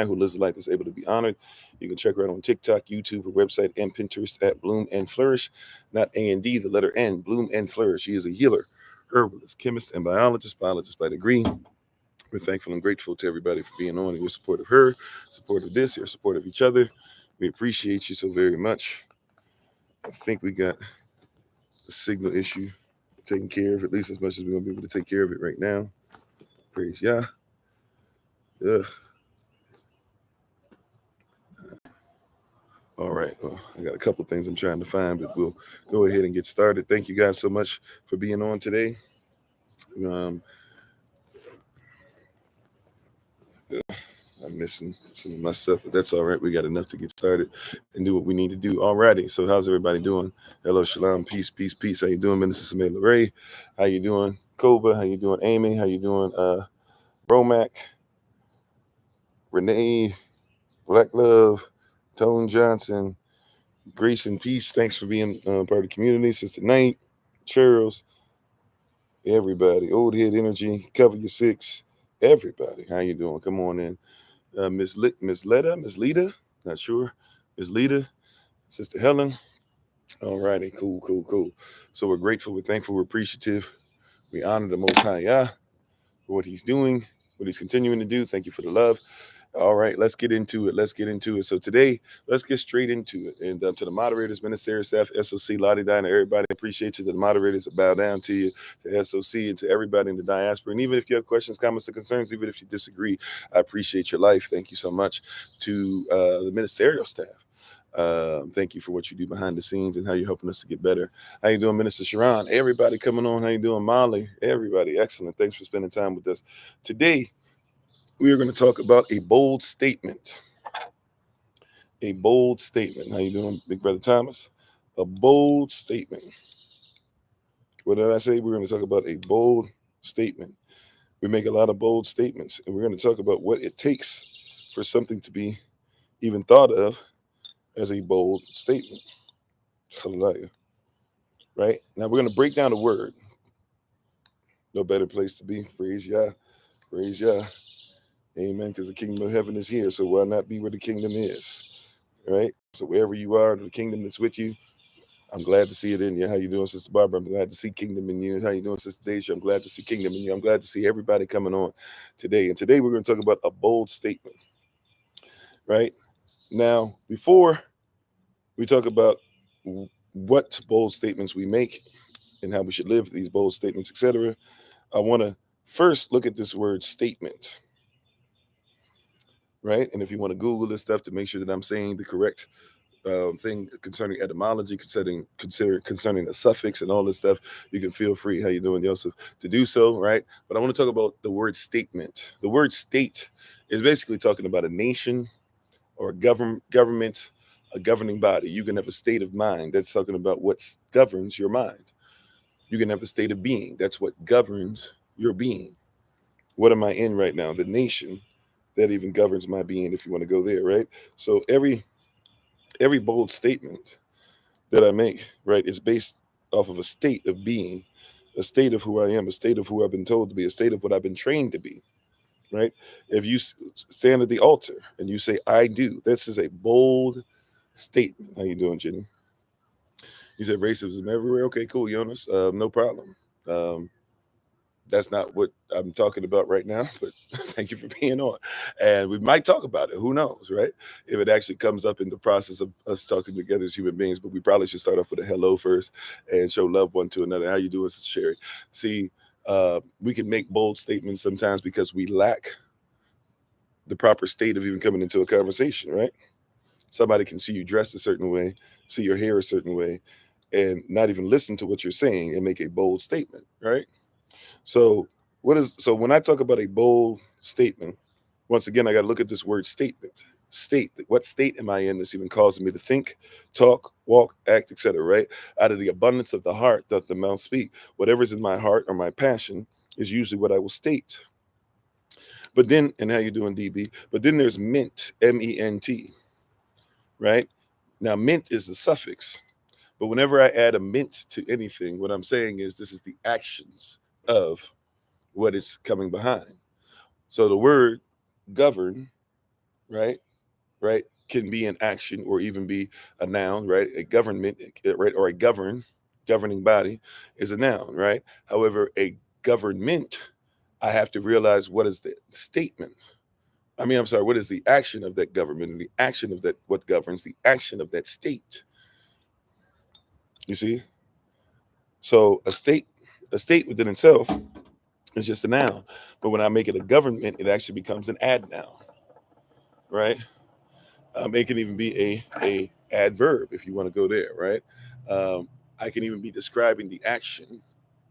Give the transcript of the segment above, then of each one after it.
who lives a life that's able to be honored. You can check her out on TikTok, YouTube, her website, and Pinterest at Bloom and Flourish. Not A&D, the letter N, Bloom and Flourish. She is a healer, herbalist, chemist, and biologist by degree. We're thankful and grateful to everybody for being on and your support of her, support of this, your support of each other. We appreciate you so very much. I think we got the signal issue taken care of, at least as much as we're going to be able to take care of it right now. Praise Yah. Ugh. All right. Well, I got a couple of things I'm trying to find, but we'll go ahead and get started. Thank you guys so much for being on today. I'm missing some of my stuff, but that's all right. We got enough to get started and do what we need to do. All righty. So how's everybody doing? Hello, shalom, peace, peace, peace. How you doing, Minister Samay LeRae? How you doing, Koba? How you doing, Amy? How you doing, Romac, Renee, Black Love, Tone Johnson, Grace and Peace. Thanks for being part of the community. Sister Knight, Charles, everybody. Old Head Energy, Cover Your Six. Everybody, how you doing? Come on in. Miss Lita, not sure. Miss Lita, Sister Helen. All righty, cool. So we're grateful, we're thankful, we're appreciative. We honor the Most High Yah for what he's doing, what he's continuing to do. Thank you for the love. All right, let's get into it. So today, let's get straight into it. And to the moderators, ministerial staff, SOC, Lottie Dine, everybody, appreciate you. To the moderators, bow down to you, to SOC, and to everybody in the diaspora. And even if you have questions, comments, or concerns, even if you disagree, I appreciate your life. Thank you so much to the ministerial staff. Thank you for what you do behind the scenes and how you're helping us to get better. How you doing, Minister Sharon? Everybody coming on. How you doing, Molly? Everybody, excellent. Thanks for spending time with us. Today, we are going to talk about a bold statement. A bold statement. How you doing, Big Brother Thomas? A bold statement. What did I say? We're going to talk about a bold statement. We make a lot of bold statements, and we're going to talk about what it takes for something to be even thought of as a bold statement. Hallelujah. Right? Now we're going to break down the word. No better place to be. Praise Yah. Praise Yah. Amen. Because the kingdom of heaven is here. So why not be where the kingdom is? Right? So wherever you are, the kingdom that's with you, I'm glad to see it in you. How you doing, Sister Barbara? I'm glad to see kingdom in you. How you doing, Sister Deja? I'm glad to see kingdom in you. I'm glad to see everybody coming on today. And today we're going to talk about a bold statement. Right? Now, before we talk about what bold statements we make and how we should live these bold statements, etc., I want to first look at this word statement. Right? And if you want to Google this stuff to make sure that I'm saying the correct thing concerning etymology, concerning the suffix and all this stuff, you can feel free, how you doing, Joseph, to do so, right? But I want to talk about the word statement. The word state is basically talking about a nation or a government, a governing body. You can have a state of mind. That's talking about what governs your mind. You can have a state of being. That's what governs your being. What am I in right now? The nation that even governs my being, if you want to go there, right? So every bold statement that I make, right, is based off of a state of being, a state of who I am, a state of who I've been told to be, a state of what I've been trained to be, right? If you stand at the altar and you say, I do, this is a bold statement. How you doing, Jenny? You said racism everywhere. Okay, cool, Jonas. No problem. That's not what I'm talking about right now, but thank you for being on. And we might talk about it. Who knows, right? If it actually comes up in the process of us talking together as human beings, but we probably should start off with a hello first and show love one to another. How you doing, Sister Sherry? See, we can make bold statements sometimes because we lack the proper state of even coming into a conversation, right? Somebody can see you dressed a certain way, see your hair a certain way, and not even listen to what you're saying and make a bold statement, right? So when I talk about a bold statement, once again, I got to look at this word statement. State. What state am I in that's even causing me to think, talk, walk, act, etc., right? Out of the abundance of the heart doth the mouth speak. Whatever's in my heart or my passion is usually what I will state. But then, and how you doing, DB? But then there's ment, M-E-N-T, right? Now, ment is a suffix. But whenever I add a ment to anything, what I'm saying is this is the actions of what is coming behind. So the word govern right? Right? Can be an action or even be a noun, right? A government, right? Or a governing body is a noun, right? However, a government, I have to realize what is the statement. I'm sorry, what is the action of that government and the action of that, what governs the action of that state? You see? So a state within itself is just a noun. But when I make it a government, it actually becomes an adnoun, right? It can even be a adverb if you want to go there, right? Um, I can even be describing the action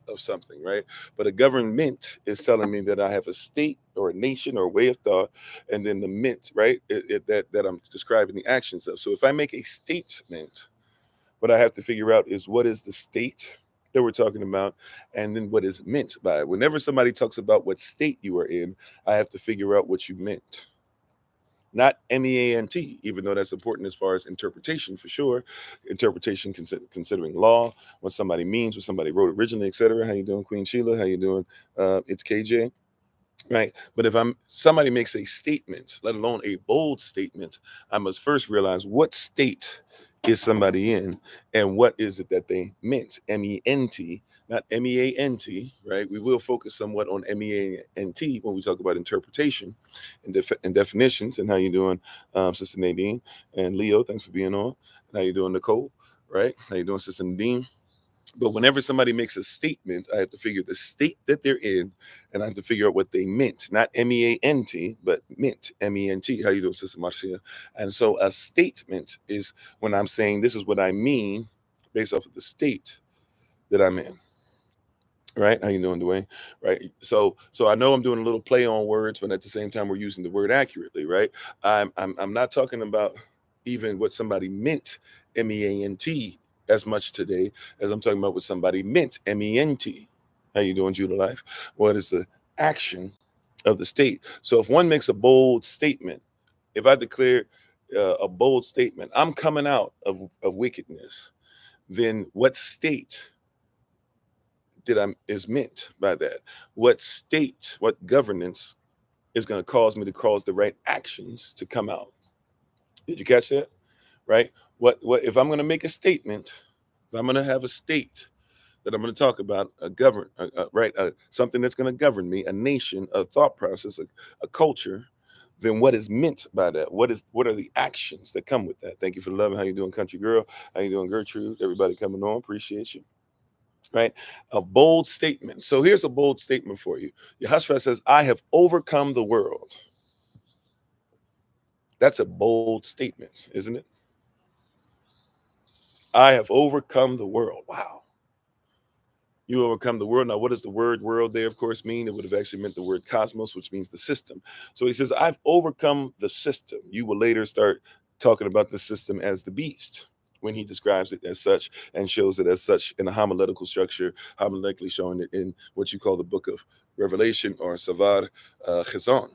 of something, right? But a government is telling me that I have a state or a nation or a way of thought, and then the mint, right? That I'm describing the actions of. So if I make a statement, what I have to figure out is what is the state that we're talking about, and then what is meant by it. Whenever somebody talks about what state you are in, I have to figure out what you meant. Not MEANT, even though that's important as far as interpretation for sure. Interpretation considering law, what somebody means, what somebody wrote originally, etc. How you doing, Queen Sheila? How you doing? It's KJ. Right. But if somebody makes a statement, let alone a bold statement, I must first realize what state is somebody in and what is it that they meant. MENT, not MEANT, right? We will focus somewhat on MEANT when we talk about interpretation and definitions. And how you doing, Sister Nadine and Leo? Thanks for being on. How you doing, Nicole? Right? How you doing, Sister Nadine? But whenever somebody makes a statement, I have to figure the state that they're in, and I have to figure out what they meant. Not MEANT, but meant, MENT. How you doing, Sister Marcia? And so a statement is when I'm saying this is what I mean based off of the state that I'm in. Right? How you doing, Dwayne? Right. So I know I'm doing a little play on words, but at the same time we're using the word accurately, right? I'm not talking about even what somebody meant, MEANT, as much today as I'm talking about what somebody meant, MENT. How you doing, Judah Life? What is the action of the state? So if one makes a bold statement, if I declare a bold statement, I'm coming out of wickedness, then what state is meant by that? What state, what governance is going to cause me to cause the right actions to come out? Did you catch that? Right? What if I'm going to make a statement? If I'm going to have a state that I'm going to talk about, right, something that's going to govern me, a nation, a thought process, a culture. Then what is meant by that? What are the actions that come with that? Thank you for the love. How you doing, country girl? How you doing, Gertrude? Everybody coming on, appreciate you. Right? A bold statement. So here's a bold statement for you. Yehoshua says, I have overcome the world. That's a bold statement, isn't it? I have overcome the world. Wow. You overcome the world. Now, what does the word world there, of course, mean? It would have actually meant the word cosmos, which means the system. So he says, I've overcome the system. You will later start talking about the system as the beast when he describes it as such and shows it as such in a homiletical structure, homiletically showing it in what you call the book of Revelation or Savar Chazon.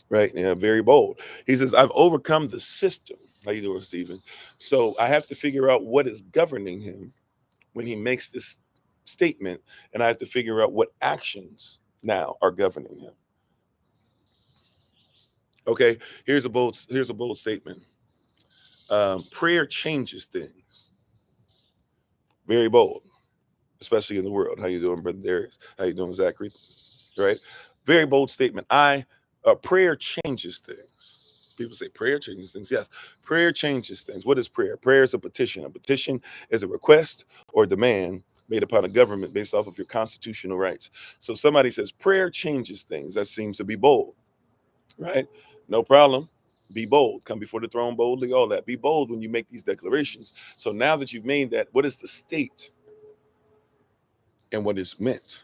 Right? Yeah, very bold. He says, I've overcome the system. How you doing, Stephen? So I have to figure out what is governing him when he makes this statement, and I have to figure out what actions now are governing him. Okay, here's a bold statement. Prayer changes things. Very bold, especially in the world. How you doing, Brother Darius? How you doing, Zachary? Right? Very bold statement. Prayer changes things. People say prayer changes things. Yes, prayer changes things. What is prayer? Prayer is a petition. A petition is a request or demand made upon a government based off of your constitutional rights. So somebody says prayer changes things. That seems to be bold, right? No problem. Be bold. Come before the throne boldly, all that. Be bold when you make these declarations. So now that you've made that, what is the state and what is meant?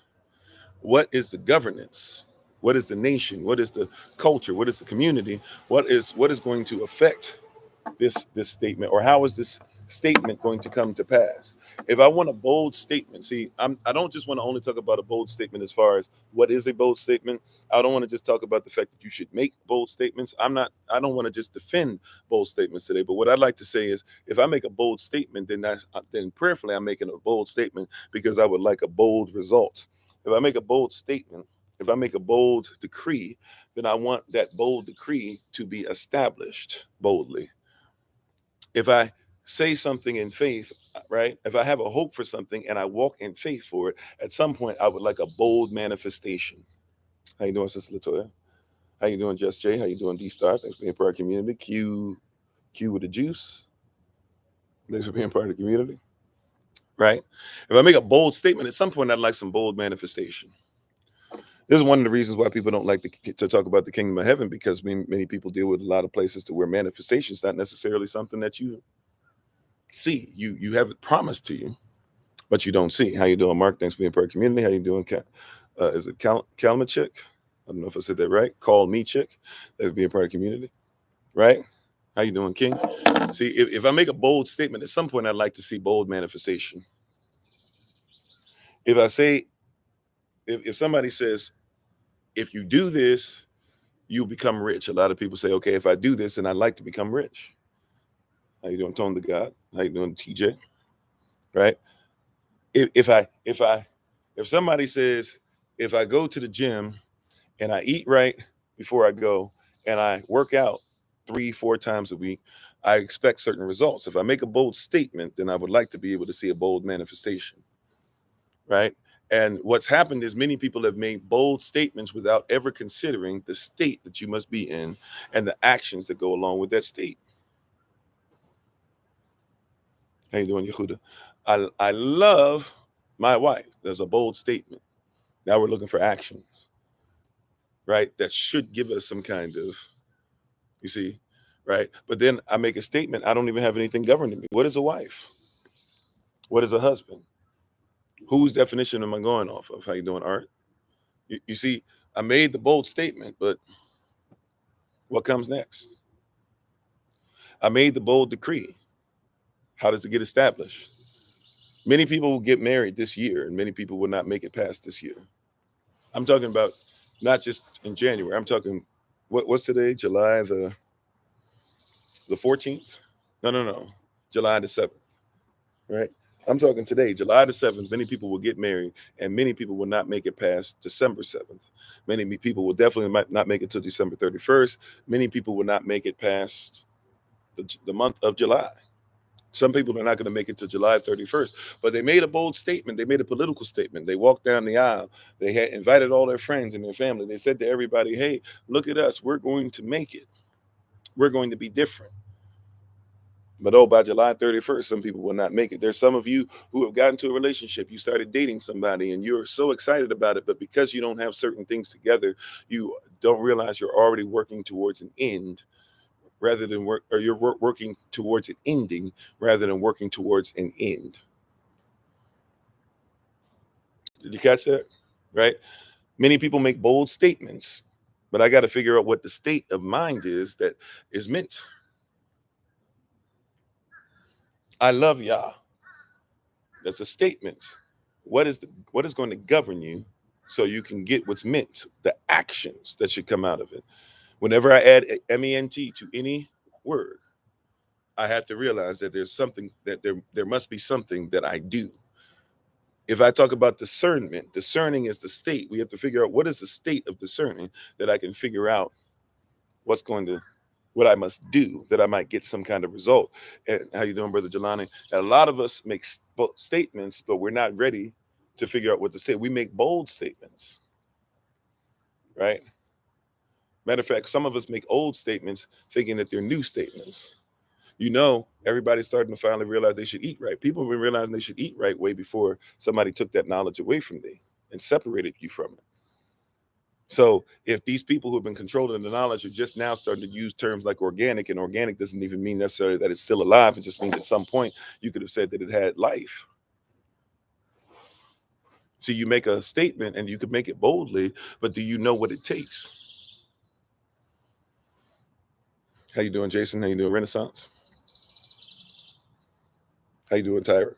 What is the governance? What is the nation? What is the culture? What is the community? What is going to affect this statement, or how is this statement going to come to pass? If I want a bold statement, see, I don't just want to only talk about a bold statement as far as what is a bold statement. I don't want to just talk about the fact that you should make bold statements. I don't want to just defend bold statements today. But what I'd like to say is, if I make a bold statement, then prayerfully I'm making a bold statement because I would like a bold result. If I make a bold statement, If I make a bold decree, then I want that bold decree to be established boldly. If I say something in faith, right? If I have a hope for something and I walk in faith for it, at some point I would like a bold manifestation. How you doing, Sister Latoya? How you doing, Just Jay? How you doing, D-Star? Thanks for being part of the community. Q with the juice. Thanks for being part of the community. Right? If I make a bold statement, at some point I'd like some bold manifestation. This is one of the reasons why people don't like to talk about the kingdom of heaven, because many people deal with a lot of places to where manifestation is not necessarily something that you see. You have it promised to you, but you don't see. How you doing, Mark? Thanks for being part of the community. How you doing, is it Kalmachik? I don't know if I said that right. Call me chick. That's being part of the community, right? How you doing, King? See, if I make a bold statement, at some point I'd like to see bold manifestation. If I say, if somebody says, if you do this, you become rich. A lot of people say, okay, if I do this, then I'd like to become rich. How you doing, Tone the God? How you doing, TJ? Right? If somebody says, if I go to the gym and I eat right before I go and I work out 3-4 times a week, I expect certain results. If I make a bold statement, then I would like to be able to see a bold manifestation, right? And what's happened is many people have made bold statements without ever considering the state that you must be in and the actions that go along with that state. How you doing, Yehuda? I love my wife. There's a bold statement. Now we're looking for actions, right? That should give us some kind of, you see, right? But then I make a statement. I don't even have anything governing me. What is a wife? What is a husband? Whose definition am I going off of? How you doing, Art? You see, I made the bold statement, but what comes next? I made the bold decree. How does it get established? Many people will get married this year, and many people will not make it past this year. I'm talking about not just in January. I'm talking, what's today? July the 14th? No. July the 7th, right? I'm talking today, July the 7th. Many people will get married, and many people will not make it past December 7th. Many people will definitely might not make it to December 31st. Many people will not make it past the month of July. Some people are not going to make it to July 31st, but they made a bold statement. They made a political statement. They walked down the aisle. They had invited all their friends and their family. They said to everybody, hey, look at us. We're going to make it. We're going to be different. But by July 31st, some people will not make it. There's some of you who have gotten to a relationship. You started dating somebody and you're so excited about it, but because you don't have certain things together, you don't realize you're already working towards an end rather than you're working towards an ending rather than working towards an end. Did you catch that? Right? Many people make bold statements, but I got to figure out what the state of mind is that is meant. I love Yah. That's a statement. What is going to govern you so you can get what's meant, the actions that should come out of it. Whenever I add MENT to any word, I have to realize that there's something that there must be something that I do. If I talk about discernment, discerning is the state. We have to figure out what is the state of discerning that I can figure out what I must do that I might get some kind of result. And how you doing, Brother Jelani? And a lot of us make statements, but we're not ready to figure out what the state. We make bold statements, right? Matter of fact, some of us make old statements thinking that they're new statements. Everybody's starting to finally realize they should eat right. People have been realizing they should eat right way before somebody took that knowledge away from them and separated you from it. So if these people who have been controlling the knowledge are just now starting to use terms like organic, and organic doesn't even mean necessarily that it's still alive. It just means at some point you could have said that it had life. So you make a statement and you could make it boldly, but do you know what it takes? How you doing, Jason? How you doing, Renaissance? How you doing, Tyra?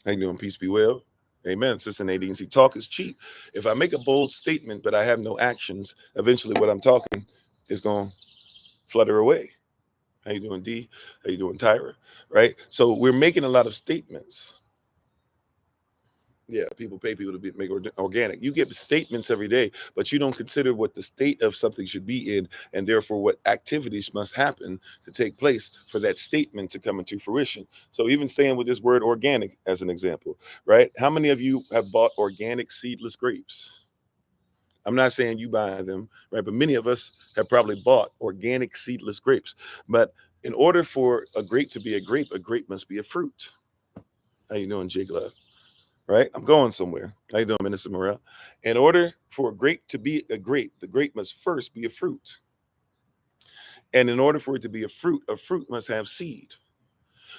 How you doing, Peace Be Well? Amen. Sister Nadine, see, talk is cheap. If I make a bold statement, but I have no actions, eventually what I'm talking is going to flutter away. How you doing, D? How you doing, Tyra? Right? So we're making a lot of statements. Yeah, people pay people to make organic. You get statements every day, but you don't consider what the state of something should be in, and therefore what activities must happen to take place for that statement to come into fruition. So even staying with this word organic as an example, right? How many of you have bought organic seedless grapes? I'm not saying you buy them, right? But many of us have probably bought organic seedless grapes. But in order for a grape to be a grape must be a fruit. How you doing, Jay Glove? Right? I'm going somewhere. How you doing, Minister Morel? In order for a grape to be a grape, the grape must first be a fruit. And in order for it to be a fruit must have seed.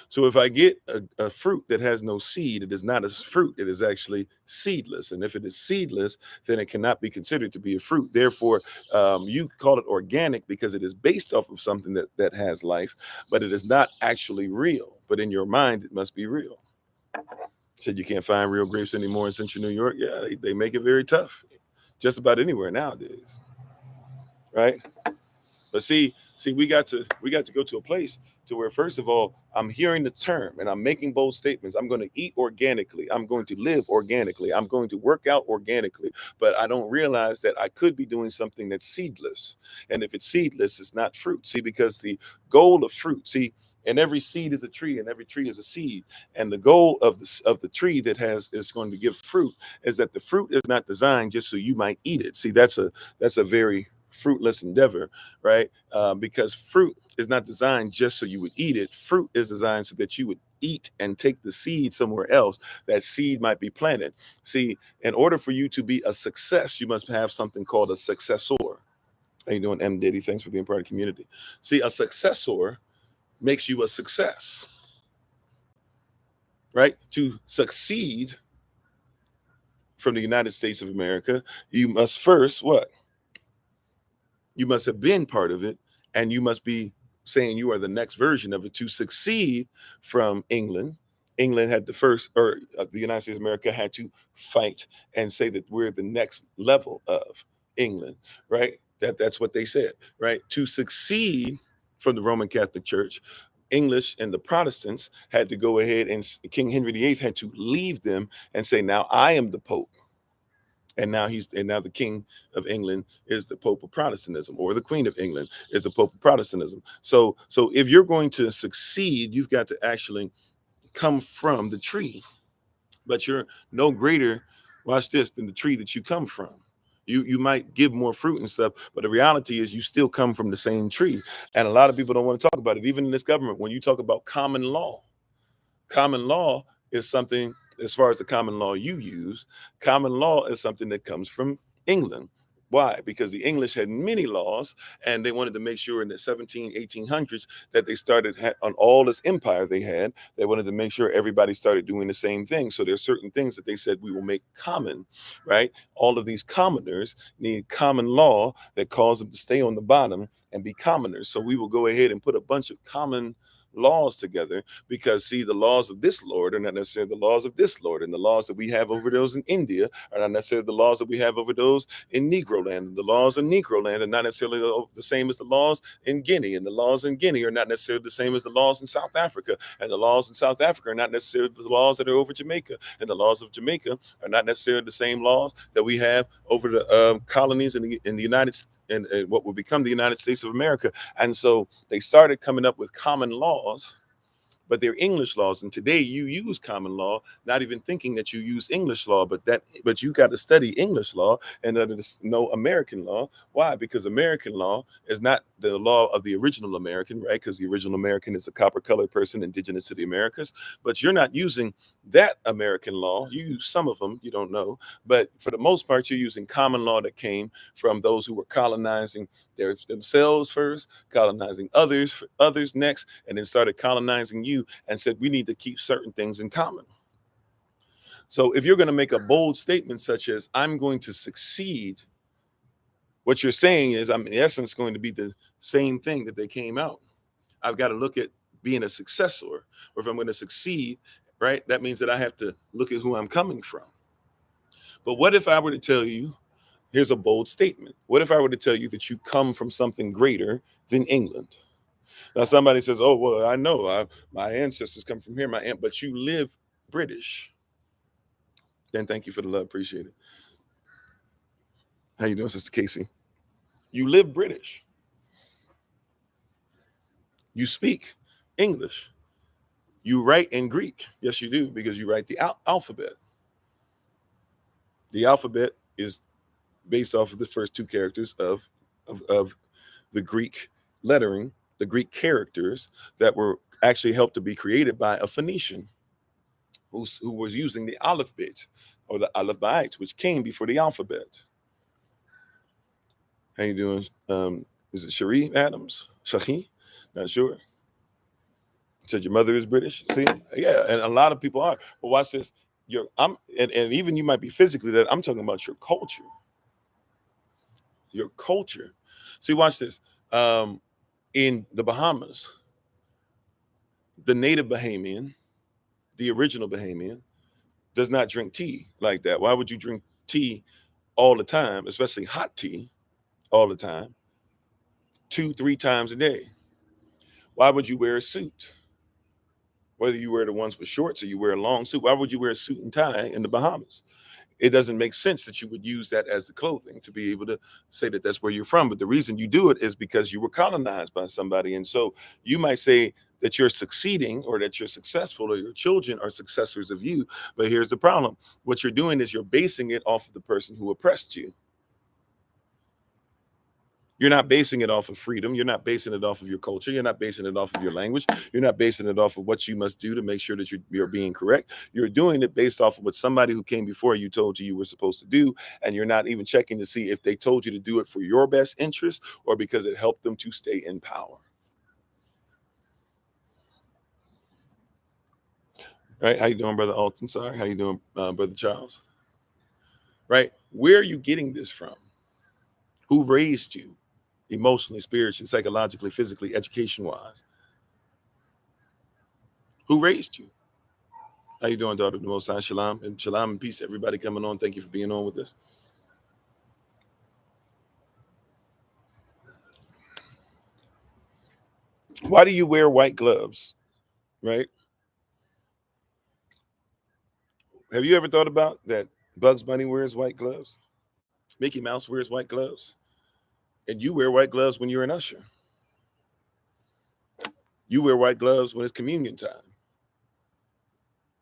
So if I get a fruit that has no seed, it is not a fruit. It is actually seedless. And if it is seedless, then it cannot be considered to be a fruit. Therefore, you call it organic because it is based off of something that has life, but it is not actually real. But in your mind, it must be real. Said you can't find real grapes anymore in Central New York. Yeah, they make it very tough. Just about anywhere nowadays, right? But see, we got to go to a place to where, first of all, I'm hearing the term and I'm making bold statements. I'm going to eat organically. I'm going to live organically. I'm going to work out organically. But I don't realize that I could be doing something that's seedless. And if it's seedless, it's not fruit. See, because the goal of fruit, see, and every seed is a tree, and every tree is a seed. And the goal of the tree that is going to give fruit is that the fruit is not designed just so you might eat it. See, that's a very fruitless endeavor, right? Because fruit is not designed just so you would eat it. Fruit is designed so that you would eat and take the seed somewhere else. That seed might be planted. See, in order for you to be a success, you must have something called a successor. How you doing, M. Diddy? Thanks for being part of the community. See, a successor makes you a success, right? To succeed from the United States of America, you must first what? You must have been part of it, and you must be saying you are the next version of it. To succeed from England, England had the first, or the United States of America had to fight and say that we're the next level of England, right? That's what they said, right? To succeed from the Roman Catholic Church, English and the Protestants had to go ahead, and King Henry VIII had to leave them and say, now I am the Pope. And now the King of England is the Pope of Protestantism, or the Queen of England is the Pope of Protestantism. So if you're going to succeed, you've got to actually come from the tree. But you're no greater, watch this, than the tree that you come from. You might give more fruit and stuff, but the reality is you still come from the same tree. And a lot of people don't want to talk about it. Even in this government, when you talk about common law is something, as far as the common law you use, common law is something that comes from England. Why? Because the English had many laws, and they wanted to make sure in the 1800s that they started on all this empire they had. They wanted to make sure everybody started doing the same thing. So there's certain things that they said we will make common, right? All of these commoners need common law that calls them to stay on the bottom and be commoners. So we will go ahead and put a bunch of common laws together, because see, the laws of this Lord are not necessarily the laws of this Lord, and the laws that we have over those in India are not necessarily the laws that we have over those in Negro land. The laws in Negro land are not necessarily the same as the laws in Guinea, and the laws in Guinea are not necessarily the same as the laws in South Africa, and the laws in South Africa are not necessarily the laws that are over Jamaica, and the laws of Jamaica are not necessarily the same laws that we have over the colonies in the United States, and what will become the United States of America. And so they started coming up with common laws, but they're English laws. And today you use common law, not even thinking that you use English law, but you got to study English law and know American law. Why? Because American law is not the law of the original American, right? Because the original American is a copper colored person indigenous to the Americas, but you're not using that American law. You use some of them, you don't know, but for the most part, you're using common law that came from those who were colonizing themselves first, colonizing others next, and then started colonizing you and said we need to keep certain things in common. So if you're going to make a bold statement such as I'm going to succeed, what you're saying is I'm in essence going to be the same thing that they came out. I've got to look at being a successor, or if I'm going to succeed, right, that means that I have to look at who I'm coming from. But what if I were to tell you, here's a bold statement. What if I were to tell you that you come from something greater than England? Now somebody says, "Oh, well, I know my ancestors come from here, but you live British." And thank you for the love. Appreciate it. How you doing, Sister Casey? You live British. You speak English. You write in Greek. Yes, you do, because you write the alphabet. The alphabet is based off of the first two characters of the Greek lettering, the Greek characters that were actually helped to be created by a Phoenician who was using the alphabet or the alphabet, which came before the alphabet. How you doing? Is it Cherie Adams? Shahi? Not sure. Said your mother is British. See, yeah, and a lot of people are. But watch this. And even you might be physically that. I'm talking about your culture. Your culture. See, watch this. In the Bahamas, the native Bahamian, the original Bahamian, does not drink tea like that. Why would you drink tea all the time, especially hot tea all the time, 2-3 times a day? Why would you wear a suit? Whether you wear the ones with shorts or you wear a long suit, why would you wear a suit and tie in the Bahamas? It doesn't make sense that you would use that as the clothing to be able to say that that's where you're from. But the reason you do it is because you were colonized by somebody. And so you might say that you're succeeding or that you're successful or your children are successors of you. But here's the problem. What you're doing is you're basing it off of the person who oppressed you. You're not basing it off of freedom. You're not basing it off of your culture. You're not basing it off of your language. You're not basing it off of what you must do to make sure that you're being correct. You're doing it based off of what somebody who came before you told you were supposed to do. And you're not even checking to see if they told you to do it for your best interest or because it helped them to stay in power. Right? How you doing, Brother Alton? Sorry. How you doing, Brother Charles? Right? Where are you getting this from? Who raised you? Emotionally, spiritually, psychologically, physically, education-wise? Who raised you? How you doing, daughter of the Most High? Shalom and peace, everybody coming on. Thank you for being on with us. Why do you wear white gloves? Right? Have you ever thought about that? Bugs Bunny wears white gloves. Mickey Mouse wears white gloves, and you wear white gloves when you're an usher. You wear white gloves when it's communion time.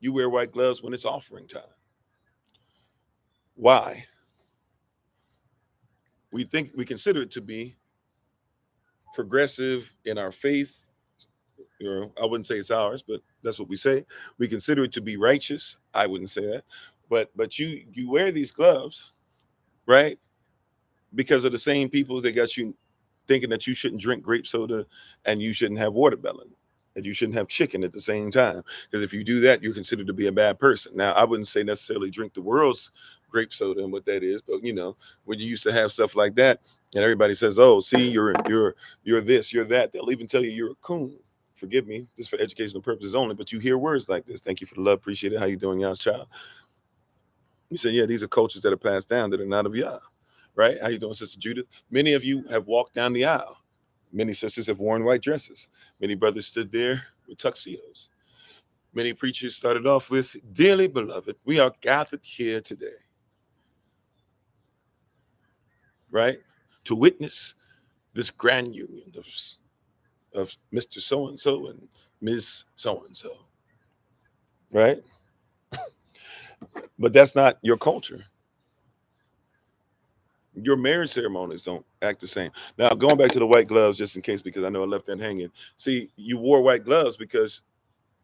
You wear white gloves when it's offering time. Why? We consider it to be progressive in our faith. I wouldn't say it's ours, but that's what we say. We consider it to be righteous. I wouldn't say that, but you wear these gloves, right? Because of the same people that got you thinking that you shouldn't drink grape soda and you shouldn't have watermelon and you shouldn't have chicken at the same time. Because if you do that, you're considered to be a bad person. Now, I wouldn't say necessarily drink the world's grape soda and what that is, but when you used to have stuff like that, and everybody says, "Oh, see, you're this, you're that," they'll even tell you you're a coon. Forgive me, just for educational purposes only, but you hear words like this. Thank you for the love, appreciate it. How you doing, y'all's child? You said, yeah, these are cultures that are passed down that are not of Yah. Right? How you doing, Sister Judith? Many of you have walked down the aisle. Many sisters have worn white dresses. Many brothers stood there with tuxedos. Many preachers started off with, "Dearly beloved, we are gathered here today," right? To witness this grand union of Mr. So-and-so and Ms. So-and-so, right? But that's not your culture. Your marriage ceremonies don't act the same. Now, going back to the white gloves, just in case, because I know I left that hanging. See, you wore white gloves because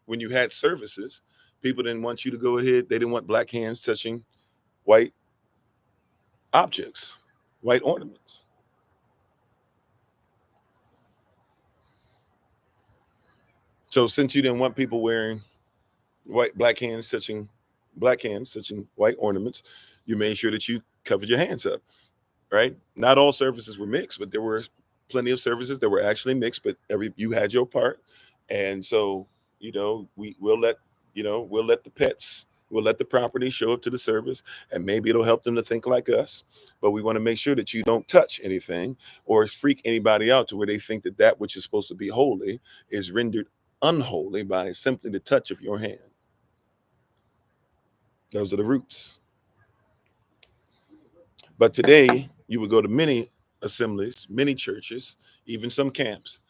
when you had services, people didn't want you to go ahead. They didn't want black hands touching white objects, white ornaments. So since you didn't want people wearing black hands touching white ornaments, you made sure that you covered your hands up. Right? Not all services were mixed, but there were plenty of services that were actually mixed, but you had your part. And so, we'll let the pets, we'll let the property show up to the service, and maybe it'll help them to think like us. But we want to make sure that you don't touch anything or freak anybody out to where they think that that which is supposed to be holy is rendered unholy by simply the touch of your hand. Those are the roots. But today, you would go to many assemblies, many churches, even some camps,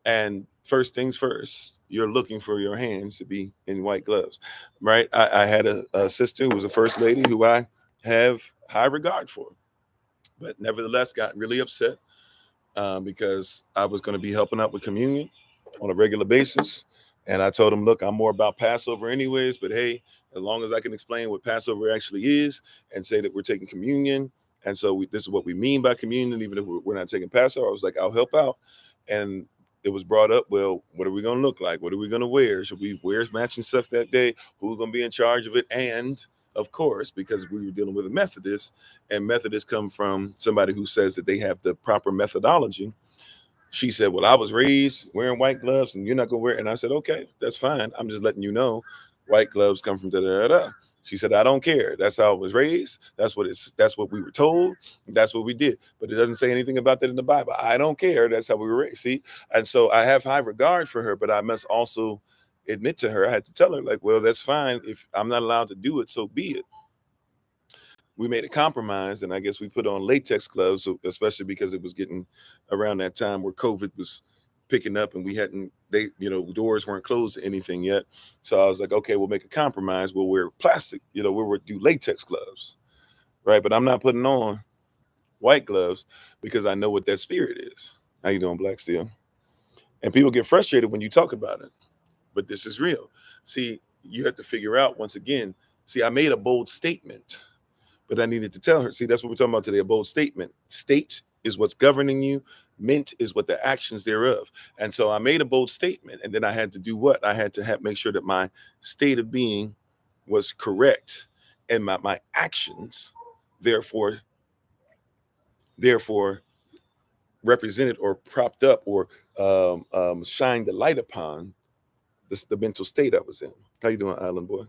and first things first, you're looking for your hands to be in white gloves, right? I had a sister who was a first lady who I have high regard for, but nevertheless got really upset because I was going to be helping out with communion on a regular basis. And I told him, look, I'm more about Passover anyways, but hey, as long as I can explain what Passover actually is and say that we're taking communion. And so this is what we mean by communion, even if we're not taking Passover. I was like, I'll help out. And it was brought up, well, what are we going to look like? What are we going to wear? Should we wear matching stuff that day? Who's going to be in charge of it? And of course, because we were dealing with a Methodist, and Methodists come from somebody who says that they have the proper methodology. She said, well, I was raised wearing white gloves and you're not going to wear it. And I said, okay, that's fine. I'm just letting you know white gloves come from da-da-da-da. She said, I don't care. That's how I was raised. That's what we were told. That's what we did. But it doesn't say anything about that in the Bible. I don't care. That's how we were raised. See? And so I have high regard for her, but I must also admit to her, I had to tell her, like, well, that's fine. If I'm not allowed to do it, so be it. We made a compromise, and I guess we put on latex gloves, especially because it was getting around that time where COVID was picking up, and doors weren't closed to anything yet. So I was like, okay, we'll make a compromise. We'll wear plastic, we'll do latex gloves, right? But I'm not putting on white gloves because I know what that spirit is. How you doing, Black Steel? And people get frustrated when you talk about it, but this is real. See, you have to figure out once again. See, I made a bold statement. But I needed to tell her, see, that's what we're talking about today, a bold statement. State is what's governing you. Ment is what the actions thereof. And so I made a bold statement, and then I had to do what? I had to make sure that my state of being was correct, and my actions, therefore represented or propped up or shined the light upon the mental state I was in. How you doing, Island Boy?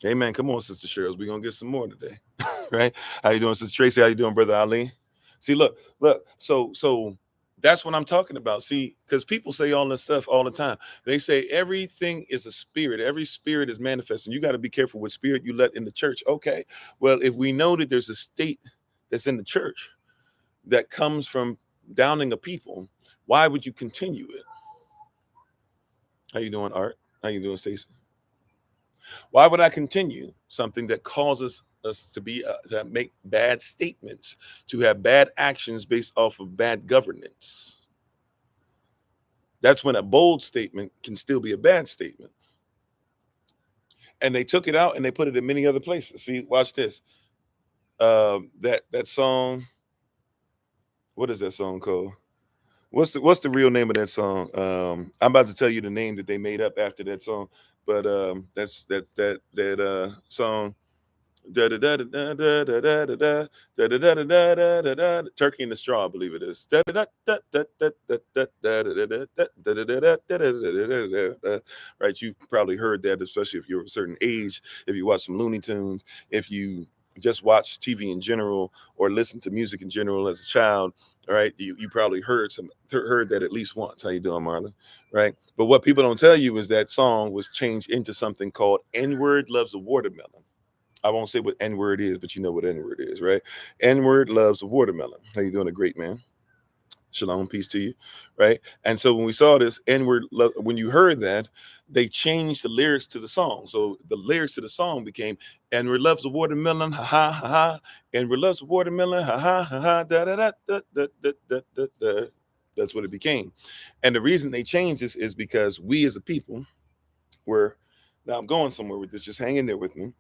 Hey, man, come on, Sister Cheryl. We're going to get some more today. Right? How you doing, Sister Tracy? How you doing, Brother Ali? See, look. So that's what I'm talking about. See, because people say all this stuff all the time. They say everything is a spirit. Every spirit is manifesting. You got to be careful what spirit you let in the church. Okay. Well, if we know that there's a state that's in the church that comes from downing a people, why would you continue it? How you doing, Art? How you doing, Stacey? Why would I continue something that causes us to make bad statements, to have bad actions based off of bad governance? That's when a bold statement can still be a bad statement. And they took it out and they put it in many other places. See, watch this. That song. What is that song called? What's the real name of that song? I'm about to tell you the name that they made up after that song, but that's that song. Turkey in the Straw, I believe it is. Right, you probably heard that, especially if you're a certain age, if you watch some Looney Tunes, if you just watch TV in general or listen to music in general as a child. All right, you probably heard that at least once. How you doing, Marlon? Right, but what people don't tell you is that song was changed into something called N-Word Loves a Watermelon. I won't say what N-word is, but you know what N-word is, right? N-word loves a watermelon. How you doing? A great man. Shalom, peace to you, right? And so when we saw this N-word, when you heard that, they changed the lyrics to the song. So the lyrics to the song became N-word loves a watermelon, ha ha ha ha. N-word loves a watermelon, ha ha ha ha, da da da da da da da da da. That's what it became. And the reason they changed this is because we as a people were, now I'm going somewhere with this, just hang in there with me.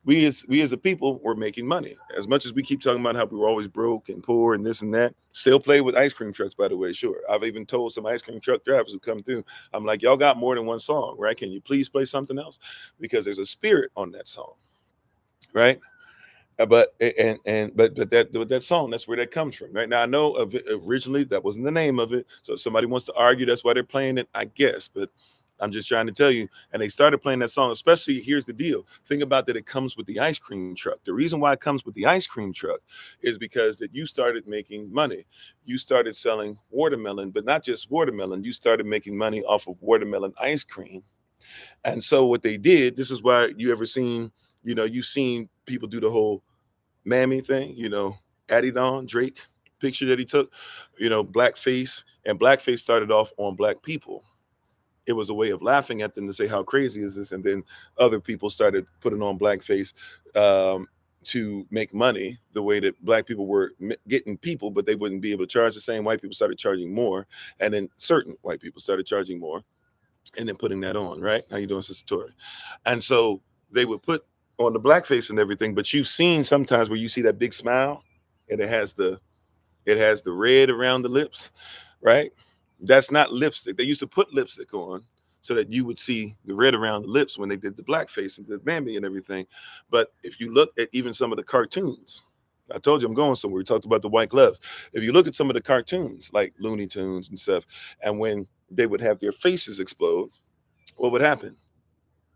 We as a people were making money. As much as we keep talking about how we were always broke and poor and this and that, still play with ice cream trucks, by the way, sure. I've even told some ice cream truck drivers who come through, I'm like, y'all got more than one song, right? Can you please play something else? Because there's a spirit on that song, right? But that song, that's where that comes from, right? Now I know originally that wasn't the name of it, so if somebody wants to argue that's why they're playing it, I guess, but I'm just trying to tell you. And they started playing that song, especially, here's the deal. Think about that it comes with the ice cream truck. The reason why it comes with the ice cream truck is because that you started making money. You started selling watermelon, but not just watermelon. You started making money off of watermelon ice cream. And so what they did, this is why you ever seen, you've seen people do the whole mammy thing, Adidon Drake picture that he took, blackface, and blackface started off on black people. It was a way of laughing at them to say, how crazy is this? And then other people started putting on blackface to make money the way that black people were getting people, but they wouldn't be able to charge the same. White people started charging more. And then certain white people started charging more and then putting that on, right? How you doing, Sister Tori? And so they would put on the blackface and everything, but you've seen sometimes where you see that big smile and it has the red around the lips, right? That's not lipstick. They used to put lipstick on so that you would see the red around the lips when they did the blackface and the Bambi and everything. But if you look at even some of the cartoons, I told you I'm going somewhere. We talked about the white gloves. If you look at some of the cartoons, like Looney Tunes and stuff, and when they would have their faces explode, what would happen?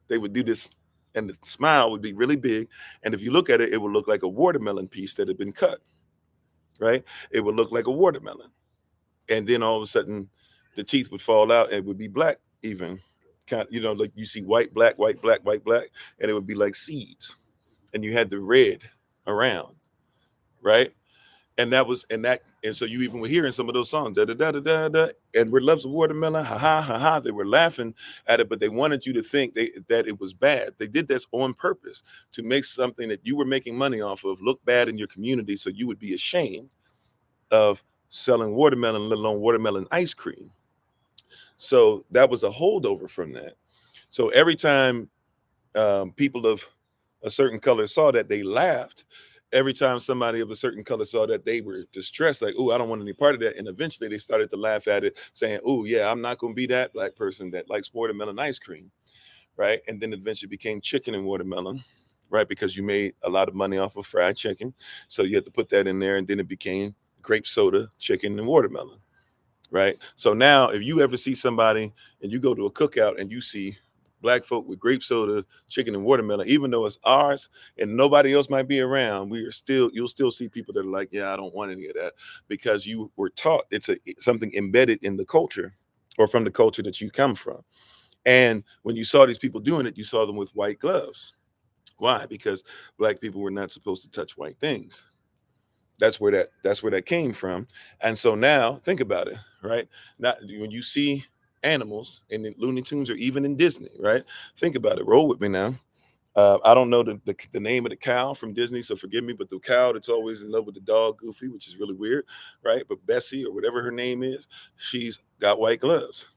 They would do this, and the smile would be really big. And if you look at it, it would look like a watermelon piece that had been cut, right? It would look like a watermelon. And then all of a sudden, the teeth would fall out and it would be black, even kind of, like you see white, black, white, black, white, black, and it would be like seeds. And you had the red around, right? And so you even were hearing some of those songs, da da da da da da, Edward loves a watermelon, ha ha ha ha. They were laughing at it, but they wanted you to think that it was bad. They did this on purpose to make something that you were making money off of look bad in your community, so you would be ashamed of selling watermelon, let alone watermelon ice cream. So that was a holdover from that. So every time people of a certain color saw that, they laughed. Every time somebody of a certain color saw that, they were distressed, like, oh, I don't want any part of that. And eventually they started to laugh at it, saying, oh, yeah, I'm not going to be that black person that likes watermelon ice cream, right? And then eventually became chicken and watermelon, right? Because you made a lot of money off of fried chicken. So you had to put that in there, and then it became grape soda, chicken, and watermelon, right? So now if you ever see somebody and you go to a cookout and you see black folk with grape soda, chicken, and watermelon, even though it's ours and nobody else might be around, you'll still see people that are like, yeah, I don't want any of that, because you were taught it's something embedded in the culture or from the culture that you come from. And when you saw these people doing it, you saw them with white gloves. Why? Because black people were not supposed to touch white things. That's where that came from. And so now think about it, right? Now when you see animals in the Looney Tunes or even in Disney, right? Think about it. Roll with me now. I don't know the name of the cow from Disney, so forgive me, but the cow that's always in love with the dog Goofy, which is really weird, right? But Bessie or whatever her name is, she's got white gloves.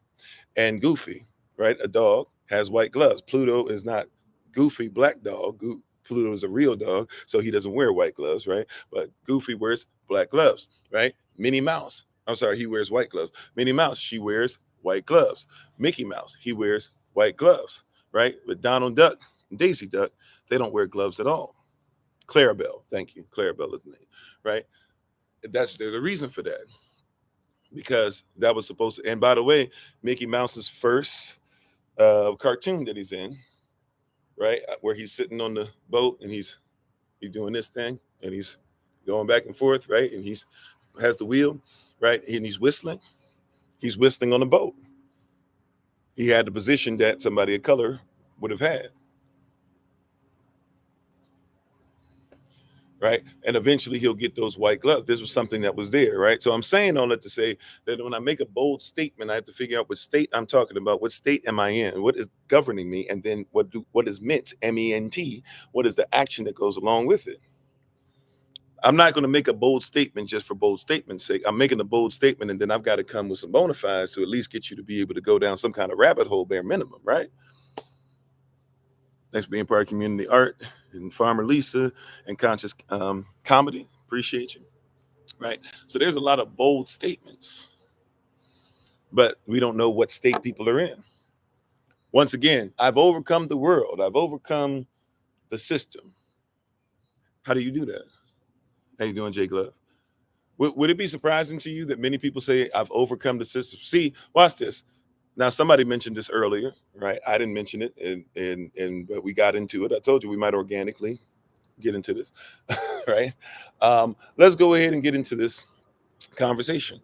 And Goofy, right? A dog has white gloves. Pluto is not Goofy black dog. Pluto is a real dog, so he doesn't wear white gloves, right? But Goofy wears black gloves, right? Minnie Mouse, I'm sorry, he wears white gloves. Minnie Mouse, she wears white gloves. Mickey Mouse, he wears white gloves, right? But Donald Duck and Daisy Duck, they don't wear gloves at all. Clarabelle, thank you. Clarabelle is the name, right? There's a reason for that, because that was supposed to. And by the way, Mickey Mouse's first cartoon that he's in, right, where he's sitting on the boat and he's doing this thing and he's going back and forth, right, and he's has the wheel, right, and he's whistling. He's whistling on the boat. He had the position that somebody of color would have had, right? And eventually he'll get those white gloves. This was something that was there, right? So I'm saying all that to say that when I make a bold statement, I have to figure out what state I'm talking about. What state am I in? What is governing me? And then what is meant, MENT? What is the action that goes along with it? I'm not going to make a bold statement just for bold statement's sake. I'm making a bold statement, and then I've got to come with some bona fides to at least get you to be able to go down some kind of rabbit hole, bare minimum, right? Thanks for being part of community art and Farmer Lisa and conscious comedy. Appreciate you. Right. So there's a lot of bold statements, but we don't know what state people are in. Once again, I've overcome the world. I've overcome the system. How do you do that? How you doing, Jake Love? Would it be surprising to you that many people say I've overcome the system? See, watch this. Now, somebody mentioned this earlier, right? I didn't mention it, and but we got into it. I told you we might organically get into this, right? Let's go ahead and get into this conversation.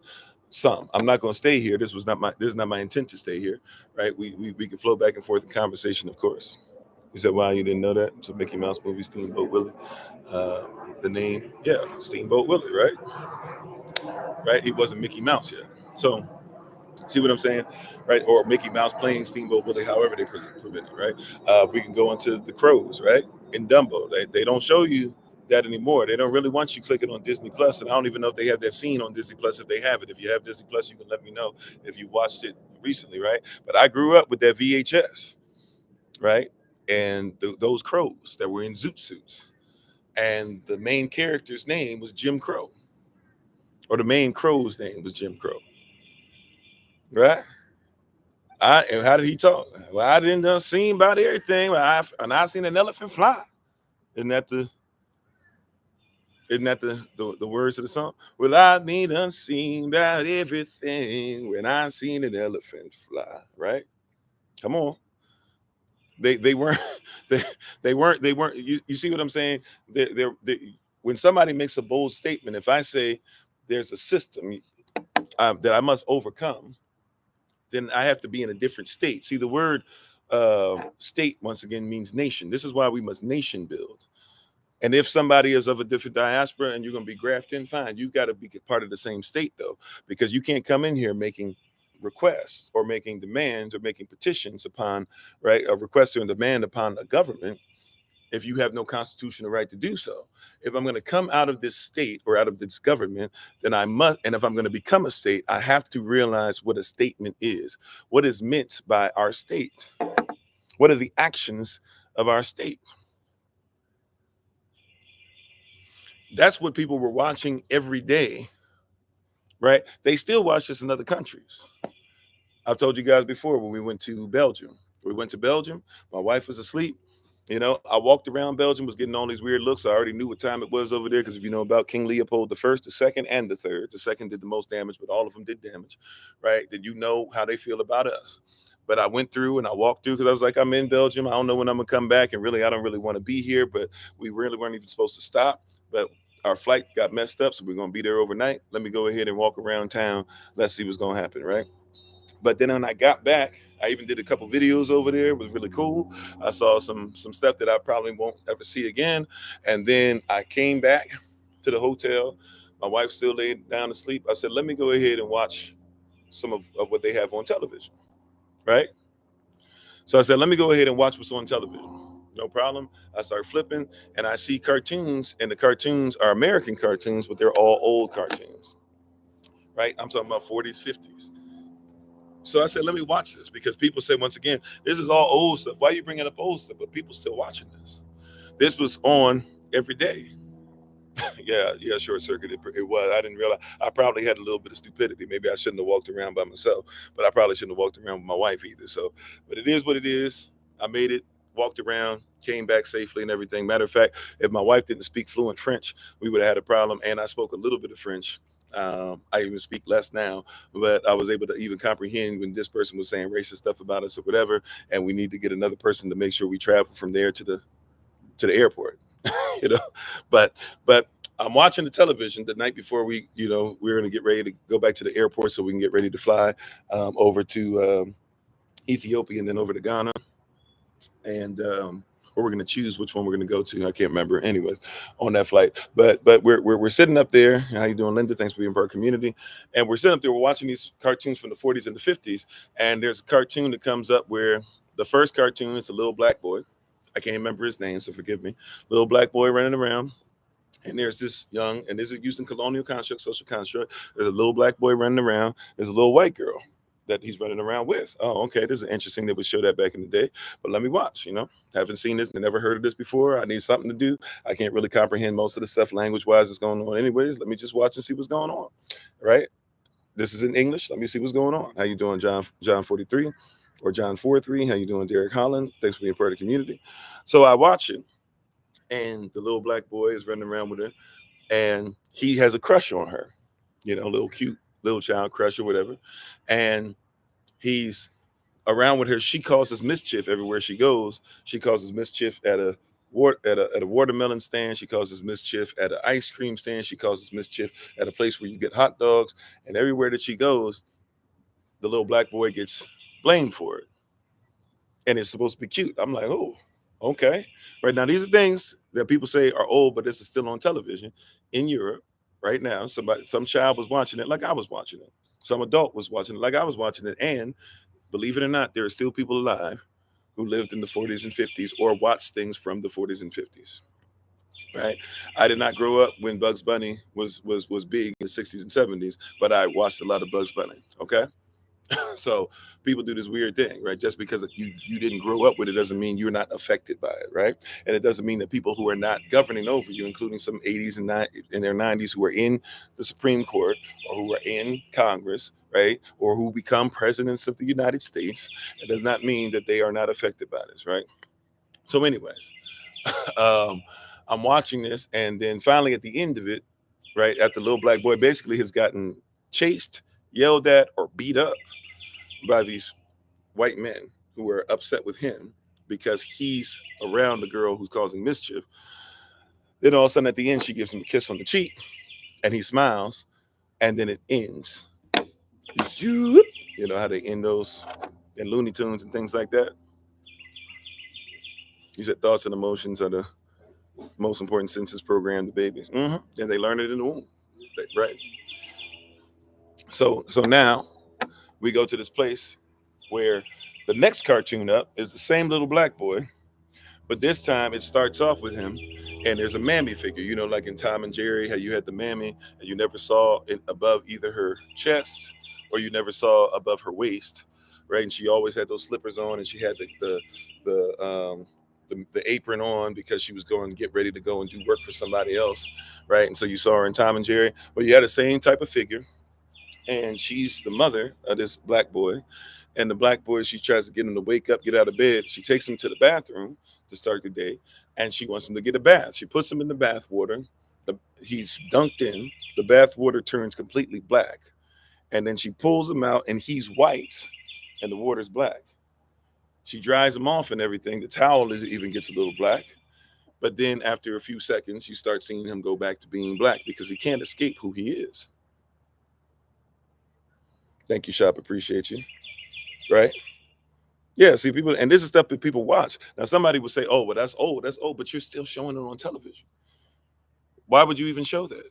some. I'm not going to stay here. This is not my intent to stay here, right? We can flow back and forth in conversation, of course. You said, "Wow, you didn't know that?" It's a Mickey Mouse movie, Steamboat Willie. Uh, the name, yeah, Steamboat Willie, right? Right. He wasn't Mickey Mouse yet. So see what I'm saying, right? Or Mickey Mouse playing Steamboat Willie, however they present it, right? We can go into the Crows, right? In Dumbo, they don't show you that anymore. They don't really want you clicking on Disney Plus, and I don't even know if they have that scene on Disney Plus. If they have it, if you have Disney Plus, you can let me know if you watched it recently, right? But I grew up with that VHS, right? And those crows that were in zoot suits, and the main character's name was Jim Crow, or the main crow's name was Jim Crow, right? And how did he talk? Well, I didn't done seen about everything, but I seen an elephant fly. Isn't that the words of the song? Well, I been done seen about everything when I seen an elephant fly. Right? Come on. They weren't they weren't. You see what I'm saying? They when somebody makes a bold statement, if I say there's a system that I must overcome, then I have to be in a different state. See, the word state, once again, means nation. This is why we must nation build. And if somebody is of a different diaspora and you're going to be grafted in, fine. You've got to be part of the same state, though, because you can't come in here making requests or making demands or making petitions upon, right, a request or a demand upon a government if you have no constitutional right to do so. If I'm going to come out of this state or out of this government, then I must, and if I'm going to become a state, I have to realize what a statement is, what is meant by our state, what are the actions of our state. That's what people were watching every day, right? They still watch this in other countries. I've told you guys before when we went to Belgium. We went to Belgium. My wife was asleep. You know, I walked around Belgium, was getting all these weird looks. I already knew what time it was over there because if you know about King Leopold the First, the second, and the third, the second did the most damage, but all of them did damage, right? Then you know how they feel about us. But I went through and I walked through because I was like, I'm in Belgium. I don't know when I'm gonna come back, and really, I don't really want to be here. But we really weren't even supposed to stop. But our flight got messed up, so we're gonna be there overnight. Let me go ahead and walk around town. Let's see what's gonna happen, right? But then when I got back, I even did a couple videos over there. It was really cool. I saw some stuff that I probably won't ever see again. And then I came back to the hotel. My wife still laid down to sleep. I said, let me go ahead and watch some of what they have on television. Right. So I said, let me go ahead and watch what's on television. No problem. I start flipping and I see cartoons, and the cartoons are American cartoons, but they're all old cartoons. Right. I'm talking about 40s, 50s. So I said, let me watch this because people say, once again, this is all old stuff. Why are you bringing up old stuff? But people still watching this. This was on every day. yeah, short circuit. It was. I didn't realize. I probably had a little bit of stupidity. Maybe I shouldn't have walked around by myself, but I probably shouldn't have walked around with my wife either. So, but it is what it is. I made it, walked around, came back safely and everything. Matter of fact, if my wife didn't speak fluent French, we would have had a problem. And I spoke a little bit of French. I even speak less now, but I was able to even comprehend when this person was saying racist stuff about us or whatever. And we need to get another person to make sure we travel from there to the airport. you know, but I'm watching the television the night before we're going to get ready to go back to the airport so we can get ready to fly over to Ethiopia and then over to Ghana. And or we're going to choose which one we're going to go to. I can't remember. Anyways, on that flight, but we're sitting up there. How you doing, Linda? Thanks for being part of the community. And we're sitting up there. We're watching these cartoons from the 40s and the 50s. And there's a cartoon that comes up where the first cartoon is a little black boy. I can't remember his name, so forgive me. Little black boy running around. And there's this young, and this is using colonial construct, social construct. There's a little black boy running around. There's a little white girl that he's running around with. Oh, okay. This is interesting. They would show that back in the day, but let me watch. Haven't seen this, never heard of this before. I need something to do. I can't really comprehend most of the stuff language wise that's going on. Anyways, let me just watch and see what's going on. Right. This is in English. Let me see what's going on. How you doing, John 43 or John 43? How you doing, Derek Holland? Thanks for being part of the community. So I watch it, and the little black boy is running around with her, and he has a crush on her, little cute little child crush or whatever. And he's around with her. She causes mischief everywhere she goes. She causes mischief at a at a watermelon stand, she causes mischief. At an ice cream stand, she causes mischief. At a place where you get hot dogs, and everywhere that she goes, the little black boy gets blamed for it, and it's supposed to be cute. I'm like, oh, okay. Right now, these are things that people say are old, but this is still on television in Europe right now. Some child was watching it like I was watching it. Some adult was watching it like I was watching it, and believe it or not, there are still people alive who lived in the 40s and 50s or watched things from the 40s and 50s. Right? I did not grow up when Bugs Bunny was big in the 60s and 70s, but I watched a lot of Bugs Bunny. Okay, so people do this weird thing, right? Just because you didn't grow up with it doesn't mean you're not affected by it, right? And it doesn't mean that people who are not governing over you, including some 80s and in their 90s who are in the Supreme Court or who are in Congress, right, or who become presidents of the United States, it does not mean that they are not affected by this, right? So, anyways, um, I'm watching this, and then finally at the end of it, right, after the little black boy basically has gotten chased, yelled at, or beat up by these white men who are upset with him because he's around the girl who's causing mischief. Then all of a sudden at the end, she gives him a kiss on the cheek and he smiles, and then it ends. You know how they end those in Looney Tunes and things like that? You said thoughts and emotions are the most important senses program to babies. And they learn it in the womb. Right. So now we go to this place where the next cartoon up is the same little black boy, but this time it starts off with him, and there's a mammy figure. You know, like in Tom and Jerry, how you had the mammy and you never saw it above either her chest or you never saw above her waist, right? And she always had those slippers on, and she had the apron on because she was going to get ready to go and do work for somebody else, right? And so you saw her in Tom and Jerry. Well, you had the same type of figure, and she's the mother of this black boy. And the black boy, she tries to get him to wake up, get out of bed. She takes him to the bathroom to start the day, and she wants him to get a bath. She puts him in the bath water. He's dunked in. The bath water turns completely black, and then she pulls him out, and he's white, and the water's black. She dries him off and everything. The towel even gets a little black. But then after a few seconds, you start seeing him go back to being black because he can't escape who he is. Thank you, Shop. Appreciate you. Right? Yeah, see, people, and this is stuff that people watch. Now, somebody would say, oh, well, that's old, but you're still showing it on television. Why would you even show that?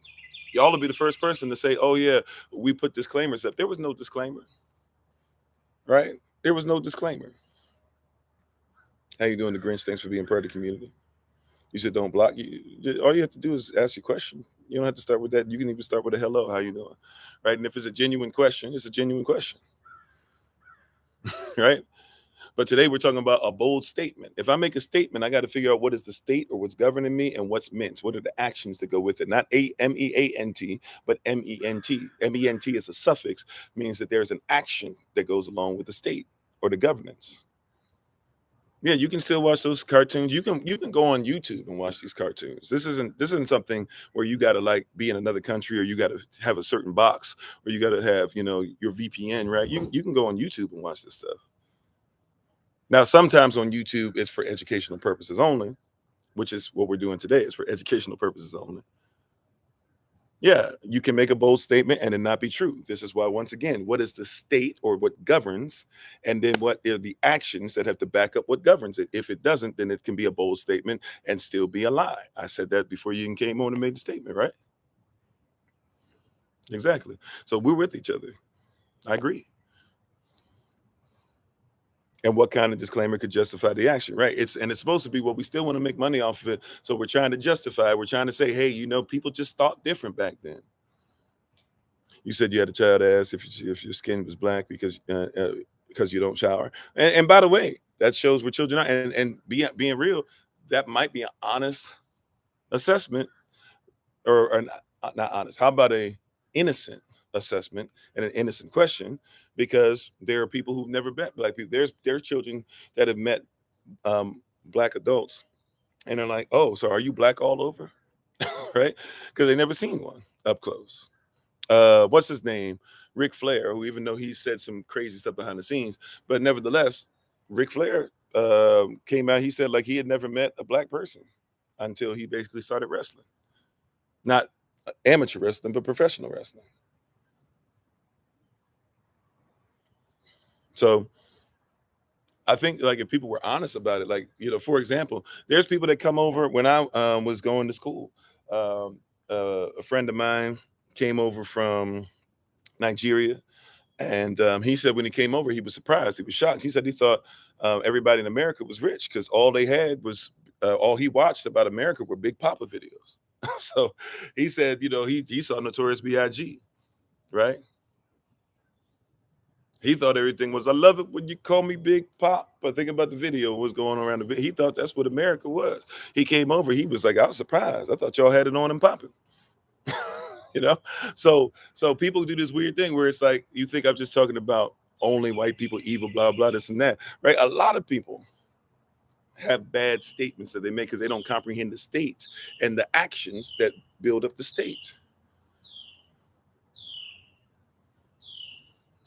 Y'all would be the first person to say, oh, yeah, we put disclaimers up. There was no disclaimer, right? There was no disclaimer. How you doing, the Grinch? Thanks for being part of the community. You said don't block. All you have to do is ask your question. You don't have to start with that. You can even start with a hello. How you doing? Right? And if it's a genuine question, it's a genuine question. Right? But today we're talking about a bold statement. If I make a statement, I got to figure out what is the state or what's governing me and what's meant. What are the actions that go with it? Not AMEANT, but MENT. MENT is a suffix, means that there's an action that goes along with the state or the governance. Yeah, you can still watch those cartoons. You can go on YouTube and watch these cartoons. This isn't something where you got to like be in another country or you got to have a certain box or you got to have, your VPN, right? You can go on YouTube and watch this stuff. Now, sometimes on YouTube, it's for educational purposes only, which is what we're doing today. It's for educational purposes only. Yeah, you can make a bold statement and it not be true. This is why, once again, what is the state or what governs? And then what are the actions that have to back up what governs it? If it doesn't, then it can be a bold statement and still be a lie. I said that before you even came on and made the statement, right? Exactly. So we're with each other. I agree. And what kind of disclaimer could justify the action, right? It's supposed to be what we still want to make money off of it. So we're trying to justify. We're trying to say, hey, people just thought different back then. You said you had a child ass if your skin was black because you don't shower. And by the way, that shows where children are. And being real, that might be an honest assessment or not honest. How about a innocent assessment and an innocent question? Because there are people who've never met black people. There are children that have met black adults and they're like, oh, so are you black all over? Right? Because they never seen one up close. What's his name? Ric Flair, who, even though he said some crazy stuff behind the scenes, but nevertheless, Ric Flair came out. He said like he had never met a black person until he basically started wrestling, not amateur wrestling, but professional wrestling. So I think like if people were honest about it, like, for example, there's people that come over when I was going to school. Um, a friend of mine came over from Nigeria, and he said when he came over, he was surprised. He was shocked. He said he thought everybody in America was rich because all they had was all he watched about America were Big Papa videos. So he said, he saw Notorious B.I.G., right? He thought everything was, I love it when you call me Big Pop. But think about the video, what was going on around the video. He thought that's what America was. He came over, he was like, I was surprised. I thought y'all had it on and popping. you know? So people do this weird thing where it's like, you think I'm just talking about only white people, evil, blah, blah, this and that, right? A lot of people have bad statements that they make because they don't comprehend the state and the actions that build up the state.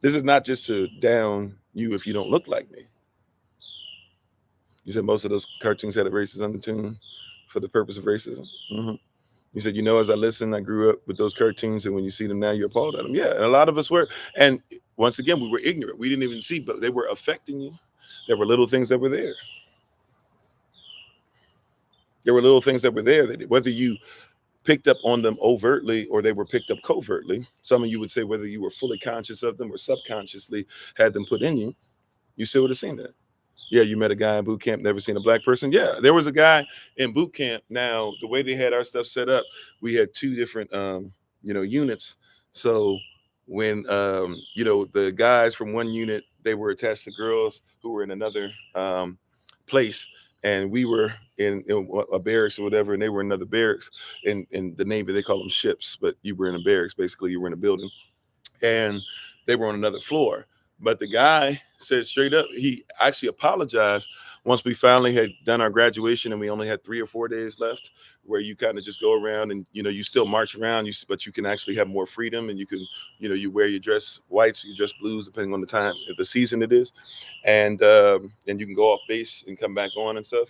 This is not just to down you if you don't look like me. You said most of those cartoons had a racist undertone for the purpose of racism. Mm-hmm. You said, as I listened, I grew up with those cartoons, and when you see them now, you're appalled at them. Yeah, and a lot of us were. And once again, we were ignorant. We didn't even see, but they were affecting you. There were little things that were there. There were little things that were there that whether you picked up on them overtly or they were picked up covertly, some of you would say whether you were fully conscious of them or subconsciously had them put in you, you still would have seen that. Yeah, you met a guy in boot camp, never seen a black person. Yeah, there was a guy in boot camp. Now, the way they had our stuff set up, we had two different, units. So when, the guys from one unit, they were attached to girls who were in another place. And we were in a barracks or whatever, and they were in another barracks. In the Navy, they call them ships, but you were in a barracks. Basically, you were in a building. And they were on another floor. But the guy said straight up, he actually apologized once we finally had done our graduation and we only had 3 or 4 days left, where you kind of just go around and, you still march around, but you can actually have more freedom, and you can, you wear your dress whites, you dress blues, depending on the time, the season it is. And you can go off base and come back on and stuff.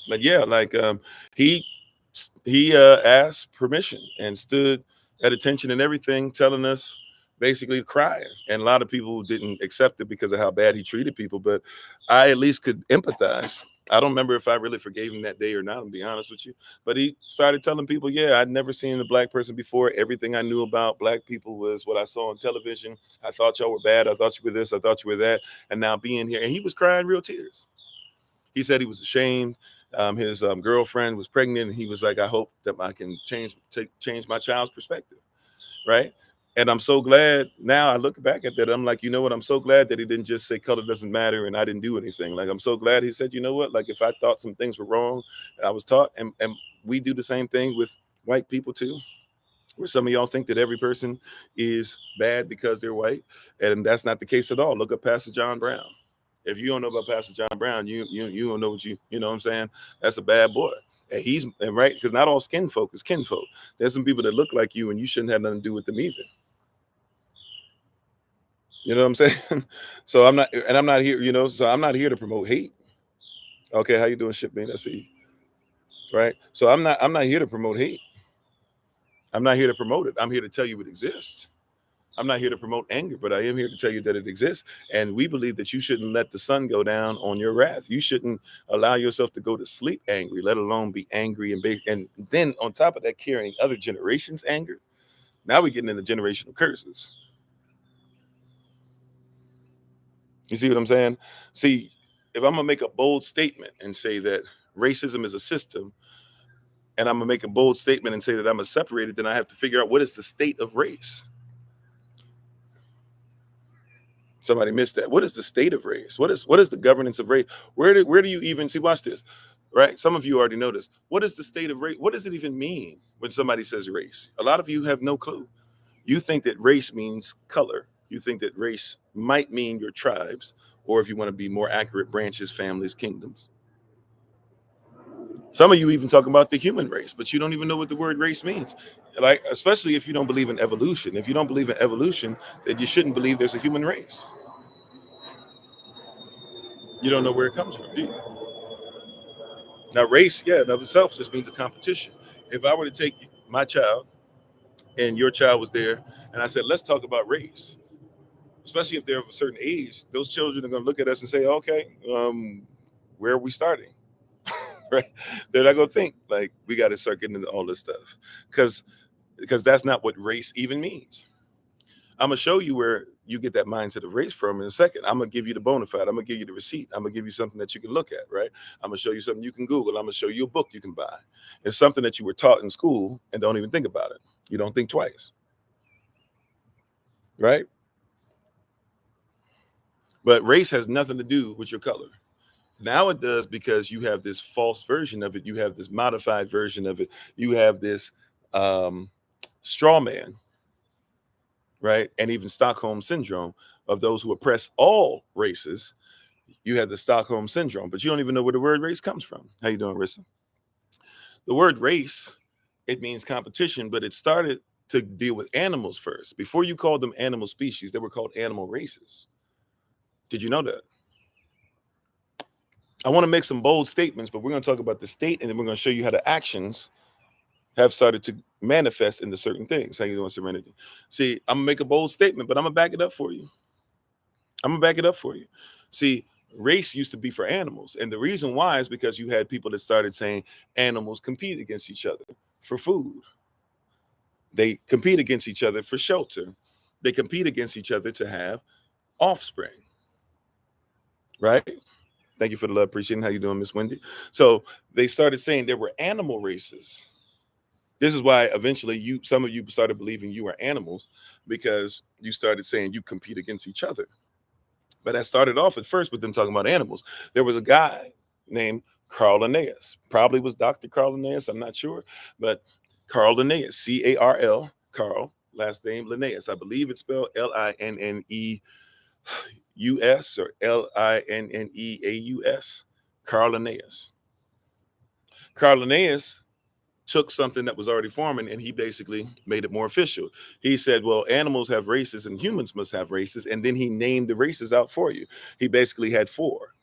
But yeah, like he asked permission and stood at attention and everything, telling us basically crying. And a lot of people didn't accept it because of how bad he treated people, but I at least could empathize. I don't remember if I really forgave him that day or not, to be honest with you. But he started telling people, yeah, I'd never seen a black person before. Everything I knew about black people was what I saw on television. I thought y'all were bad. I thought you were this. I thought you were that. And now being here, and he was crying real tears. He said he was ashamed. His girlfriend was pregnant, and he was like, I hope that I can change my child's perspective. Right. And I'm so glad now I look back at that. I'm like, you know what? I'm so glad that he didn't just say color doesn't matter and I didn't do anything. Like, I'm so glad he said, you know what? Like, if I thought some things were wrong and I was taught, and we do the same thing with white people too, where some of y'all think that every person is bad because they're white. And that's not the case at all. Look up Pastor John Brown. If you don't know about Pastor John Brown, you don't know what you know what I'm saying? That's a bad boy. And right, because not all skin folk is kinfolk. There's some people that look like you and you shouldn't have nothing to do with them either. You know what I'm saying? So I'm not here, so I'm not here to promote hate. Okay, how you doing, shipmate? I see. Right. So I'm not here to promote hate. I'm not here to promote it. I'm here to tell you it exists. I'm not here to promote anger, but I am here to tell you that it exists. And we believe that you shouldn't let the sun go down on your wrath. You shouldn't allow yourself to go to sleep angry, let alone be angry and then on top of that, carrying other generations' anger. Now we're getting into generational curses. You see what I'm saying? See, if I'm gonna make a bold statement and say that racism is a system, and I'm gonna make a bold statement and say that I'm a separated, then I have to figure out what is the state of race. Somebody missed that. What is the state of race? What is the governance of race? Where do you even see? Watch this, right? Some of you already know this. What is the state of race? What does it even mean when somebody says race? A lot of you have no clue. You think that race means color. You think that race might mean your tribes, or if you want to be more accurate, branches, families, kingdoms. Some of you even talk about the human race, but you don't even know what the word race means. Like, especially if you don't believe in evolution. If you don't believe in evolution, then you shouldn't believe there's a human race. You don't know where it comes from, do you? Now, race, yeah, in of itself just means a competition. If I were to take my child and your child was there, and I said, let's talk about race, especially if they're of a certain age, those children are going to look at us and say, okay, where are we starting? Right? They're not going to think like we got to start getting into all this stuff because that's not what race even means. I'm gonna show you where you get that mindset of race from in a second. I'm gonna give you the bona fide. I'm gonna give you the receipt. I'm gonna give you something that you can look at, right? I'm gonna show you something you can Google. I'm gonna show you a book you can buy. It's something that you were taught in school and don't even think about it. You don't think twice, right? But race has nothing to do with your color. Now it does because you have this false version of it. You have this modified version of it. You have this um, straw man, right? And even Stockholm syndrome of those who oppress all races. You have the Stockholm syndrome, but you don't even know where the word race comes from. How you doing, Rissa? The word race, it means competition, but it started to deal with animals first. Before you called them animal species, they were called animal races. Did you know that? I want to make some bold statements, but we're going to talk about the state, and then we're going to show you how the actions have started to manifest into certain things. How you doing, Serenity? See, I'm going to make a bold statement, but I'm going to back it up for you. See, race used to be for animals. And the reason why is because you had people that started saying animals compete against each other for food. They compete against each other for shelter. They compete against each other to have offspring. Right? Thank you for the love. Appreciate it. How you doing, Miss Wendy? So they started saying there were animal races. This is why eventually some of you started believing you were animals because you started saying you compete against each other. But that started off at first with them talking about animals. There was a guy named Carl Linnaeus. Probably was Dr. Carl Linnaeus. I'm not sure. But Carl Linnaeus, C-A-R-L, Carl, last name Linnaeus. I believe it's spelled L-I-N-N-E-U-S or L-I-N-N-E-A-U-S. Carl Linnaeus. Carl Linnaeus took something that was already forming and he basically made it more official. He said, well, animals have races and humans must have races. And then he named the races out for you. He basically had 4,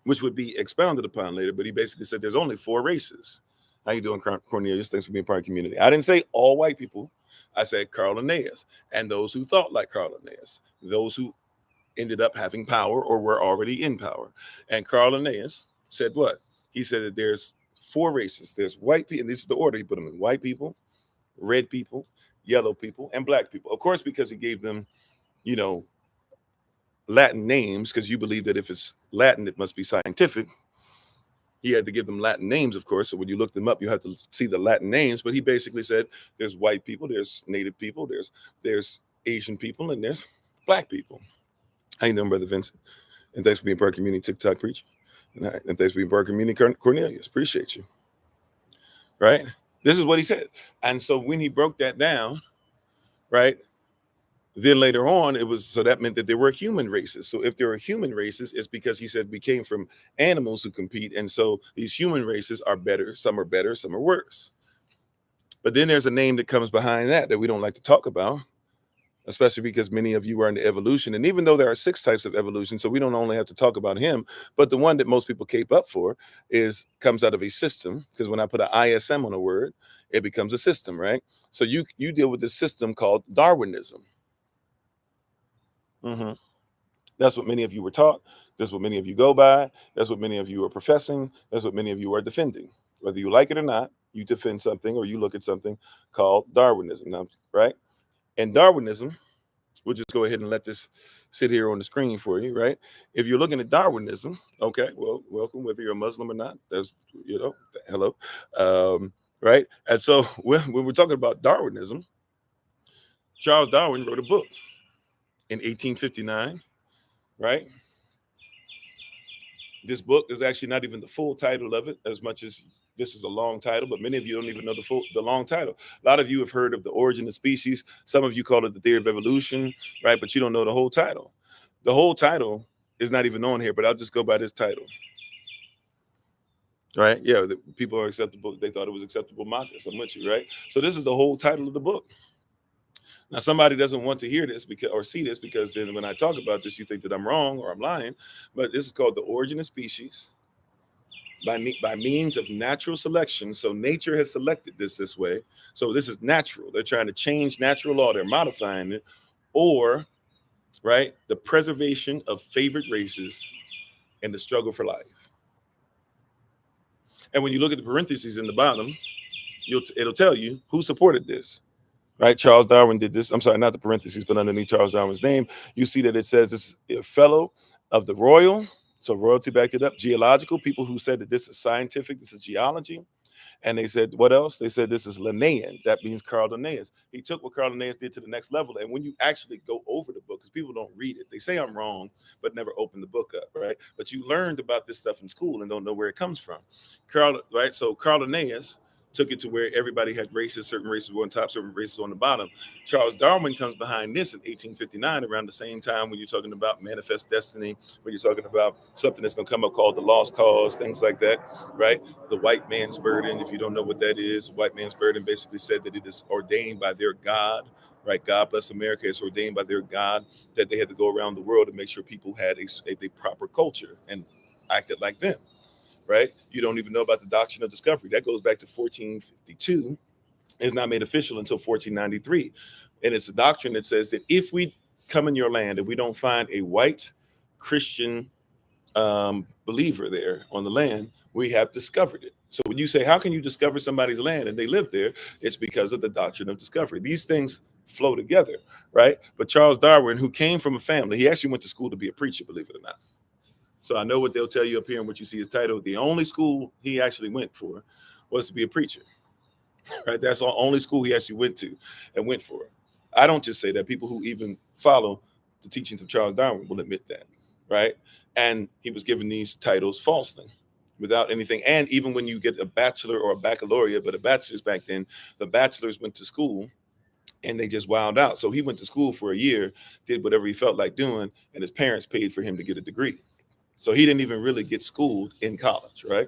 which would be expounded upon later, but he basically said there's only 4 races. How you doing, Cornelius? Thanks for being part of the community. I didn't say all white people. I said Carl Linnaeus and those who thought like Carl Linnaeus, those who ended up having power or were already in power. And Carl Linnaeus said what? He said that there's 4 races. There's white people, and this is the order he put them in: white people, red people, yellow people, and black people. Of course, because he gave them, Latin names, because you believe that if it's Latin, it must be scientific. He had to give them Latin names, of course. So when you look them up, you have to see the Latin names. But he basically said there's white people, there's Native people, there's Asian people, and there's black people. How you doing, Brother Vincent? And thanks for being part of community TikTok preacher. And thanks for being part of community Cornelius. Appreciate you. Right? This is what he said. And so when he broke that down, right, then later on, that meant that there were human races. So if there are human races, it's because he said we came from animals who compete. And so these human races are better, some are worse. But then there's a name that comes behind that we don't like to talk about, especially because many of you are into evolution. And even though there are 6 types of evolution, so we don't only have to talk about him, but the one that most people cape up for comes out of a system, because when I put an ISM on a word, it becomes a system, right? So you deal with this system called Darwinism. Mm-hmm. That's what many of you were taught. That's what many of you go by. That's what many of you are professing. That's what many of you are defending. Whether you like it or not, you defend something or you look at something called Darwinism, now, right? And Darwinism, we'll just go ahead and let this sit here on the screen for you, right? If you're looking at Darwinism, okay, well, welcome, whether you're a Muslim or not. That's, hello. Right? And so when we're talking about Darwinism, Charles Darwin wrote a book in 1859, right? This book is actually not even the full title of it, as much as this is a long title, but many of you don't even know the long title. A lot of you have heard of The Origin of Species. Some of you call it The Theory of Evolution, right? But you don't know the whole title. The whole title is not even on here, but I'll just go by this title. Right? Yeah, people are acceptable. They thought it was acceptable mockers. I'm with you, right? So this is the whole title of the book. Now, somebody doesn't want to hear this because or see this because then when I talk about this, you think that I'm wrong or I'm lying. But this is called the origin of species by means of natural selection. So nature has selected this way. So this is natural. They're trying to change natural law. They're modifying it, or right, the preservation of favored races and the struggle for life. And when you look at the parentheses in the bottom, it'll tell you who supported this. Right, Charles Darwin did this. I'm sorry, not the parentheses, but underneath Charles Darwin's name, you see that it says this is a fellow of the royal. So royalty backed it up. Geological people who said that this is scientific, this is geology. And they said, what else? They said this is Linnaean. That means Carl Linnaeus. He took what Carl Linnaeus did to the next level. And when you actually go over the book, because people don't read it, they say I'm wrong, but never open the book up, right? But you learned about this stuff in school and don't know where it comes from. Right? So Carl Linnaeus took it to where everybody had races, certain races were on top, certain races on the bottom. Charles Darwin comes behind this in 1859, around the same time when you're talking about manifest destiny, when you're talking about something that's going to come up called the lost cause, things like that, right? The white man's burden, if you don't know what that is, white man's burden basically said that it is ordained by their God, right? God bless America. It's ordained by their God that they had to go around the world to make sure people had a proper culture and acted like them. Right? You don't even know about the doctrine of discovery. That goes back to 1452. It's not made official until 1493. And it's a doctrine that says that if we come in your land and we don't find a white Christian believer there on the land, we have discovered it. So when you say, how can you discover somebody's land and they live there? It's because of the doctrine of discovery. These things flow together, right? But Charles Darwin, who came from a family, he actually went to school to be a preacher, believe it or not. So I know what they'll tell you up here and what you see his title. The only school he actually went for was to be a preacher, right? That's the only school he actually went to and went for. I don't just say that. People who even follow the teachings of Charles Darwin will admit that, right? And he was given these titles falsely without anything. And even when you get a bachelor or a baccalaureate, but a bachelor's back then, the bachelors went to school and they just wound out. So he went to school for a year, did whatever he felt like doing, and his parents paid for him to get a degree. So he didn't even really get schooled in college, right?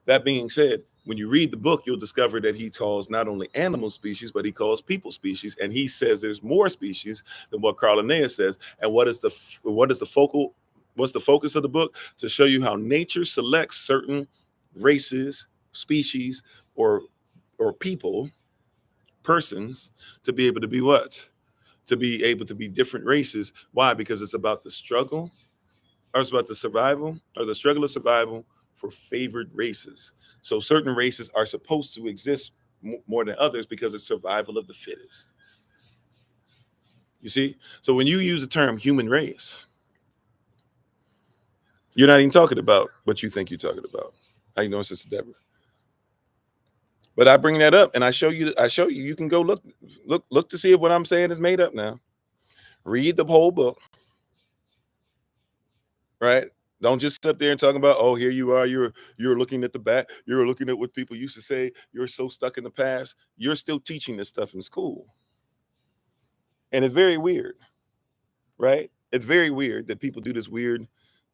That being said, when you read the book, you'll discover that he calls not only animal species, but he calls people species. And he says there's more species than what Carl Linnaeus says. And what's the focus of the book? To show you how nature selects certain races, species, or people, persons, to be able to be what? To be able to be different races. Why? Because it's about the struggle, or it's about the survival or the struggle of survival for favored races. So certain races are supposed to exist more than others because it's survival of the fittest. You see? So when you use the term human race, you're not even talking about what you think you're talking about. How you doing, Sister Deborah? But I bring that up and I show you, you can go look to see if what I'm saying is made up now. Read the whole book. Right? Don't just sit up there and talk about, oh, here you are, you're looking at the back, you're looking at what people used to say, you're so stuck in the past. You're still teaching this stuff in school. And it's very weird, right? It's very weird that people do this weird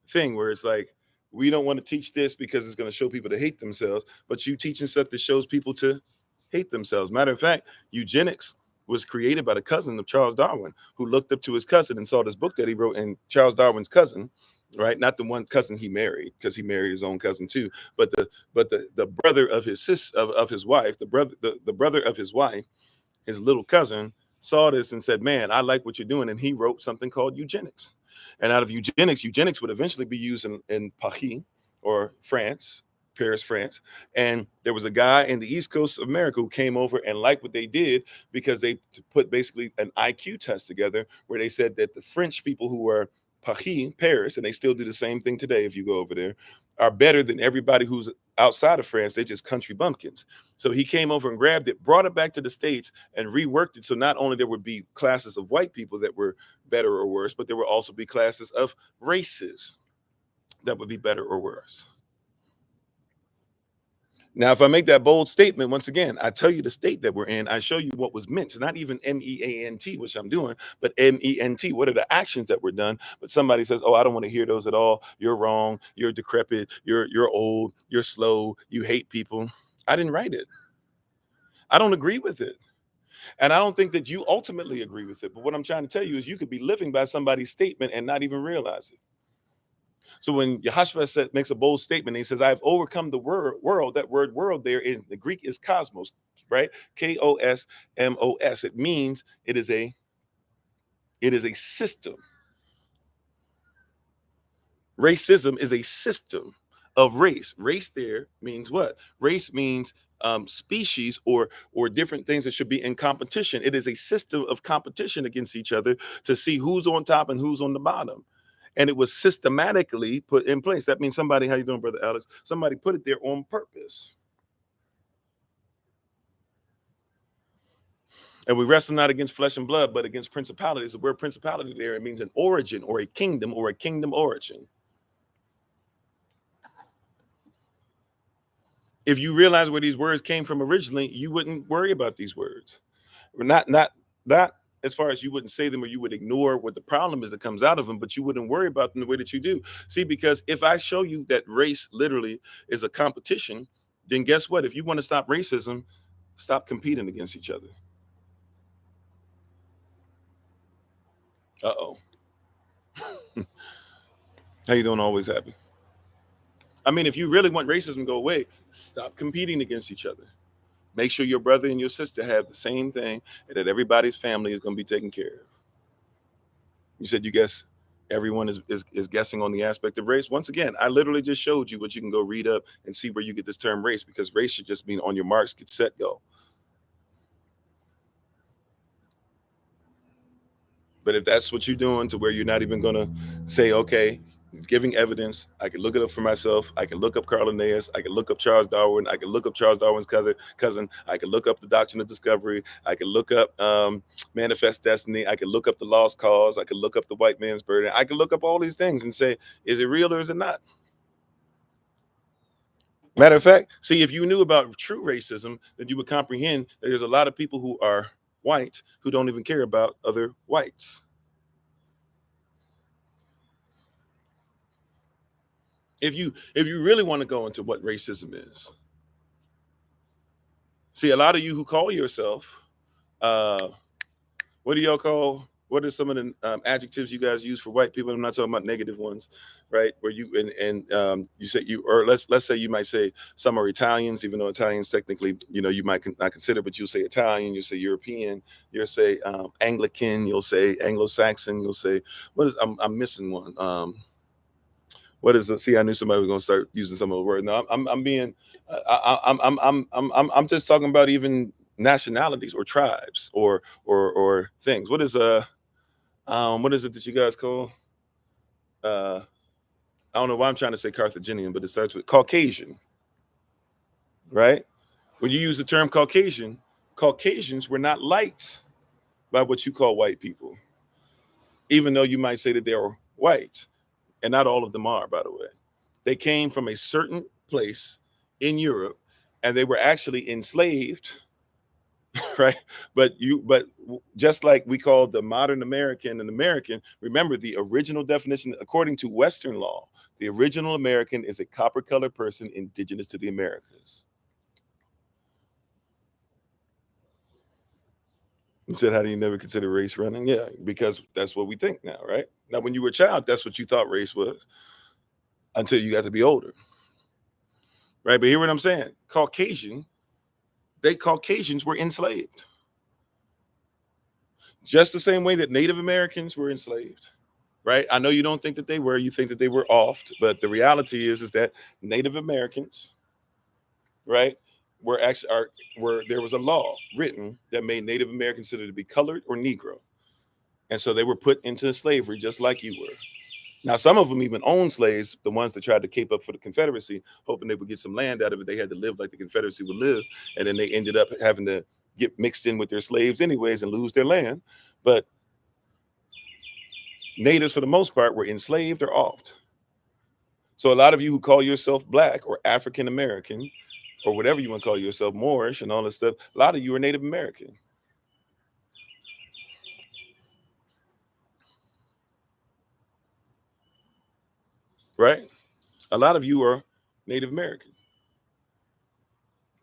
thing where it's like, we don't want to teach this because it's going to show people to hate themselves, but you teaching stuff that shows people to hate themselves. Matter of fact, eugenics was created by the cousin of Charles Darwin, who looked up to his cousin and saw this book that he wrote. And Charles Darwin's cousin, right, not the one cousin he married, because he married his own cousin too, but the brother of his of his wife, the brother of his wife, his little cousin, saw this and said, man, I like what you're doing. And he wrote something called eugenics. And out of eugenics would eventually be used in Paris, or France, Paris, France. And there was a guy in the East Coast of America who came over and liked what they did because they put basically an IQ test together where they said that the French people who were Paris, and they still do the same thing today if you go over there, are better than everybody who's outside of France. They're just country bumpkins. So he came over and grabbed it, brought it back to the States, and reworked it. So not only there would be classes of white people that were better or worse, but there would also be classes of races that would be better or worse. Now, if I make that bold statement, once again, I tell you the state that we're in. I show you what was meant. Not even MEANT, which I'm doing, but MENT. What are the actions that were done? But somebody says, oh, I don't want to hear those at all. You're wrong. You're decrepit. You're old. You're slow. You hate people. I didn't write it. I don't agree with it. And I don't think that you ultimately agree with it. But what I'm trying to tell you is you could be living by somebody's statement and not even realize it. So when Yehoshua makes a bold statement, he says, I've overcome the world. That word world there in the Greek is cosmos, right? Kosmos. It means it is a system. Racism is a system of race. Race there means what? Race means species or different things that should be in competition. It is a system of competition against each other to see who's on top and who's on the bottom. And it was systematically put in place. That means somebody, how you doing, Brother Alex? Somebody put it there on purpose. And we wrestle not against flesh and blood, but against principalities. The word principality there, it means an origin or a kingdom origin. If you realize where these words came from originally, you wouldn't worry about these words. Not as far as you wouldn't say them or you would ignore what the problem is that comes out of them, but you wouldn't worry about them the way that you do. See, because if I show you that race literally is a competition, then guess what? If you want to stop racism, stop competing against each other. Uh-oh. How you doing? Always happy. I mean, if you really want racism to go away, stop competing against each other. Make sure your brother and your sister have the same thing and that everybody's family is going to be taken care of. You said you guess everyone is guessing on the aspect of race. Once again, I literally just showed you what you can go read up and see where you get this term race, because race should just mean on your marks, get set, go. But if that's what you're doing to where you're not even going to say, okay, giving evidence, I can look it up for myself. I can look up Carl Linnaeus. I can look up Charles Darwin. I can look up Charles Darwin's cousin. I can look up the Doctrine of Discovery. I can look up Manifest Destiny. I can look up the Lost Cause. I can look up the White Man's Burden. I can look up all these things and say, is it real or is it not? Matter of fact, see, if you knew about true racism, then you would comprehend that there's a lot of people who are white who don't even care about other whites. If you really want to go into what racism is, see, a lot of you who call yourself, what do y'all call? What are some of the adjectives you guys use for white people? I'm not talking about negative ones, right? Where you and you say you, or let's say you might say some are Italians, even though Italians technically, you might not consider, but you'll say Italian, you'll say European, you'll say Anglican, you'll say Anglo-Saxon, you'll say what is? I'm missing one. What is it? See, I knew somebody was going to start using some of the words. No, I'm being, I'm just talking about even nationalities or tribes or things. What is what is it that you guys call? I don't know why I'm trying to say Carthaginian, but it starts with Caucasian, right? When you use the term Caucasian, Caucasians were not liked by what you call white people, even though you might say that they are white. And not all of them are, by the way. They came from a certain place in Europe, and they were actually enslaved, right? But just like we call the modern American an American, remember the original definition, according to Western law, the original American is a copper-colored person indigenous to the Americas. You said, how do you never consider race running? Yeah, because that's what we think now, right? Now, when you were a child, that's what you thought race was until you got to be older. Right, but hear what I'm saying. Caucasians were enslaved. Just the same way that Native Americans were enslaved. Right? I know you don't think that they were, you think that they were offed, but the reality is that Native Americans, right, were there was a law written that made Native Americans considered to be colored or Negro. And so they were put into slavery just like you were. Now, some of them even owned slaves, the ones that tried to cape up for the Confederacy, hoping they would get some land out of it. They had to live like the Confederacy would live. And then they ended up having to get mixed in with their slaves anyways and lose their land. But natives, for the most part, were enslaved or offed. So a lot of you who call yourself Black or African American or whatever you want to call yourself, Moorish and all this stuff, a lot of you are Native American. Right? A lot of you are Native American.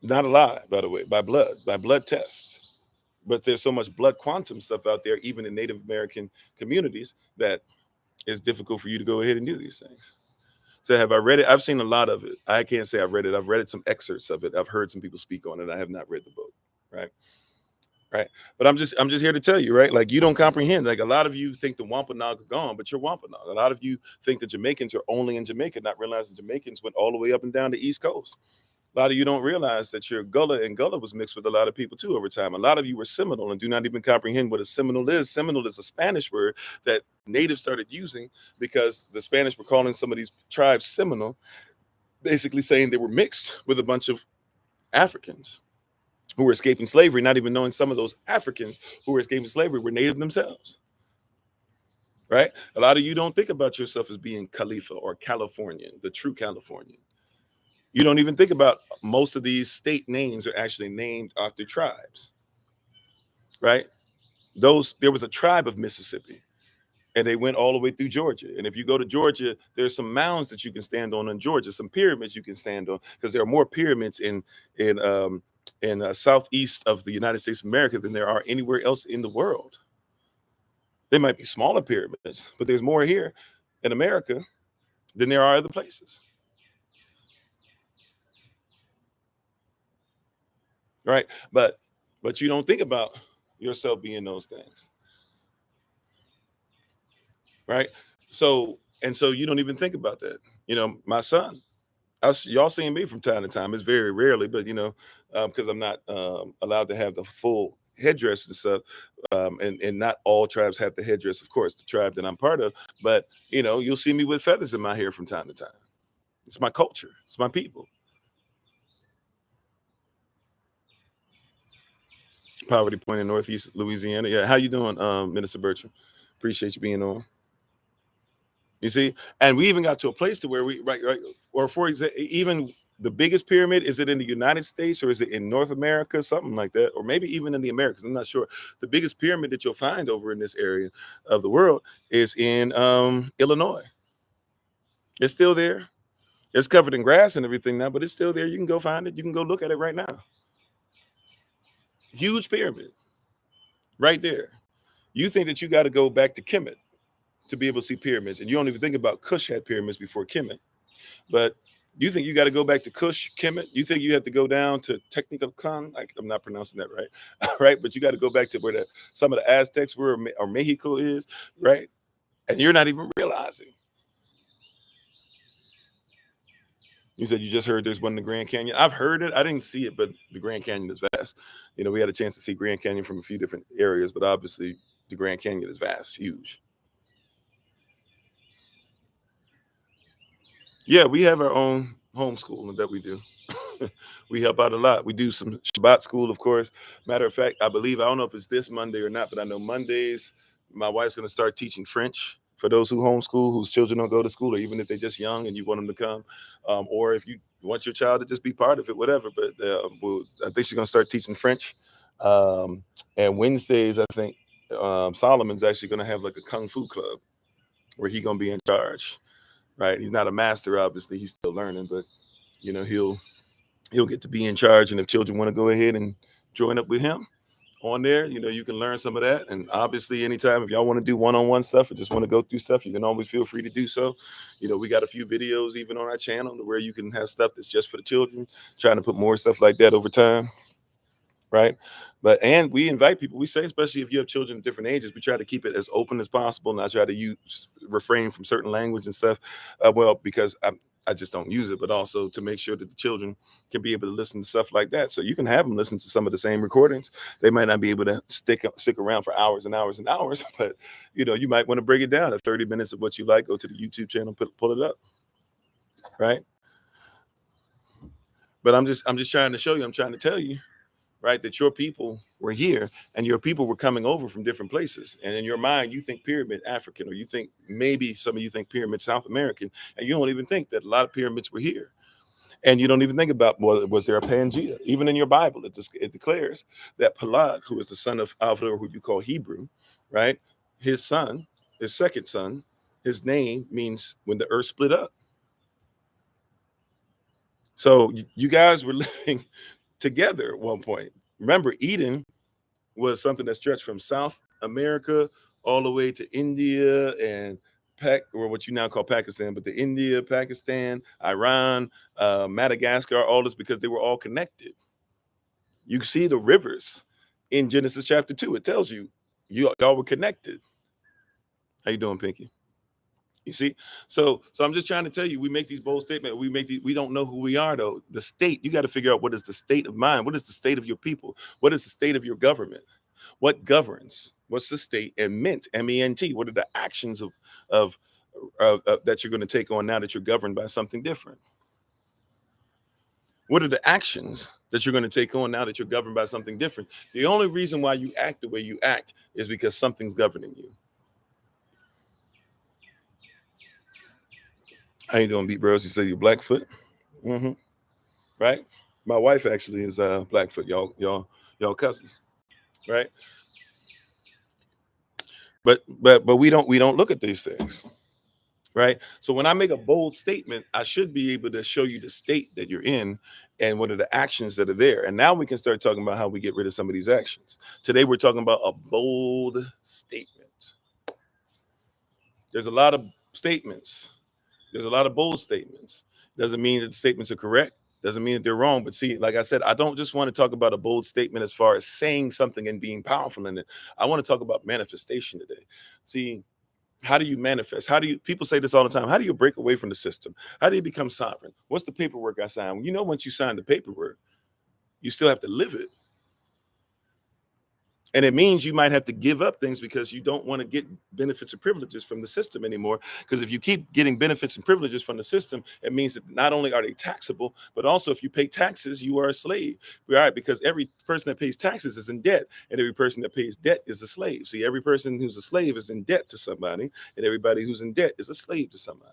Not a lot, by the way, by blood tests. But there's so much blood quantum stuff out there, even in Native American communities, that it's difficult for you to go ahead and do these things. So have I read it? I've seen a lot of it. I can't say I've read it. I've read some excerpts of it. I've heard some people speak on it. I have not read the book. Right. Right. But I'm just here to tell you, right? Like, you don't comprehend. Like, a lot of you think the Wampanoag are gone, but you're Wampanoag. A lot of you think the Jamaicans are only in Jamaica, not realizing Jamaicans went all the way up and down the East Coast. A lot of you don't realize that your Gullah, and Gullah was mixed with a lot of people too over time. A lot of you were Seminole and do not even comprehend what a Seminole is. Seminole is a Spanish word that natives started using because the Spanish were calling some of these tribes Seminole, basically saying they were mixed with a bunch of Africans who were escaping slavery, not even knowing some of those Africans who were escaping slavery were native themselves. Right? A lot of you don't think about yourself as being Khalifa or Californian, the true Californian. You don't even think about most of these state names are actually named after tribes. Right? There was a tribe of Mississippi, and they went all the way through Georgia. And if you go to Georgia, there's some mounds that you can stand on in Georgia, some pyramids you can stand on, because there are more pyramids in southeast of the United States of America than there are anywhere else in the world. They might be smaller pyramids, but there's more here in America than there are other places. Right? But you don't think about yourself being those things. Right? So you don't even think about that. My son, y'all seeing me from time to time. It's very rarely, but because I'm not allowed to have the full headdress and stuff, and not all tribes have the headdress, of course, the tribe that I'm part of. But you'll see me with feathers in my hair from time to time. It's my culture. It's my people. Poverty Point in Northeast Louisiana. Yeah, how you doing, Minister Bertram? Appreciate you being on. You see, and we even got to a place to where we right, or for example, even the biggest pyramid, is it in the United States or is it in North America, something like that, or maybe even in the Americas? I'm not sure. The biggest pyramid that you'll find over in this area of the world is in Illinois. It's still there. It's covered in grass and everything now, but it's still there. You can go find it. You can go look at it right now. Huge pyramid, right there. You think that you got to go back to Kemet to be able to see pyramids, and you don't even think about Kush had pyramids before Kemet. But you think you got to go back to Kush, Kemet? You think you have to go down to Technicolor? I'm not pronouncing that right, right? But you got to go back to where some of the Aztecs were, or Mexico is, right? And you're not even realizing. You said you just heard there's one in the Grand Canyon. I've heard it. I didn't see it, but the Grand Canyon is vast. We had a chance to see Grand Canyon from a few different areas, but obviously the Grand Canyon is vast, huge. Yeah, we have our own homeschooling that we do. We help out a lot. We do some Shabbat school, of course. Matter of fact, I don't know if it's this Monday or not, but I know Mondays, my wife's going to start teaching French for those who homeschool, whose children don't go to school, or even if they're just young and you want them to come, or if you want your child to just be part of it, whatever. But I think she's going to start teaching French. And Wednesdays, I think Solomon's actually going to have like a Kung Fu club where he's going to be in charge. Right? He's not a master, obviously. He's still learning, but he'll get to be in charge. And if children want to go ahead and join up with him on there, you can learn some of that. And obviously, anytime if y'all want to do one-on-one stuff or just want to go through stuff, you can always feel free to do so. We got a few videos even on our channel where you can have stuff that's just for the children, trying to put more stuff like that over time. Right. And we invite people, we say, especially if you have children of different ages, we try to keep it as open as possible. And I try to refrain from certain language and stuff. Because I just don't use it, but also to make sure that the children can be able to listen to stuff like that. So you can have them listen to some of the same recordings. They might not be able to stick around for hours and hours and hours, but you might want to break it down to 30 minutes of what you like. Go to the YouTube channel, pull it up. Right. But I'm just trying to show you, I'm trying to tell you, right, that your people were here and your people were coming over from different places. And in your mind, you think pyramid African, or you think maybe some of you think pyramid South American, and you don't even think that a lot of pyramids were here. And you don't even think about, well, was there a Pangea? Even in your Bible, it declares that Peleg, who is the son of Ofori, who you call Hebrew, right? His second son, his name means when the earth split up. So you guys were living together at one point. Remember, Eden was something that stretched from South America all the way to India and or what you now call Pakistan, but the India, Pakistan, Iran, Madagascar, all this, because they were all connected. You see the rivers in Genesis chapter 2. It tells you y'all were connected. How you doing, Pinky? You see, so I'm just trying to tell you, we make these bold statements. We don't know who we are, though. The state, you got to figure out what is the state of mind. What is the state of your people? What is the state of your government? What governs? What's the state? And MENT. What are the actions of that you're going to take on now that you're governed by something different? What are the actions that you're going to take on now that you're governed by something different? The only reason why you act the way you act is because something's governing you. How you doing, Beat Bros? You say you're Blackfoot? Mm-hmm. Right? My wife actually is Blackfoot. Y'all cousins, right? But we don't look at these things, right? So when I make a bold statement, I should be able to show you the state that you're in and what are the actions that are there. And now we can start talking about how we get rid of some of these actions. Today we're talking about a bold statement. There's a lot of statements. There's a lot of bold statements. Doesn't mean that the statements are correct. Doesn't mean that they're wrong. But see, like I said, I don't just want to talk about a bold statement as far as saying something and being powerful in it. I want to talk about manifestation today. See, how do you manifest? People say this all the time? How do you break away from the system? How do you become sovereign? What's the paperwork I sign? You know, once you sign the paperwork, you still have to live it. And it means you might have to give up things because you don't want to get benefits or privileges from the system anymore. Because if you keep getting benefits and privileges from the system, it means that not only are they taxable, but also if you pay taxes, you are a slave. All right, because every person that pays taxes is in debt, and every person that pays debt is a slave. See, every person who's a slave is in debt to somebody, and everybody who's in debt is a slave to somebody.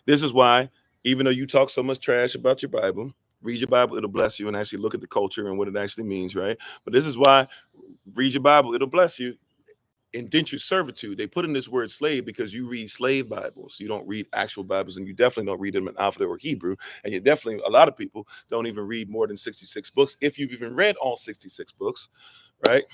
This is why, even though you talk so much trash about your Bible, read your Bible, it'll bless you, and actually look at the culture and what it actually means, right? But this is why, read your Bible, it'll bless you. Indentured servitude, they put in this word slave because you read slave Bibles. You don't read actual Bibles, and you definitely don't read them in Alphabet or Hebrew. And you definitely, a lot of people don't even read more than 66 books. If you've even read all 66 books, right?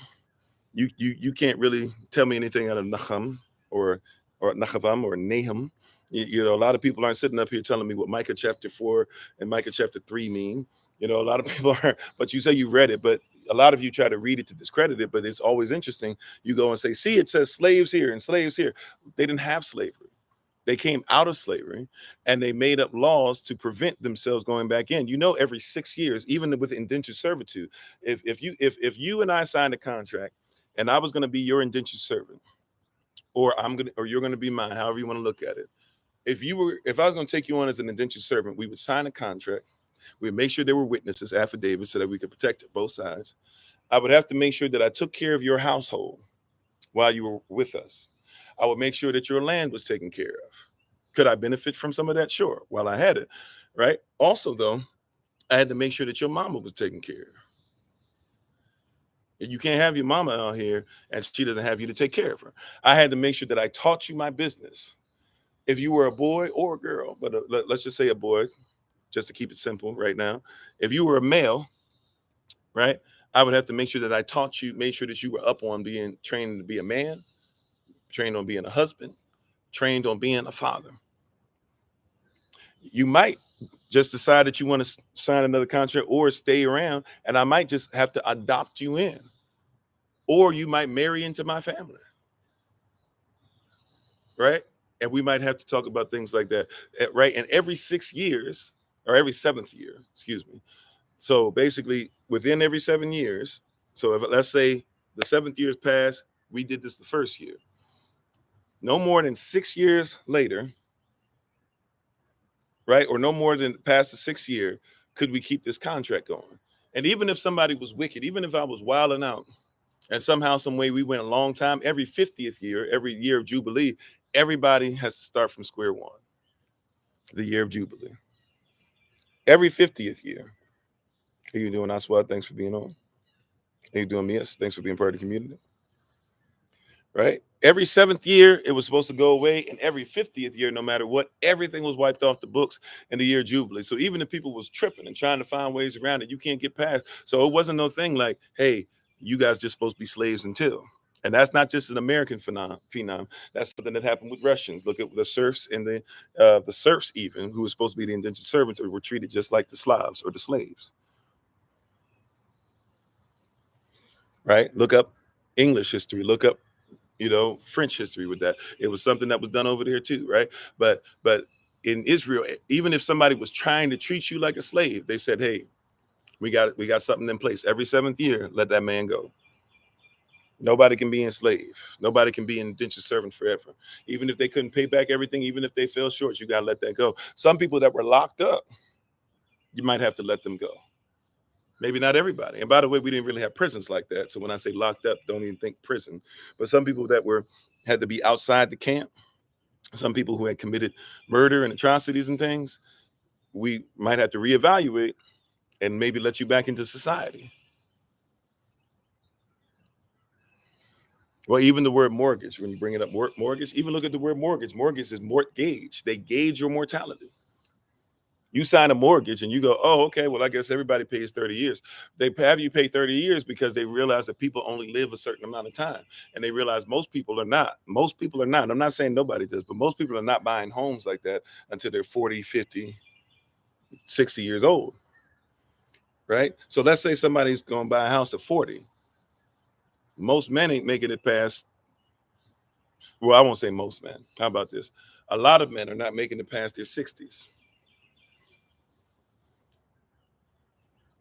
You can't really tell me anything out of Nahum or Nachavam or Nahum. You know, a lot of people aren't sitting up here telling me what Micah chapter 4 and Micah chapter 3 mean. You know, a lot of people are, but you say you read it, but a lot of you try to read it to discredit it. But it's always interesting. You go and say, see, it says slaves here and slaves here. They didn't have slavery. They came out of slavery and they made up laws to prevent themselves going back in. You know, every 6 years, even with indentured servitude, if you and I signed a contract and I was going to be your indentured servant, or you're going to be mine, however you want to look at it. If I was going to take you on as an indentured servant, we would sign a contract. We'd make sure there were witnesses, affidavits, so that we could protect both sides. I would have to make sure that I took care of your household while you were with us. I would make sure that your land was taken care of. Could I benefit from some of that? Sure, while I had it, right? Also, though, I had to make sure that your mama was taken care of. You can't have your mama out here and she doesn't have you to take care of her. I had to make sure that I taught you my business. If you were a boy or a girl, but let's just say a boy, just to keep it simple right now. If you were a male, right, I would have to make sure that I taught you, made sure that you were up on being trained to be a man, trained on being a husband, trained on being a father. You might just decide that you want to sign another contract or stay around, and I might just have to adopt you in. Or you might marry into my family, right? And we might have to talk about things like that, right? And every 6 years, or every 7th year, excuse me. So basically, within every 7 years, so if let's say the 7th year's passed, we did this the first year. No more than 6 years later, right? Or no more than past the 6th year, could we keep this contract going? And even if somebody was wicked, even if I was wilding out, and somehow, some way we went a long time, every 50th year, every year of Jubilee, everybody has to start from square one. The year of Jubilee. Every 50th year. How you doing, Aswad? Thanks for being on. How you doing, Mias? Thanks for being part of the community. Right? Every 7th year, it was supposed to go away. And every 50th year, no matter what, everything was wiped off the books in the year of Jubilee. So even if people was tripping and trying to find ways around it, you can't get past. So it wasn't no thing like, hey, You guys just supposed to be slaves until. And that's not just an American phenom. That's something that happened with Russians. Look at the serfs and the serfs, even who were supposed to be the indentured servants, were treated just like the Slavs or the slaves. Right? Look up English history. Look up, French history with that. It was something that was done over there too, right? But in Israel, even if somebody was trying to treat you like a slave, they said, "Hey, we got something in place. Every 7th year, let that man go." Nobody can be enslaved. Nobody can be an indentured servant forever. Even if they couldn't pay back everything, even if they fell short, you got to let that go. Some people that were locked up, you might have to let them go. Maybe not everybody. And by the way, we didn't really have prisons like that. So when I say locked up, don't even think prison. But some people that had to be outside the camp, some people who had committed murder and atrocities and things, we might have to reevaluate and maybe let you back into society. Well, even the word mortgage, when you bring it up, mortgage, even look at the word mortgage. Mortgage is mortgage. They gauge your mortality. You sign a mortgage and you go, oh, okay, well, I guess everybody pays 30 years. They have you pay 30 years because they realize that people only live a certain amount of time. And they realize most people are not. Most people are not. I'm not saying nobody does, but most people are not buying homes like that until they're 40, 50, 60 years old. Right? So let's say somebody's going to buy a house at 40. Most men ain't making it past, well, I won't say most men. How about this? A lot of men are not making it past their 60s.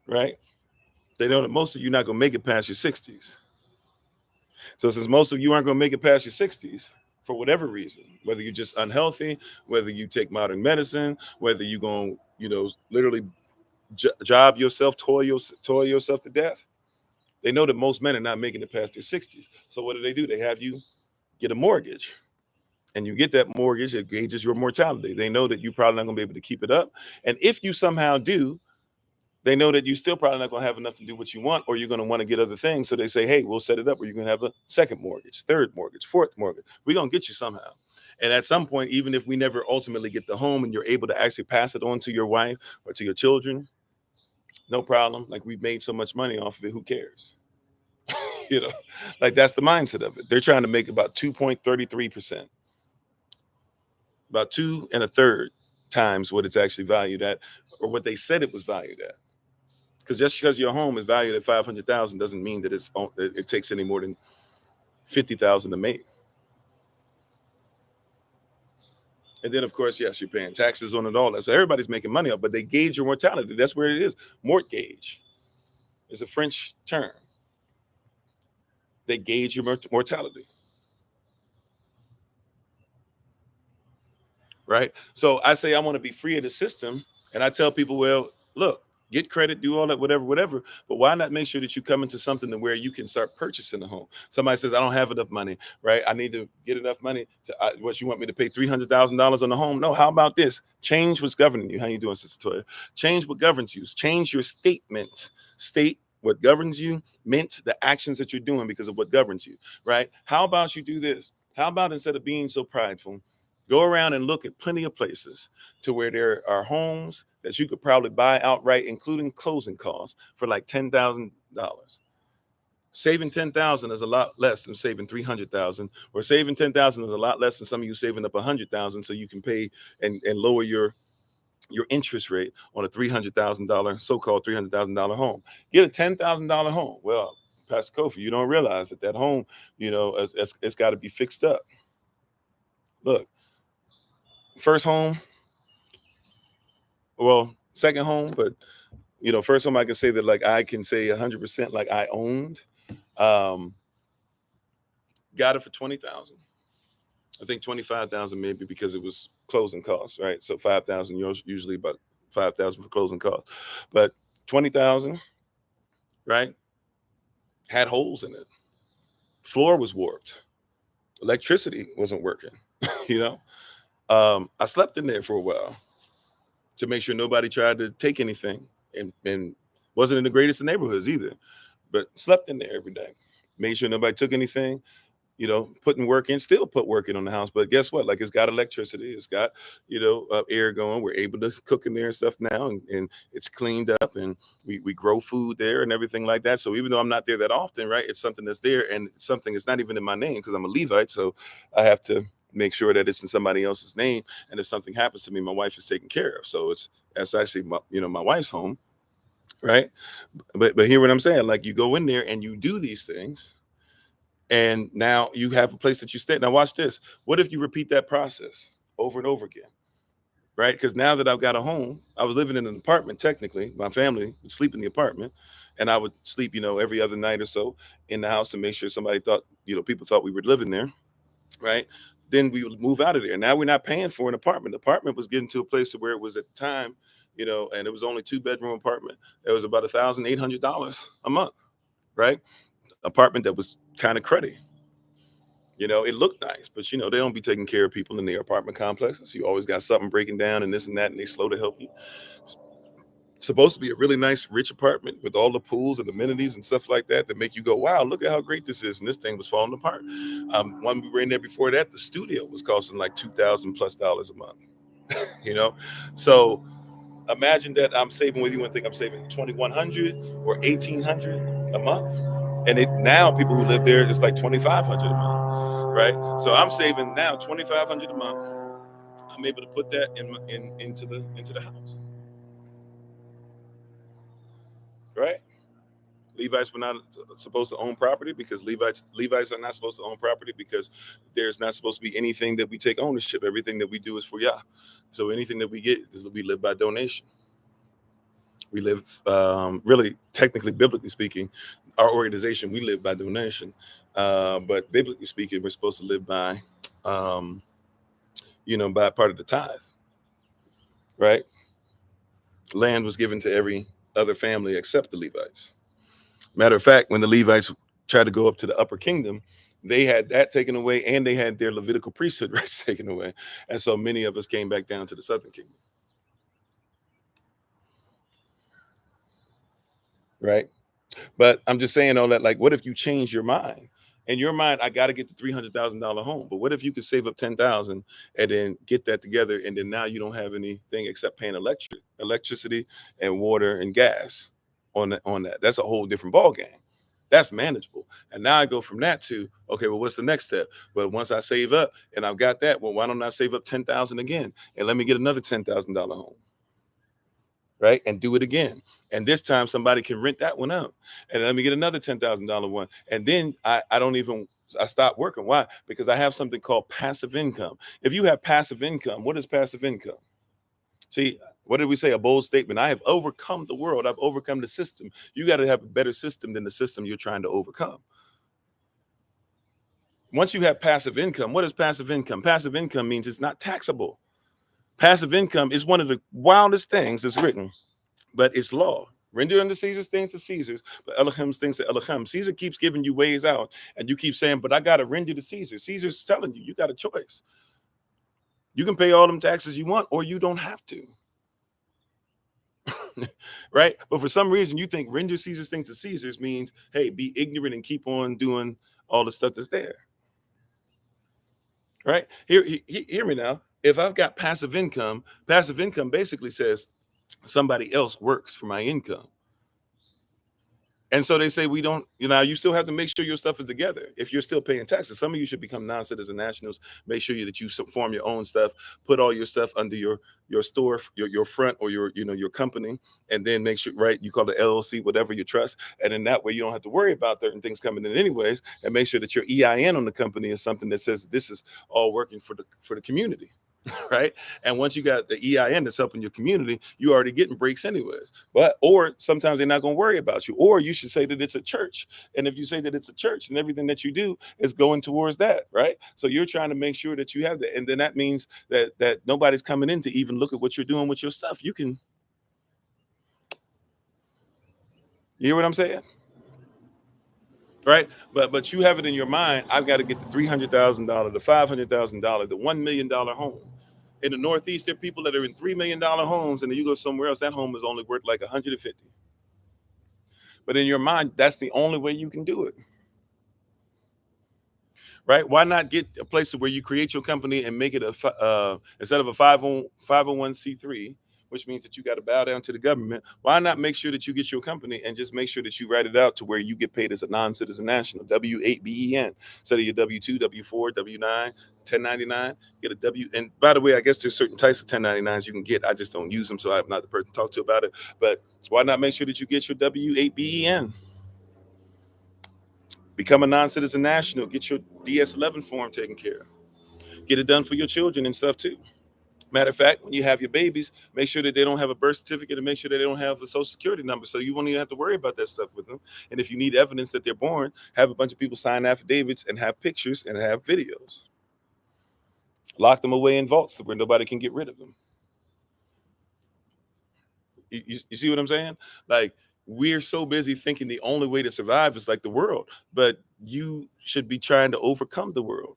Right? They know that most of you not going to make it past your 60s. So since most of you aren't going to make it past your 60s, for whatever reason, whether you're just unhealthy, whether you take modern medicine, whether you're going, literally job yourself, toil yourself to death, they know that most men are not making it past their 60s. So what do? They have you get a mortgage. And you get that mortgage, it gauges your mortality. They know that you're probably not going to be able to keep it up. And if you somehow do, they know that you still probably not going to have enough to do what you want, or you're going to want to get other things. So they say, hey, we'll set it up where you're going to have a second mortgage, third mortgage, fourth mortgage. We're going to get you somehow. And at some point, even if we never ultimately get the home and you're able to actually pass it on to your wife or to your children, no problem. Like, we've made so much money off of it, who cares? Like, that's the mindset of it. They're trying to make about 2.33%, about 2 1/3 times what it's actually valued at, or what they said it was valued at. Because just because your home is valued at 500,000 doesn't mean that it takes any more than 50,000 to make. And then, of course, yes, you're paying taxes on it all. So everybody's making money up, but they gauge your mortality. That's where it is. Mortgage is a French term. They gauge your mortality. Right? So I say I want to be free of the system, and I tell people, well, look, get credit, do all that, whatever. But why not make sure that you come into something to where you can start purchasing a home? Somebody says, I don't have enough money, right? I need to get enough money to, what, you want me to pay $300,000 on the home? No, how about this? Change what's governing you. How you doing, Sister Toya? Change what governs you. Change your statement. State what governs you, meant the actions that you're doing because of what governs you, right? How about you do this? How about, instead of being so prideful, go around and look at plenty of places to where there are homes that you could probably buy outright, including closing costs, for like $10,000. Saving $10,000 is a lot less than saving $300,000, or saving $10,000 is a lot less than some of you saving up $100,000 so you can pay and lower your interest rate on a $300,000 so-called $300,000 home. Get a $10,000 home. Well, Pastor Kofi, you don't realize that home, it's got to be fixed up. Look, first home, well, second home, but first home, I can say that, like, I can say 100% like I owned. Got it for 20,000. I think 25,000 maybe, because it was closing costs, right? So 5,000, usually about 5,000 for closing costs, but 20,000, right? Had holes in it. Floor was warped. Electricity wasn't working. I slept in there for a while to make sure nobody tried to take anything, and wasn't in the greatest of neighborhoods either, but slept in there every day. Made sure nobody took anything. putting work in, still put work in on the house. But guess what? Like, it's got electricity, it's got, air going. We're able to cook in there and stuff now, and it's cleaned up, and we grow food there and everything like that. So even though I'm not there that often, right, it's something that's there, and something that's not even in my name because I'm a Levite. So I have to make sure that it's in somebody else's name. And if something happens to me, my wife is taken care of. So that's actually my wife's home, right? But hear what I'm saying? Like, you go in there and you do these things, and now you have a place that you stay. Now watch this. What if you repeat that process over and over again, right? Because now that I've got a home, I was living in an apartment. Technically, my family would sleep in the apartment, and I would sleep, every other night or so in the house to make sure somebody thought, people thought we were living there, right? Then we would move out of there. Now we're not paying for an apartment. The apartment was getting to a place where it was at the time, and it was only 2-bedroom apartment. It was about $1,800 a month, right? Apartment that was kind of cruddy. It looked nice, but they don't be taking care of people in their apartment complexes. You always got something breaking down and this and that, and they slow to help you. It's supposed to be a really nice, rich apartment with all the pools and amenities and stuff like that make you go, wow, look at how great this is. And this thing was falling apart. One we were in there before that, the studio was costing like $2,000+ a month. So imagine that I'm saving, whether you want to think I'm saving 2,100 or 1,800 a month, and now people who live there, it's like 2,500 a month, right? So I'm saving now 2,500 a month. I'm able to put that into the house, right? Levites were not supposed to own property because Levites are not supposed to own property because there's not supposed to be anything that we take ownership. Everything that we do is for Yah. So anything that we get we live by donation. We live, really, technically, biblically speaking, our organization, we live by donation. But biblically speaking, we're supposed to live by, by part of the tithe, right? Land was given to every other family except the Levites. Matter of fact, when the Levites tried to go up to the upper kingdom, they had that taken away, and they had their Levitical priesthood rights taken away. And so many of us came back down to the southern kingdom, right? But I'm just saying all that, like, what if you change your mind? In your mind, I got to get the $300,000 home. But what if you could save up 10,000 and then get that together, and then now you don't have anything except paying electricity and water and gas on that? That's a whole different ball game. That's manageable. And now I go from that to, okay, well, what's the next step? Well, once I save up and I've got that, well, why don't I save up 10,000 again and let me get another $10,000 home? Right, and do it again, and this time somebody can rent that one out, and let me get another $10,000 one, and then I stop working. Why? Because I have something called passive income. If you have passive income, what is passive income? See, what did we say? A bold statement. I have overcome the world. I've overcome the system. You got to have a better system than the system you're trying to overcome. Once you have passive income, what is passive income? Passive income means it's not taxable. Passive income is one of the wildest things that's written, but it's law. Render unto Caesar's things to Caesar's, but Elohim's things to Elohim. Caesar keeps giving you ways out, and you keep saying, but I got to render to Caesar. Caesar's telling you got a choice. You can pay all them taxes you want, or you don't have to. Right? But for some reason, you think render Caesar's things to Caesar's means, hey, be ignorant and keep on doing all the stuff that's there. Right? Hear me now. If I've got passive income basically says somebody else works for my income. And so they say we don't, you still have to make sure your stuff is together. If you're still paying taxes, some of you should become non-citizen nationals. Make sure that you form your own stuff, put all your stuff under your store, your front, or your company, and then make sure, right, you call it LLC, whatever you trust. And then that way you don't have to worry about certain things coming in anyways, and make sure that your EIN on the company is something that says this is all working for the community. Right. And once you got the EIN that's helping your community, you already getting breaks anyways. Or sometimes they're not going to worry about you. Or you should say that it's a church. And if you say that it's a church, and everything that you do is going towards that. Right. So you're trying to make sure that you have that. And then that means that nobody's coming in to even look at what you're doing with your stuff. You hear what I'm saying? Right. But you have it in your mind. I've got to get the $300,000, the $500,000, the $1 million home. In the Northeast, there are people that are in $3 million homes, and then you go somewhere else, that home is only worth like 150. But in your mind, that's the only way you can do it. right? Why not get a place to where you create your company and make it instead of a 501c3, which means that you got to bow down to the government. Why not make sure that you get your company and just make sure that you write it out to where you get paid as a non-citizen national, W8BEN, instead of your W2, W4, W9, 1099, get a W. And by the way, I guess there's certain types of 1099s you can get. I just don't use them, so I'm not the person to talk to about it. But why not make sure that you get your W8BEN? Become a non-citizen national. Get your DS11 form taken care of. Get it done for your children and stuff too. Matter of fact, when you have your babies, make sure that they don't have a birth certificate and make sure that they don't have a social security number. So you won't even have to worry about that stuff with them. And if you need evidence that they're born, have a bunch of people sign affidavits and have pictures and have videos. Lock them away in vaults where nobody can get rid of them. You see what I'm saying? Like, we're so busy thinking the only way to survive is like the world, but you should be trying to overcome the world.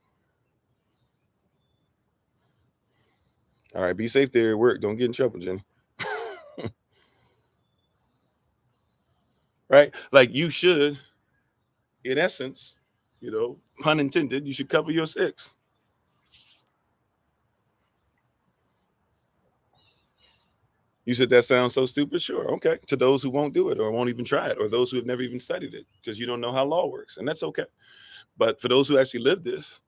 All right, be safe there at work. Don't get in trouble, Jenny. Right? Like, you should, in essence, pun intended, you should cover your six. You said that sounds so stupid? Sure. Okay. To those who won't do it or won't even try it, or those who have never even studied it because you don't know how law works. And that's okay. But for those who actually live this,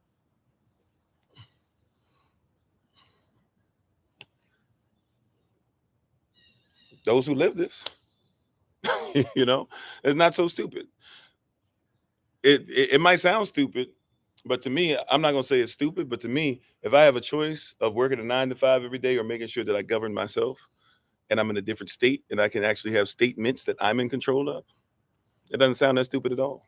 those who live this, it's not so stupid. It might sound stupid, but to me, I'm not gonna say it's stupid, but to me, if I have a choice of working a 9 to 5 every day or making sure that I govern myself and I'm in a different state and I can actually have statements that I'm in control of, it doesn't sound that stupid at all.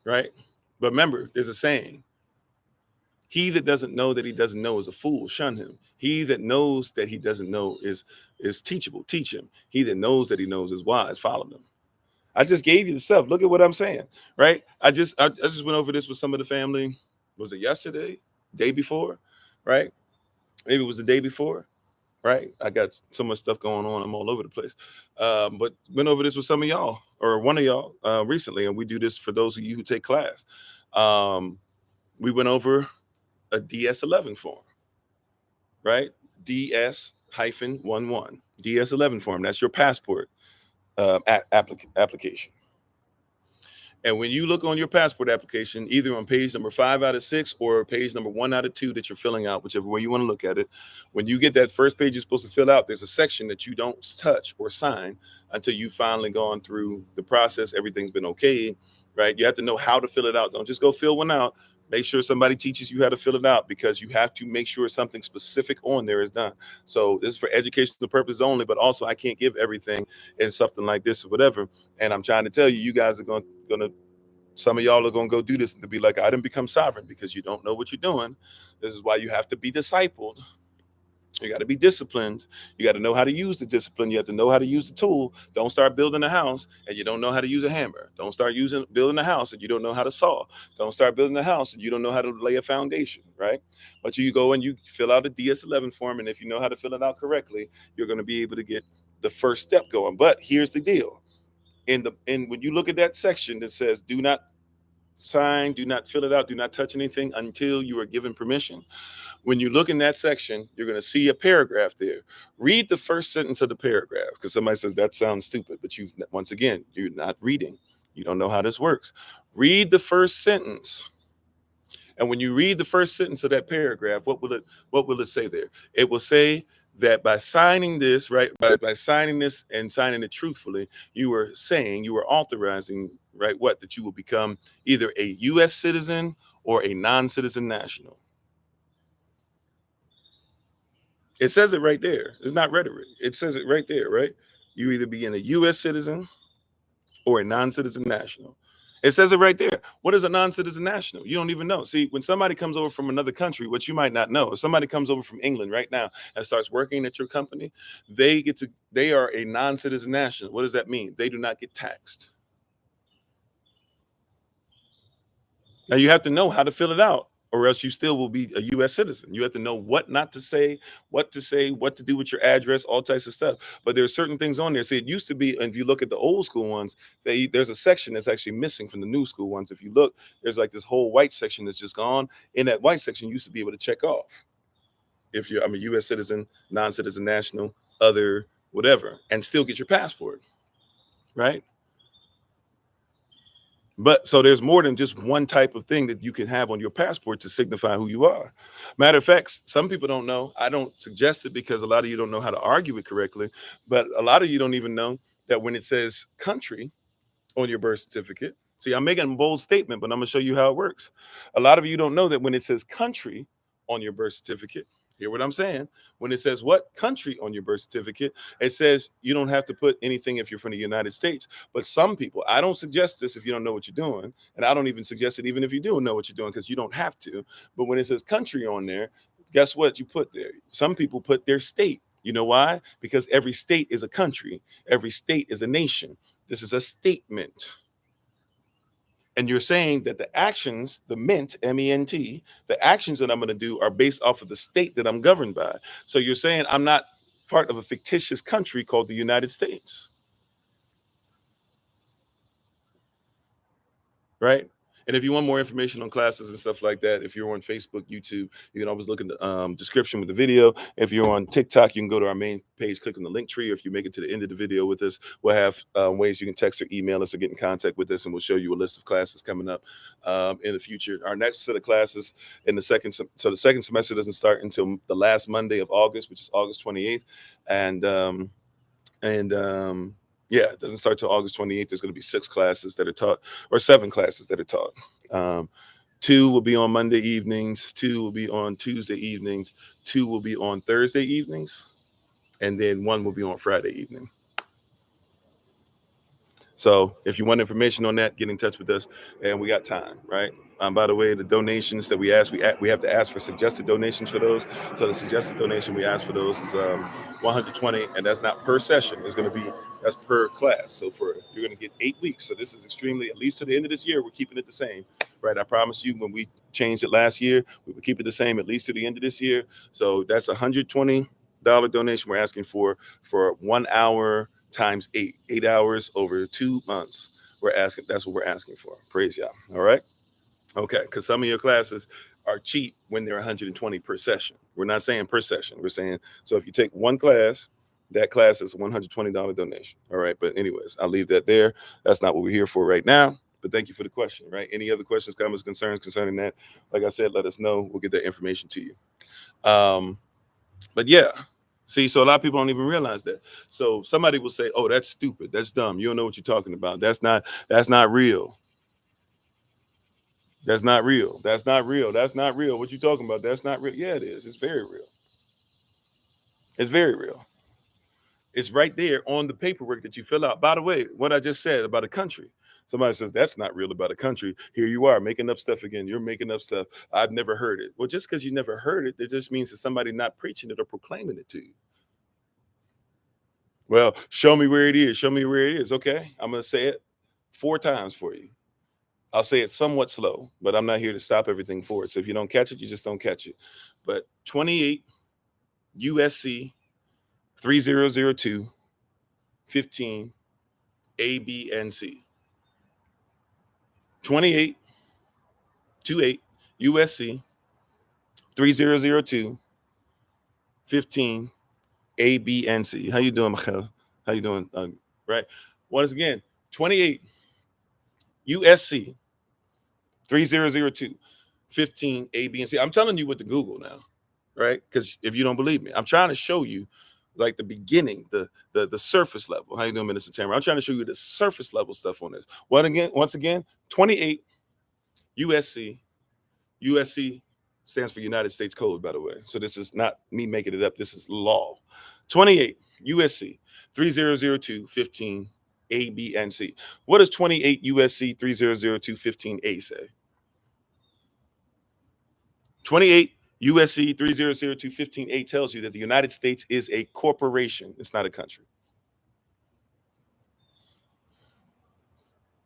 Right? But remember, there's a saying: he that doesn't know that he doesn't know is a fool. Shun him. He that knows that he doesn't know is teachable. Teach him. He that knows that he knows is wise. Follow him. I just gave you the stuff. Look at what I'm saying, right? I just went over this with some of the family. Was it yesterday? Day before? Right? Maybe it was the day before. Right? I got so much stuff going on. I'm all over the place. But went over this with some of y'all or one of y'all recently, and we do this for those of you who take class. We went over a DS11 form, right? DS-11 DS11 form. That's your passport application. And when you look on your passport application, either on page number 5 out of 6 or page number 1 out of 2 that you're filling out, whichever way you want to look at it, when you get that first page you're supposed to fill out, there's a section that you don't touch or sign until you've finally gone through the process. Everything's been okay, right? You have to know how to fill it out. Don't just go fill one out. Make sure somebody teaches you how to fill it out, because you have to make sure something specific on there is done. So this is for educational purposes only, but also I can't give everything in something like this or whatever. And I'm trying to tell you, you guys are going to, some of y'all are going to go do this to be like, I didn't become sovereign, because you don't know what you're doing. This is why you have to be discipled. You got to be disciplined. You got to know how to use the discipline. You have to know how to use the tool. Don't start building a house and you don't know how to use a hammer. Don't start building a house and you don't know how to saw. Don't start building a house and you don't know how to lay a foundation, right? But you go and you fill out a DS11 form, and if you know how to fill it out correctly, you're going to be able to get the first step going. But here's the deal. When you look at that section that says do not sign, do not fill it out, do not touch anything until you are given permission. When you look in that section, you're going to see a paragraph there. Read the first sentence of the paragraph, because somebody says that sounds stupid, but once again, you're not reading. You don't know how this works. Read the first sentence. And when you read the first sentence of that paragraph, what will it say there? It will say that by signing this, right, by signing this and signing it truthfully, you are authorizing, right, that you will become either a U.S. citizen or a non-citizen national. It says it right there. It's not rhetoric. It says it right there, right? You either be a U.S. citizen or a non-citizen national. It says it right there. What is a non-citizen national? You don't even know. See, when somebody comes over from another country, what you might not know, if somebody comes over from England right now and starts working at your company, they are a non-citizen national. What does that mean? They do not get taxed. Now you have to know how to fill it out. or else you still will be a U.S. citizen. You have to know what not to say, what to say, what to do with your address, all types of stuff. But there's certain things on there. See, it used to be, and if you look at the old school ones, there's a section that's actually missing from the new school ones. If you look, there's like this whole white section that's just gone. In that white section, you used to be able to check off if I'm a U.S. citizen, non-citizen, national, other, whatever, and still get your passport, right? But so there's more than just one type of thing that you can have on your passport to signify who you are. Matter of fact, some people don't know. I don't suggest it because a lot of you don't know how to argue it correctly. But a lot of you don't even know that when it says country on your birth certificate, see, I'm making a bold statement, but I'm going to show you how it works. A lot of you don't know that when it says country on your birth certificate, hear what I'm saying? When it says what country on your birth certificate, it says you don't have to put anything if you're from the United States. But some people, I don't suggest this if you don't know what you're doing. And I don't even suggest it even if you do know what you're doing, because you don't have to. But when it says country on there, guess what you put there? Some people put their state. You know why? Because every state is a country. Every state is a nation. This is a statement. And you're saying that the actions, the ment, MENT, the actions that I'm going to do are based off of the state that I'm governed by. So you're saying I'm not part of a fictitious country called the United States, right? And if you want more information on classes and stuff like that, if you're on Facebook, YouTube, you can always look in the description with the video. If you're on TikTok, you can go to our main page, click on the link tree. Or if you make it to the end of the video with us, we'll have ways you can text or email us or get in contact with us, and we'll show you a list of classes coming up in the future. Our next set of classes in the so the second semester doesn't start until the last Monday of August, which is August 28th. And yeah, it doesn't start till August 28th. There's going to be 6 classes that are taught, or 7 classes that are taught. 2 will be on Monday evenings, 2 will be on Tuesday evenings, 2 will be on Thursday evenings, and then 1 will be on Friday evening. So if you want information on that, get in touch with us, and we got time, right? By the way, the donations that we have to ask for suggested donations for those. So the suggested donation we ask for those is 120, and that's not per session. It's going to be, that's per class. So you're going to get 8 weeks. So this is extremely, at least to the end of this year, we're keeping it the same, right? I promise you, when we changed it last year, we would keep it the same at least to the end of this year. So that's $120 donation we're asking for 1 hour times 8 hours over 2 months. That's what we're asking for. Praise y'all. All right. Okay. Because some of your classes are cheap when they're 120 per session. We're not saying per session. We're saying, so if you take one class, that class is a $120 donation. All right. But anyways, I'll leave that there. That's not what we're here for right now. But thank you for the question. Right. Any other questions, comments, concerns concerning that? Like I said, let us know. We'll get that information to you. But yeah. See, so a lot of people don't even realize that. So somebody will say, "Oh, that's stupid. That's dumb. You don't know what you're talking about. That's not real. That's not real. That's not real. That's not real. What you talking about? That's not real." Yeah, it is. It's very real. It's very real. It's right there on the paperwork that you fill out. By the way, what I just said about a country. Somebody says that's not real about a country. Here you are making up stuff again. You're making up stuff. I've never heard it. Well, just because you never heard it, it just means that somebody not preaching it or proclaiming it to you. Well, show me where it is. Show me where it is. Okay. I'm going to say it 4 times for you. I'll say it somewhat slow, but I'm not here to stop everything for it. So if you don't catch it, you just don't catch it. But 28 USC 3002 15 A, B, and C. 28 28 USC 3002 15 A, B, and C. How you doing, Michael? How you doing? Right. Once again, 28 USC 3002 15 A, B, and C. I'm telling you what to Google now, right? Because if you don't believe me, I'm trying to show you like the beginning, the surface level. How you doing, Minister Tamara? I'm trying to show you the surface level stuff on this. Once again, 28 USC. USC stands for United States Code, by the way. So this is not me making it up. This is law. 28 USC 3002 15 A, B, and C. What does 28 USC 3002 15 A say? 28 USC 3002 15A tells you that the United States is a corporation. It's not a country.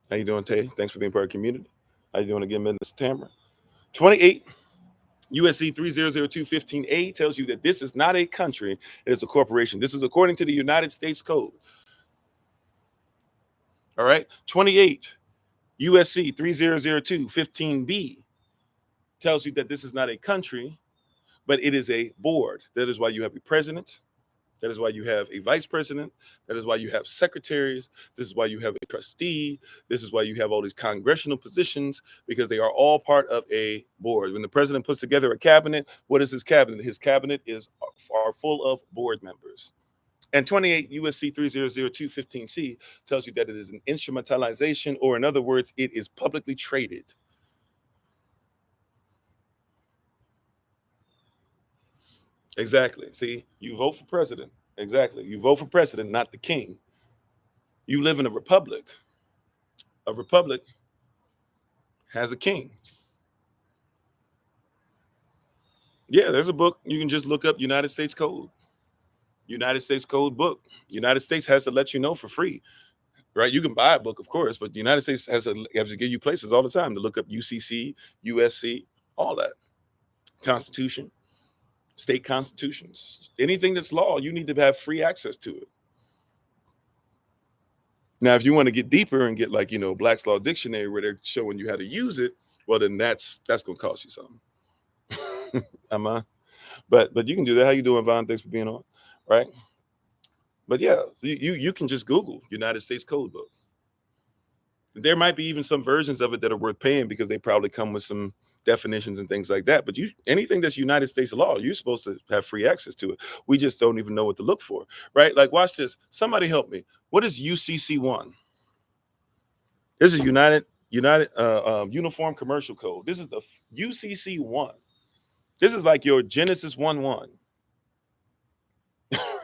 How you doing, Tay? Thanks for being part of the community. How you doing again, Minister Tamara? 28 USC 300215A tells you that this is not a country, it is a corporation. This is according to the United States Code. All right. 28 USC 300215B tells you that this is not a country, but it is a board. That is why you have a president. That is why you have a vice president. That is why you have secretaries. This is why you have a trustee. This is why you have all these congressional positions, because they are all part of a board. When the president puts together a cabinet, what is his cabinet? His cabinet are full of board members. And 28 USC 300215C tells you that it is an instrumentalization, or in other words, it is publicly traded. Exactly. See, you vote for president. Exactly. You vote for president, not the king. You live in a republic. A republic has a king. Yeah, there's a book. You can just look up United States Code. United States Code book. United States has to let you know for free, right? You can buy a book, of course, but the United States has to give you places all the time to look up UCC, USC, all that. Constitution, state constitutions, anything that's law, you need to have free access to it. Now, if you want to get deeper and get like, Black's Law Dictionary where they're showing you how to use it, well, then that's going to cost you something. Am I? But you can do that. How you doing, Vaughn? Thanks for being on. Right. But yeah, you can just Google United States Code book. There might be even some versions of it that are worth paying because they probably come with some definitions and things like that. But anything that's United States law, you're supposed to have free access to it. We just don't even know what to look for, right? Like, watch this. Somebody help me. What is UCC1? This is United Uniform Commercial Code. This is the UCC1. This is like your Genesis 1:1.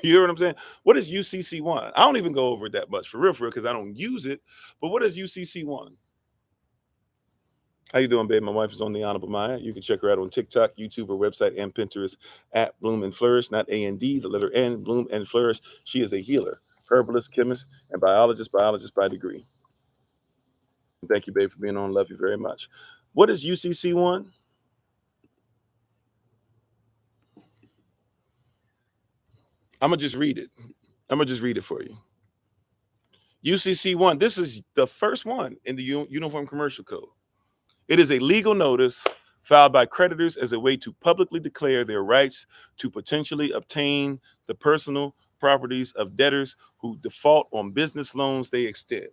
You hear what I'm saying? What is UCC1? I don't even go over it that much for real, because I don't use it. But what is UCC1? How you doing, babe? My wife is on the Honorable Maya. You can check her out on TikTok, YouTube, her website, and Pinterest at Bloom and Flourish, not A-N-D, the letter N, Bloom and Flourish. She is a healer, herbalist, chemist, and biologist by degree. Thank you, babe, for being on. Love you very much. What is UCC1? I'm going to just read it for you. UCC1, this is the first one in the Uniform Commercial Code. It is a legal notice filed by creditors as a way to publicly declare their rights to potentially obtain the personal properties of debtors who default on business loans they extend.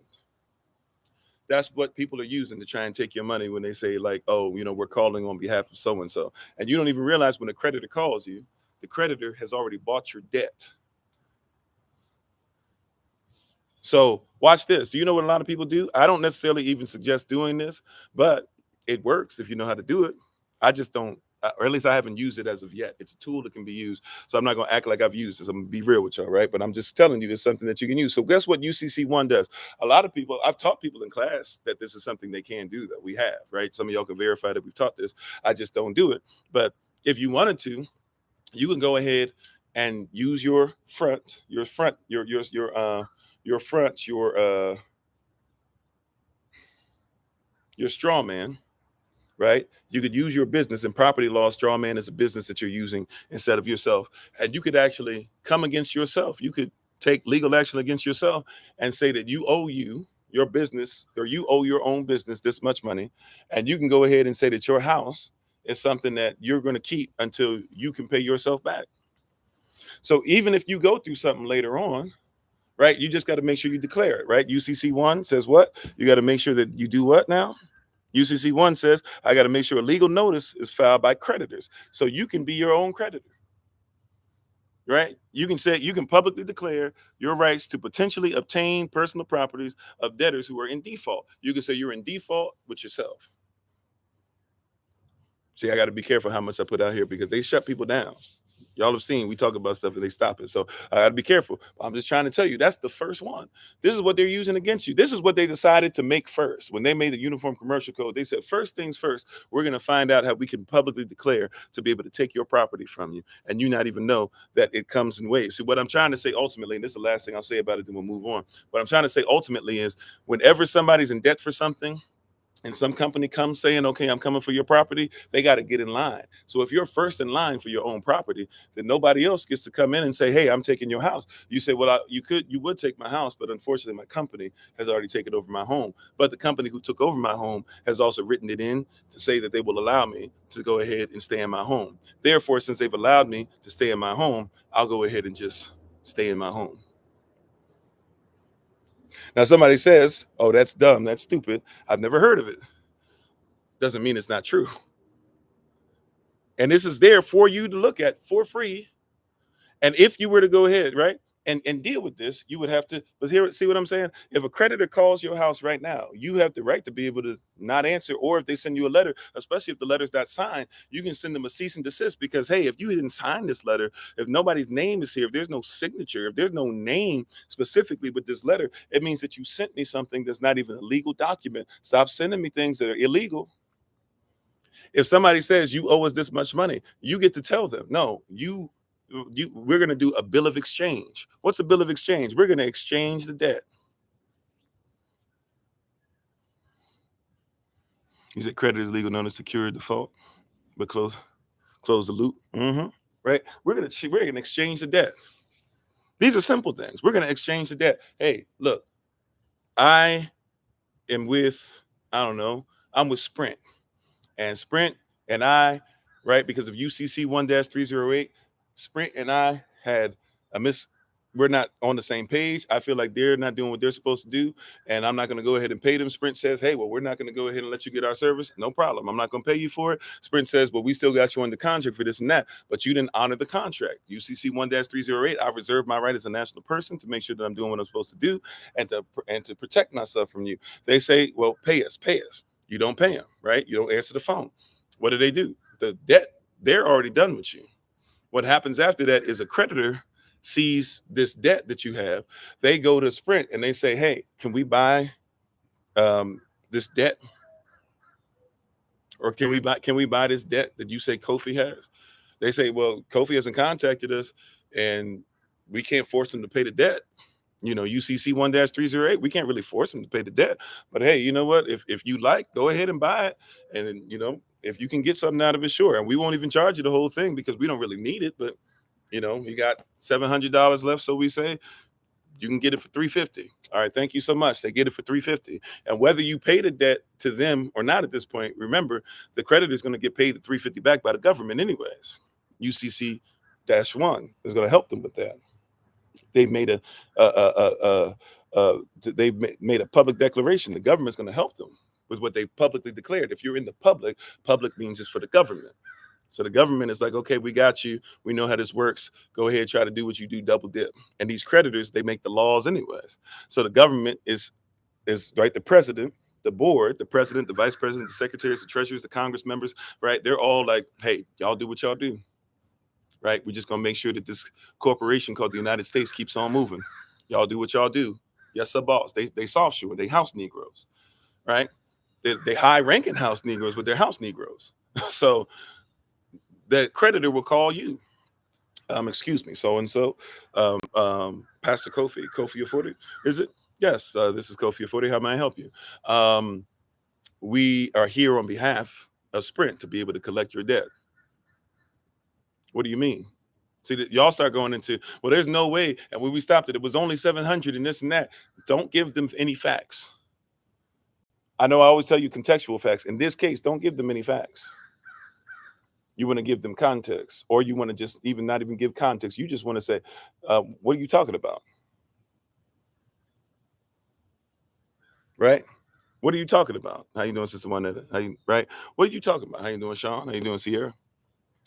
That's what people are using to try and take your money when they say, like, oh, we're calling on behalf of so-and-so. And you don't even realize when a creditor calls you, the creditor has already bought your debt. So watch this. Do you know what a lot of people do? I don't necessarily even suggest doing this, but it works if you know how to do it. I just don't, or at least I haven't used it as of yet. It's a tool that can be used. So I'm not going to act like I've used this. I'm going to be real with y'all, right? But I'm just telling you it's something that you can use. So guess what UCC1 does? A lot of people, I've taught people in class that this is something they can do, that we have, right? Some of y'all can verify that we've taught this. I just don't do it. But if you wanted to, you can go ahead and use your straw man, right? You could use your business. In property law, straw man is a business that you're using instead of yourself. And you could actually come against yourself. You could take legal action against yourself and say that you owe your business, or you owe your own business this much money. And you can go ahead and say that your house is something that you're going to keep until you can pay yourself back. So even if you go through something later on, right, you just got to make sure you declare it, right? UCC1 says what? You got to make sure that you do what now? UCC1 says, I got to make sure a legal notice is filed by creditors. So you can be your own creditor, right? You can publicly declare your rights to potentially obtain personal properties of debtors who are in default. You can say you're in default with yourself. See, I got to be careful how much I put out here because they shut people down. Y'all have seen, we talk about stuff and they stop it. So I got to be careful. I'm just trying to tell you, that's the first one. This is what they're using against you. This is what they decided to make first. When they made the Uniform Commercial Code, they said, first things first, we're going to find out how we can publicly declare to be able to take your property from you. And you not even know that it comes in waves. See, what I'm trying to say ultimately, and this is the last thing I'll say about it, then we'll move on. What I'm trying to say ultimately is whenever somebody's in debt for something, and some company comes saying, okay, I'm coming for your property, they got to get in line. So if you're first in line for your own property, then nobody else gets to come in and say, hey, I'm taking your house. You say, well, you would take my house, but unfortunately my company has already taken over my home. But the company who took over my home has also written it in to say that they will allow me to go ahead and stay in my home. Therefore, since they've allowed me to stay in my home, I'll go ahead and just stay in my home. Now somebody says, oh, that's dumb, that's stupid, I've never heard of it. Doesn't mean it's not true. And this is there for you to look at for free. And if you were to go ahead, right, and deal with this, you would have to, but here, see what I'm saying? If a creditor calls your house right now, you have the right to be able to not answer, or if they send you a letter, especially if the letter's not signed, you can send them a cease and desist, because, hey, if you didn't sign this letter, if nobody's name is here, if there's no signature, if there's no name specifically with this letter, it means that you sent me something that's not even a legal document. Stop sending me things that are illegal. If somebody says you owe us this much money, you get to tell them, no, we're going to do a bill of exchange. What's a bill of exchange? We're going to exchange the debt. You said credit is legal, known as secure default, but close the loop. Right? We're going to exchange the debt. These are simple things. We're going to exchange the debt. Hey, look, I am with, I don't know, I'm with Sprint. And Sprint and I, right, because of UCC 1-308, Sprint and I had we're not on the same page. I feel like they're not doing what they're supposed to do, and I'm not going to go ahead and pay them. Sprint says, hey, well, we're not going to go ahead and let you get our service. No problem. I'm not going to pay you for it. Sprint says, well, we still got you on the contract for this and that, but you didn't honor the contract. UCC 1-308, I reserve my right as a national person to make sure that I'm doing what I'm supposed to do and to protect myself from you. They say, well, pay us. You don't pay them, right? You don't answer the phone. What do? The debt, they're already done with you. What happens after that is a creditor sees this debt that you have. They go to Sprint and they say, hey, can we buy this debt? Or can we buy this debt that you say Kofi has? They say, well, Kofi hasn't contacted us and we can't force him to pay the debt. UCC 1-308, we can't really force him to pay the debt. But hey, you know what? If you like, go ahead and buy it. And if you can get something out of it, sure. And we won't even charge you the whole thing because we don't really need it. But you got $700 left, so we say you can get it for $350. All right, thank you so much. They get it for $350. And whether you pay the debt to them or not at this point, remember, the creditor is going to get paid the $350 back by the government anyways. UCC-1 is going to help them with that. They've made they've made a public declaration. The government's going to help them with what they publicly declared. If you're in the public means it's for the government. So the government is like, okay, we got you. We know how this works. Go ahead, try to do what you do, double dip. And these creditors, they make the laws anyways. So the government is right. The president, the board, the president, the vice president, the secretaries, the treasurers, the Congress members, right? They're all like, hey, y'all do what y'all do. Right? We're just going to make sure that this corporation called the United States keeps on moving. Y'all do what y'all do. Yes, sir, boss. They soft shoe, they house Negroes, right? They high-ranking house Negroes, but they're house Negroes. So the creditor will call you. Excuse me, so-and-so, Pastor Kofi Ofori, is it? Yes, this is Kofi Ofori. How may I help you? We are here on behalf of Sprint to be able to collect your debt. What do you mean? See, y'all start going into, well, there's no way. And when we stopped it was only 700 and this and that. Don't give them any facts. I know I always tell you contextual facts. In this case, don't give them any facts. You want to give them context, or you want to just not even give context. You just want to say, what are you talking about? Right? What are you talking about? How you doing, Sister Juanetta? Right? What are you talking about? How you doing, Sean? How you doing, Sierra?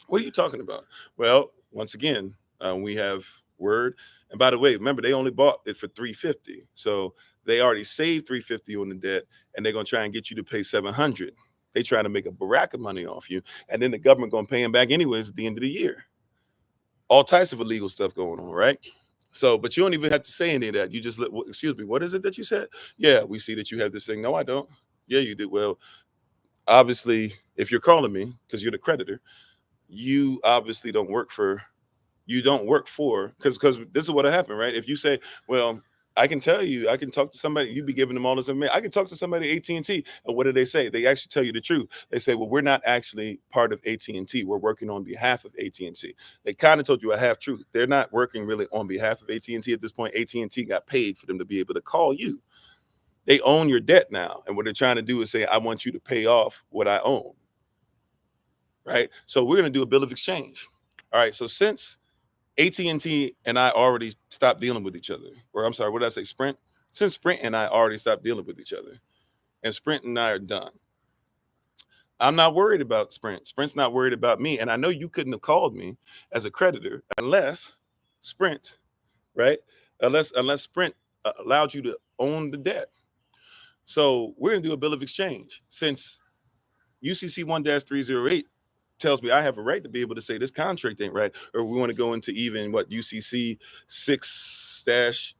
What are you talking about? Well, once again, we have word. And by the way, remember, they only bought it for $350. So they already saved $350 on the debt, and they're going to try and get you to pay $700. They trying to make a barrack of money off you, and then the government going to pay them back anyways at the end of the year. All types of illegal stuff going on, right? So, but you don't even have to say any of that. You just excuse me, what is it that you said? Yeah, we see that you have this thing. No, I don't. Yeah, you did. Well, obviously, if you're calling me because you're the creditor, you obviously don't work for, because this is what happened, right? If you say, well, I can tell you, I can talk to somebody, you'd be giving them all this information. I can talk to somebody at AT&T, and what do they say? They actually tell you the truth. They say, well, we're not actually part of AT&T. We're working on behalf of AT&T. They kind of told you a half truth. They're not working really on behalf of AT&T at this point. AT&T got paid for them to be able to call you. They own your debt now. And what they're trying to do is say, I want you to pay off what I own. Right? So we're going to do a bill of exchange. All right. So since AT&T and I already stopped dealing with each other, or I'm sorry, what did I say? Sprint? Since Sprint and I already stopped dealing with each other, and Sprint and I are done, I'm not worried about Sprint. Sprint's not worried about me. And I know you couldn't have called me as a creditor unless Sprint, right? Unless Sprint allowed you to own the debt. So we're going to do a bill of exchange. Since UCC 1-308 tells me I have a right to be able to say this contract ain't right, or we want to go into even what UCC 6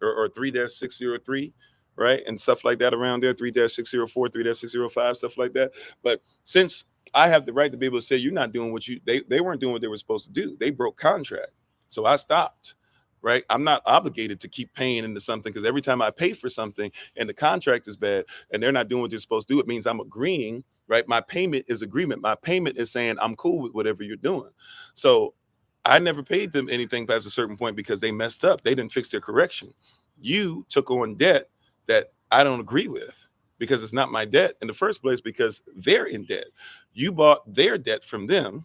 or 3-603, right, and stuff like that around there, 3-604, 3-605, stuff like that. But since I have the right to be able to say you're not doing what they weren't doing what they were supposed to do, they broke contract, so I stopped. Right, I'm not obligated to keep paying into something, because every time I pay for something and the contract is bad and they're not doing what they're supposed to do, it means I'm agreeing. Right, my payment is agreement. My payment is saying I'm cool with whatever you're doing. So I never paid them anything past a certain point because they messed up. They didn't fix their correction. You took on debt that I don't agree with, because it's not my debt in the first place, because they're in debt. You bought their debt from them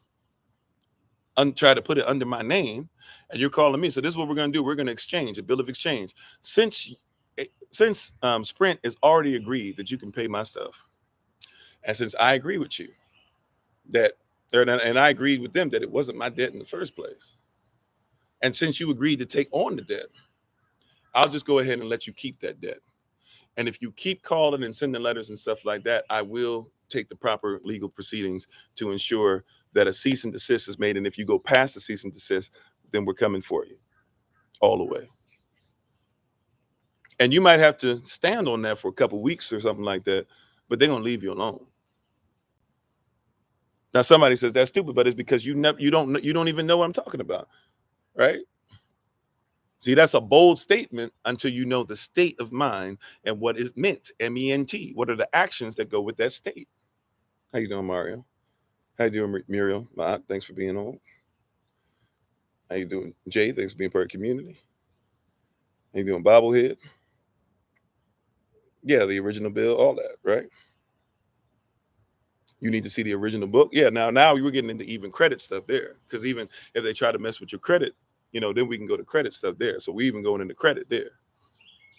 and try to put it under my name, and you're calling me. So this is what we're going to do. We're going to exchange a bill of exchange. Since Sprint has already agreed that you can pay my stuff, and since I agree with you that, and I agreed with them that it wasn't my debt in the first place, and since you agreed to take on the debt, I'll just go ahead and let you keep that debt. And if you keep calling and sending letters and stuff like that, I will take the proper legal proceedings to ensure that a cease and desist is made. And if you go past the cease and desist, then we're coming for you all the way. And you might have to stand on that for a couple of weeks or something like that, but they're going to leave you alone. Now somebody says that's stupid, but it's because you don't even know what I'm talking about, right? See, that's a bold statement until you know the state of mind and what is meant, MENT. What are the actions that go with that state? How you doing, Mario? How you doing, Muriel? Thanks for being on. How you doing, Jay? Thanks for being part of the community. How you doing, Bobblehead? Yeah, the original bill, all that, right? You need to see the original book. Yeah, now we're getting into even credit stuff there, because even if they try to mess with your credit, then we can go to credit stuff there. So we even going into credit there,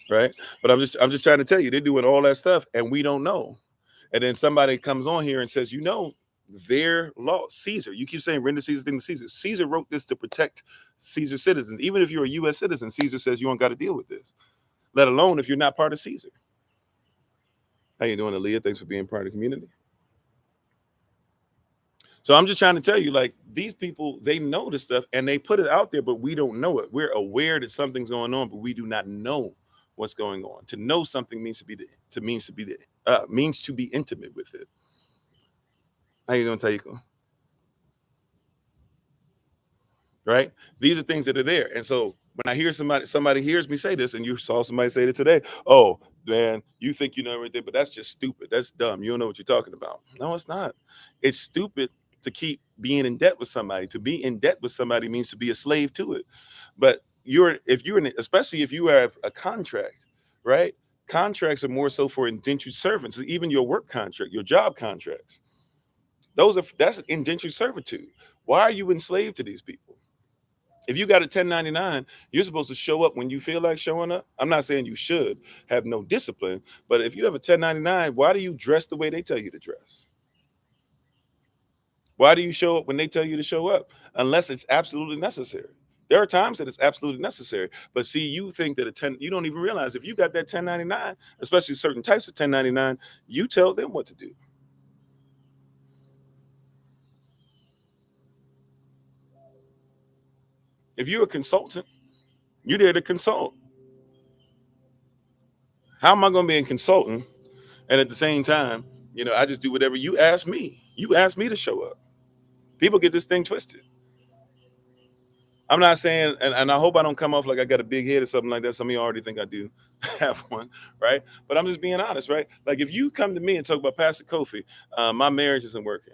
right? But I'm just trying to tell you, they're doing all that stuff and we don't know. And then somebody comes on here and says, their law, Caesar. You keep saying render Caesar thing to Caesar. Caesar wrote this to protect Caesar citizens. Even if you're a U.S. citizen, Caesar says you don't got to deal with this, let alone if you're not part of Caesar. How you doing, Aaliyah? Thanks for being part of the community. So I'm just trying to tell you, like, these people, they know this stuff and they put it out there, but we don't know it. We're aware that something's going on, but we do not know what's going on. To know something means to be intimate with it. How you doing, Taiko? Right? These are things that are there. And so when I hear somebody hears me say this, and you saw somebody say it today, oh man, you think you know everything, but that's just stupid. That's dumb. You don't know what you're talking about. No, it's not. It's stupid to keep being in debt with somebody. To be in debt with somebody means to be a slave to it. But especially if you have a contract, right? Contracts are more so for indentured servants. Even your work contract, your job contracts, that's indentured servitude. Why are you enslaved to these people? If you got a 1099, you're supposed to show up when you feel like showing up. I'm not saying you should have no discipline, but if you have a 1099, why do you dress the way they tell you to dress? Why do you show up when they tell you to show up? Unless it's absolutely necessary. There are times that it's absolutely necessary, but see, you think that you don't even realize if you got that 1099, especially certain types of 1099, you tell them what to do. If you're a consultant, you're there to consult. How am I going to be a consultant and at the same time, I just do whatever you ask me? You ask me to show up. People get this thing twisted. I'm not saying, and I hope I don't come off like I got a big head or something like that. Some of you already think I do have one, right? But I'm just being honest, right? Like if you come to me and talk about Pastor Kofi, my marriage isn't working.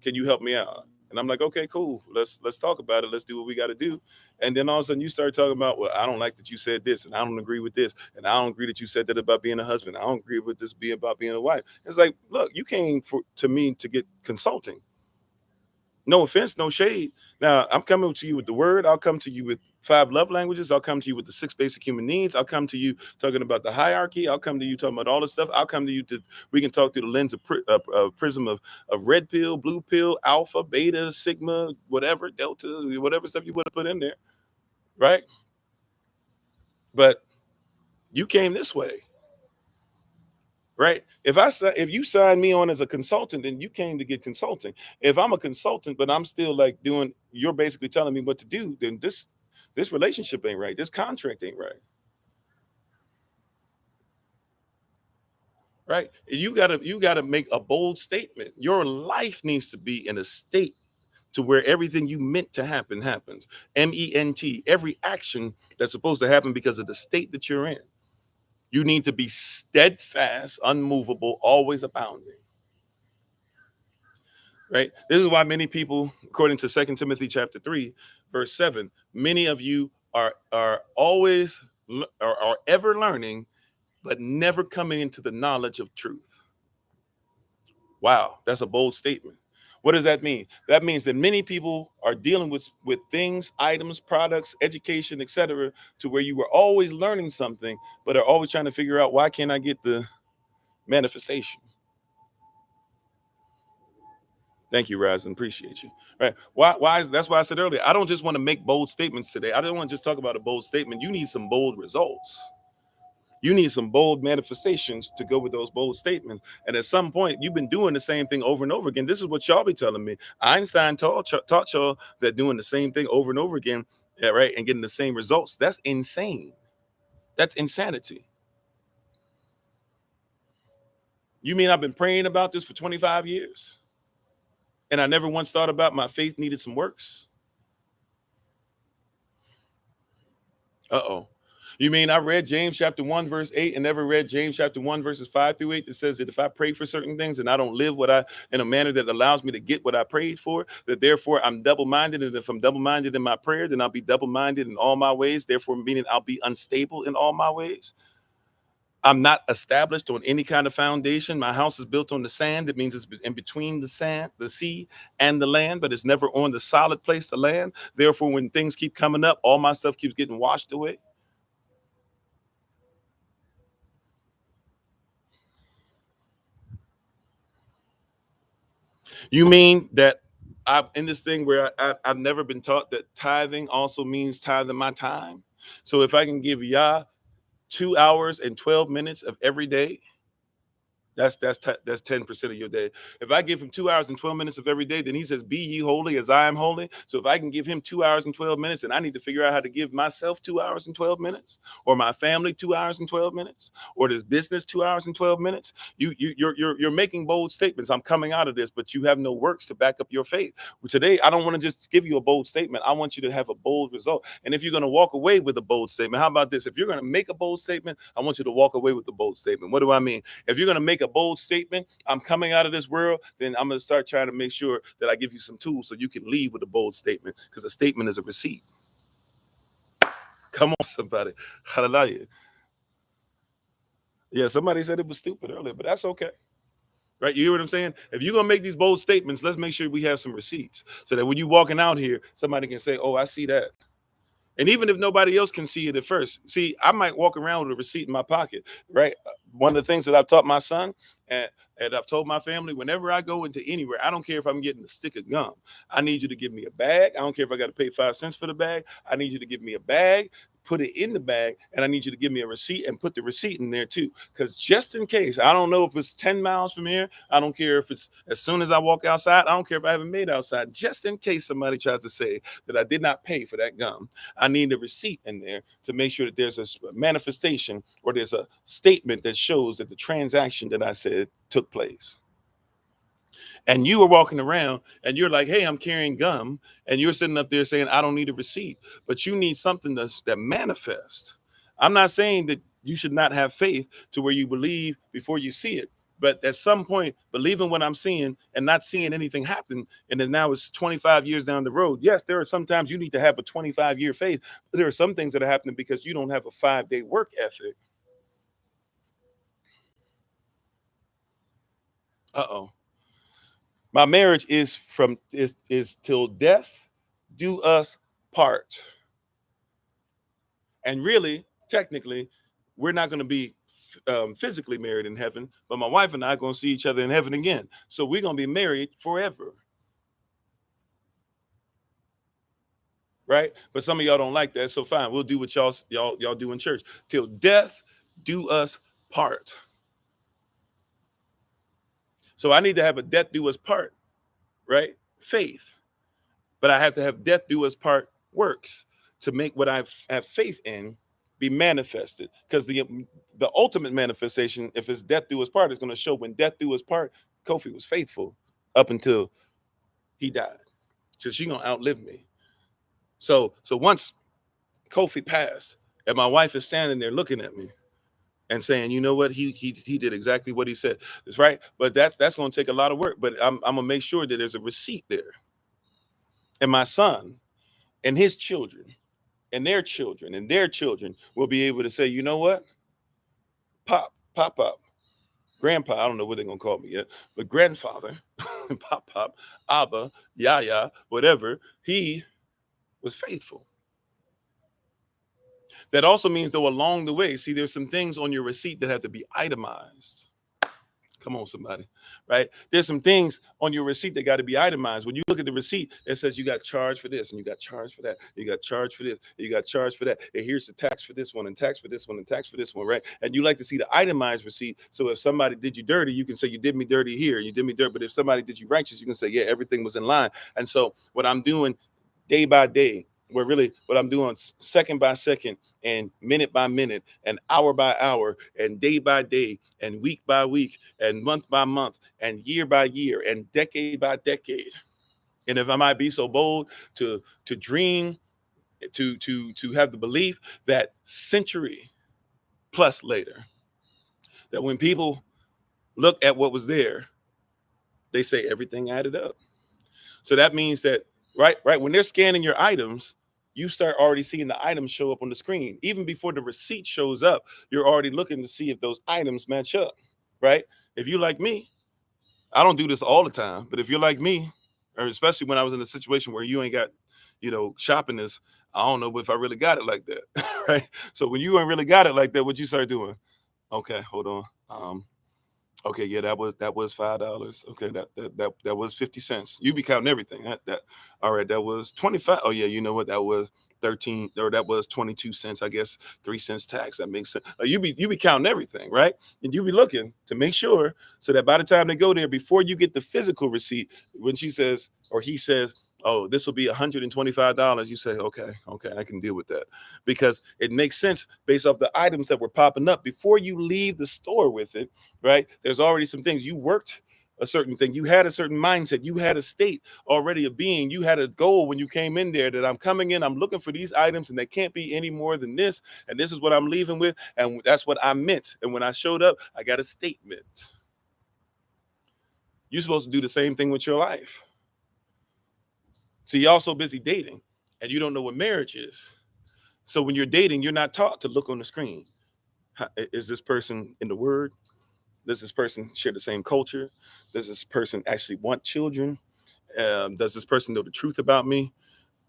Can you help me out? And I'm like, okay, cool. Let's talk about it. Let's do what we got to do. And then all of a sudden you start talking about, well, I don't like that you said this, and I don't agree with this, and I don't agree that you said that about being a husband. I don't agree with this being about being a wife. It's like, look, you came to me to get consulting. No offense, no shade. Now, I'm coming to you with the word. I'll come to you with 5 love languages. I'll come to you with the 6 basic human needs. I'll come to you talking about the hierarchy. I'll come to you talking about all this stuff. I'll come to you we can talk through the lens of prism of red pill, blue pill, alpha, beta, sigma, whatever, delta, whatever stuff you want to put in there, right? But you came this way, right? If you sign me on as a consultant, then you came to get consulting. If I'm a consultant, but I'm still like you're basically telling me what to do, then this relationship ain't right. This contract ain't right. Right? You gotta make a bold statement. Your life needs to be in a state to where everything you meant to happen happens. MENT, every action that's supposed to happen because of the state that you're in. You need to be steadfast, unmovable, always abounding. Right? This is why many people, according to 2 Timothy chapter 3, verse 7, many of you are always are ever learning, but never coming into the knowledge of truth. Wow, that's a bold statement. What does that mean? That means that many people are dealing with things, items, products, education, etc., to where you were always learning something, but are always trying to figure out, why can't I get the manifestation? Thank you, Razin. Appreciate you. Right? Why is that's why I said earlier, I don't just want to make bold statements today. I don't want to just talk about a bold statement. You need some bold results. You need some bold manifestations to go with those bold statements. And at some point, you've been doing the same thing over and over again. This is what y'all be telling me. Einstein taught y'all that doing the same thing over and over again, yeah, right, and getting the same results. That's insane. That's insanity. You mean I've been praying about this for 25 years? And I never once thought about my faith needed some works? Uh-oh. You mean I read James chapter 1, verse 8, and never read James chapter 1, verses 5 through 8, that says that if I pray for certain things and I don't live in a manner that allows me to get what I prayed for, that therefore I'm double-minded. And if I'm double-minded in my prayer, then I'll be double-minded in all my ways. Therefore, meaning I'll be unstable in all my ways. I'm not established on any kind of foundation. My house is built on the sand. That means it's in between the sand, the sea, and the land, but it's never on the solid place, the land. Therefore, when things keep coming up, all my stuff keeps getting washed away. You mean that I'm in this thing where I've never been taught that tithing also means tithing my time? So if I can give Yah 2 hours and 12 minutes of every day, that's 10% of your day. If I give him 2 hours and 12 minutes of every day, then he says, "Be ye holy as I am holy." So if I can give him 2 hours and 12 minutes, and I need to figure out how to give myself 2 hours and 12 minutes, or my family 2 hours and 12 minutes, or this business 2 hours and 12 minutes. You're making bold statements. I'm coming out of this, but you have no works to back up your faith. Today, I don't want to just give you a bold statement. I want you to have a bold result. And if you're going to walk away with a bold statement, how about this? If you're going to make a bold statement, I want you to walk away with the bold statement. What do I mean? If you're going to make a bold statement, I'm coming out of this world, then I'm going to start trying to make sure that I give you some tools so you can leave with a bold statement, because a statement is a receipt. Come on, somebody. Hallelujah. Yeah, somebody said it was stupid earlier, but that's okay. Right? You hear what I'm saying? If you're going to make these bold statements, let's make sure we have some receipts so that when you're walking out here, somebody can say, "Oh, I see that." And even if nobody else can see it at first, see, I might walk around with a receipt in my pocket, right? One of the things that I've taught my son and I've told my family, whenever I go into anywhere, I don't care if I'm getting a stick of gum. I need you to give me a bag. I don't care if I got to pay 5 cents for the bag. I need you to give me a bag, put it in the bag, and I need you to give me a receipt and put the receipt in there too. Because just in case, I don't know if it's 10 miles from here. I don't care if it's as soon as I walk outside. I don't care if I haven't made outside. Just in case somebody tries to say that I did not pay for that gum, I need a receipt in there to make sure that there's a manifestation or there's a statement that shows that the transaction that I said took place. And you are walking around and you're like, hey, I'm carrying gum. And you're sitting up there saying, I don't need a receipt, but you need something that manifests. I'm not saying that you should not have faith to where you believe before you see it. But at some point, believing what I'm seeing and not seeing anything happen, and then now it's 25 years down the road. Yes, there are sometimes you need to have a 25-year faith, but there are some things that are happening because you don't have a 5-day work ethic. Uh-oh. My marriage is till death do us part. And really, technically, we're not going to be physically married in heaven, but my wife and I are going to see each other in heaven again. So we're going to be married forever, right? But some of y'all don't like that, so fine. We'll do what y'all do in church till death do us part. So I need to have a death do us part, right? Faith. But I have to have death do us part works to make what I have faith in be manifested. Because the ultimate manifestation, if it's death do us part, is going to show when death do us part. Kofi was faithful up until he died. So she's gonna outlive me. So once Kofi passed, and my wife is standing there looking at me and saying, you know what, he did exactly what he said. That's right. But that's gonna take a lot of work. But I'm gonna make sure that there's a receipt there. And my son and his children and their children and their children will be able to say, you know what? Pop, grandpa, I don't know what they're gonna call me yet, but grandfather, pop, Abba, Yaya, whatever, he was faithful. That also means though along the way, see, there's some things on your receipt that have to be itemized. Come on, somebody, right? There's some things on your receipt that got to be itemized. When you look at the receipt, it says you got charged for this and you got charged for that. You got charged for this, and you got charged for that. And here's the tax for this one and tax for this one and tax for this one, right? And you like to see the itemized receipt. So if somebody did you dirty, you can say you did me dirty here, you did me dirty. But if somebody did you righteous, you can say, yeah, everything was in line. And so what I'm doing day by day, where really what I'm doing second by second and minute by minute and hour by hour and day by day and week by week and month by month and year by year and decade by decade. And if I might be so bold to dream, to have the belief that century plus later, that when people look at what was there, they say everything added up. So that means that right when they're scanning your items, you start already seeing the items show up on the screen. Even before the receipt shows up, you're already looking to see if those items match up, right? If you like me, I don't do this all the time, but if you're like me, or especially when I was in a situation where you ain't got, shopping this, I don't know if I really got it like that, right? So when you ain't really got it like that, what you start doing? Okay, hold on. Okay, yeah, that was $5. Okay, that was 50 cents. You be counting everything. That all right, that was 25. Oh yeah, you know what? That was 13, or that was 22 cents, I guess, 3 cents tax. That makes sense. You be counting everything, right? And you be looking to make sure so that by the time they go there, before you get the physical receipt, when she says or he says, oh, this will be $125, you say, okay, I can deal with that. Because it makes sense based off the items that were popping up before you leave the store with it, right? There's already some things you worked a certain thing. You had a certain mindset. You had a state already of being. You had a goal when you came in there that I'm coming in, I'm looking for these items and they can't be any more than this. And this is what I'm leaving with. And that's what I meant. And when I showed up, I got a statement. You're supposed to do the same thing with your life. See, y'all so busy dating and you don't know what marriage is. So when you're dating, you're not taught to look on the screen. Is this person in the word? Does this person share the same culture? Does this person actually want children? Does this person know the truth about me?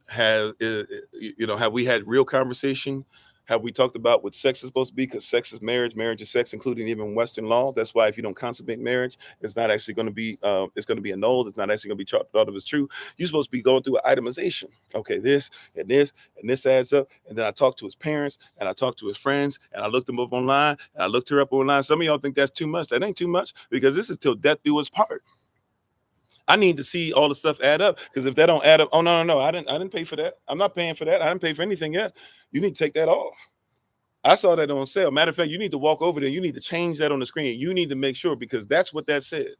Have we had real conversation? Have we talked about what sex is supposed to be? Because sex is marriage, marriage is sex, including even Western law. That's why if you don't consummate marriage, it's not actually going to be, it's going to be annulled. It's not actually going to be thought of as true. You're supposed to be going through an itemization. Okay, this and this and this adds up. And then I talked to his parents and I talked to his friends and I looked them up online and I looked her up online. Some of y'all think that's too much. That ain't too much because this is till death do us part. I need to see all the stuff add up because if that don't add up, oh no, I didn't pay for that. I'm not paying for that. I didn't pay for anything yet. You need to take that off. I saw that on sale. Matter of fact, you need to walk over there. You need to change that on the screen. You need to make sure because that's what that said.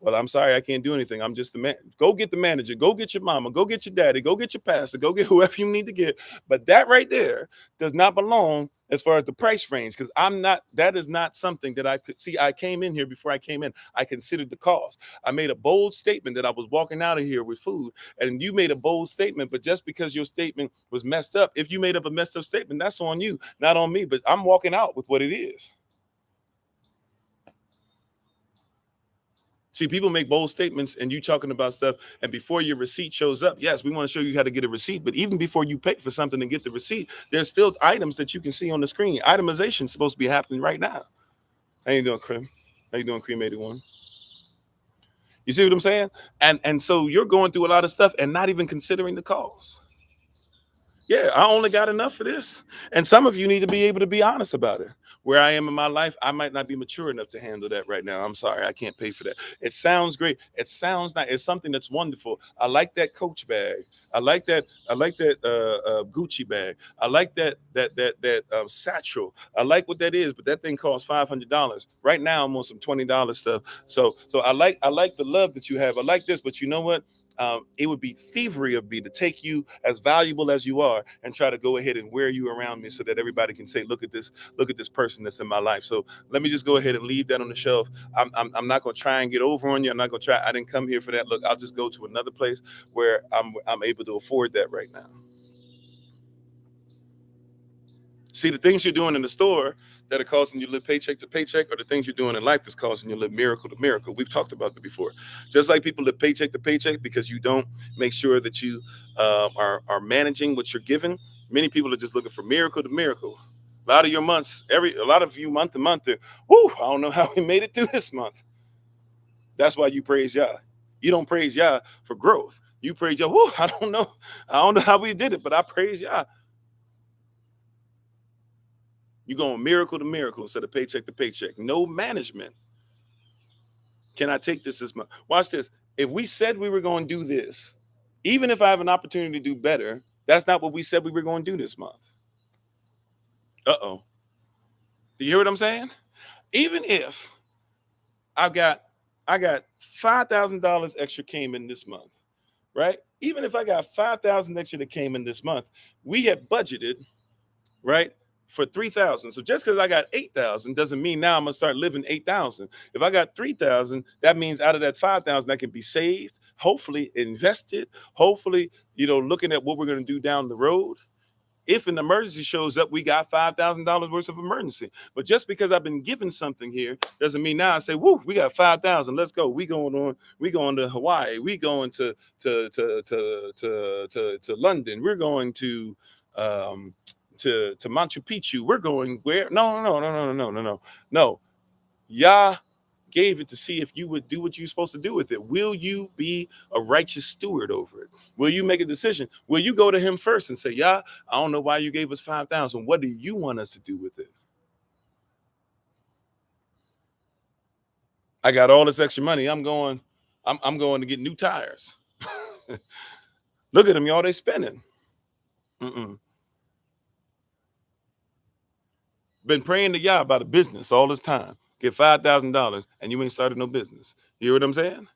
Well, I'm sorry, I can't do anything. I'm just the man. Go get the manager. Go get your mama. Go get your daddy. Go get your pastor. Go get whoever you need to get. But that right there does not belong as far as the price range, because I'm not. That is not something that I could see. I came in here before I came in. I considered the cost. I made a bold statement that I was walking out of here with food, and you made a bold statement. But just because your statement was messed up, if you made up a messed up statement, that's on you, not on me. But I'm walking out with what it is. See, people make bold statements and you talking about stuff, and before your receipt shows up, yes, we want to show you how to get a receipt, but even before you pay for something and get the receipt, there's still items that you can see on the screen. Itemization is supposed to be happening right now. How you doing, Cream? How you doing, Cream 81? You see what I'm saying? And so you're going through a lot of stuff and not even considering the cost. Yeah, I only got enough for this. And some of you need to be able to be honest about it. Where I am in my life, I might not be mature enough to handle that right now. I'm sorry, I can't pay for that. It sounds great. It sounds nice. It's something that's wonderful. I like that Coach bag. I like that. I like that Gucci bag. I like that satchel. I like what that is, but that thing costs $500. Right now, I'm on some $20 stuff. So I like the love that you have. I like this, but you know what? It would be thievery of me to take you as valuable as you are and try to go ahead and wear you around me so that everybody can say, look at this person that's in my life. So let me just go ahead and leave that on the shelf. I'm not going to try and get over on you. I'm not going to try. I didn't come here for that. Look, I'll just go to another place where I'm able to afford that right now. See, the things you're doing in the store that are causing you to live paycheck to paycheck, or the things you're doing in life that's causing you to live miracle to miracle. We've talked about that before. Just like people live paycheck to paycheck because you don't make sure that you are managing what you're given. Many people are just looking for miracle to miracle. A lot of your months, a lot of you month to month, whoo, I don't know how we made it through this month. That's why you praise Yah. You don't praise Yah for growth. You praise Yah. Whoo, I don't know how we did it, but I praise Yah. You're going miracle to miracle instead of paycheck to paycheck. No management. Can I take this month? Watch this. If we said we were going to do this, even if I have an opportunity to do better, that's not what we said we were going to do this month. Uh-oh. Do you hear what I'm saying? Even if I got $5,000 extra came in this month, right? Even if I got 5,000 extra that came in this month, we had budgeted, right, for 3,000. So just because I got 8,000 doesn't mean now I'm gonna start living 8,000. If I got 3,000, that means out of that 5,000 that can be saved, hopefully invested, hopefully, looking at what we're gonna do down the road. If an emergency shows up, we got $5,000 worth of emergency. But just because I've been given something here doesn't mean now I say, "Woo, we got 5,000. Let's go. We going to Hawaii. We going to London. We're going to Machu Picchu. We're going where? No. Yah gave it to see if you would do what you're supposed to do with it. Will you be a righteous steward over it? Will you make a decision? Will you go to him first and say, Yah, I don't know why you gave us 5,000. What do you want us to do with it? I got all this extra money. I'm going to get new tires. Look at them, y'all. They spending. Been praying to Yah about a business all this time. Get $5,000 and you ain't started no business. You hear what I'm saying?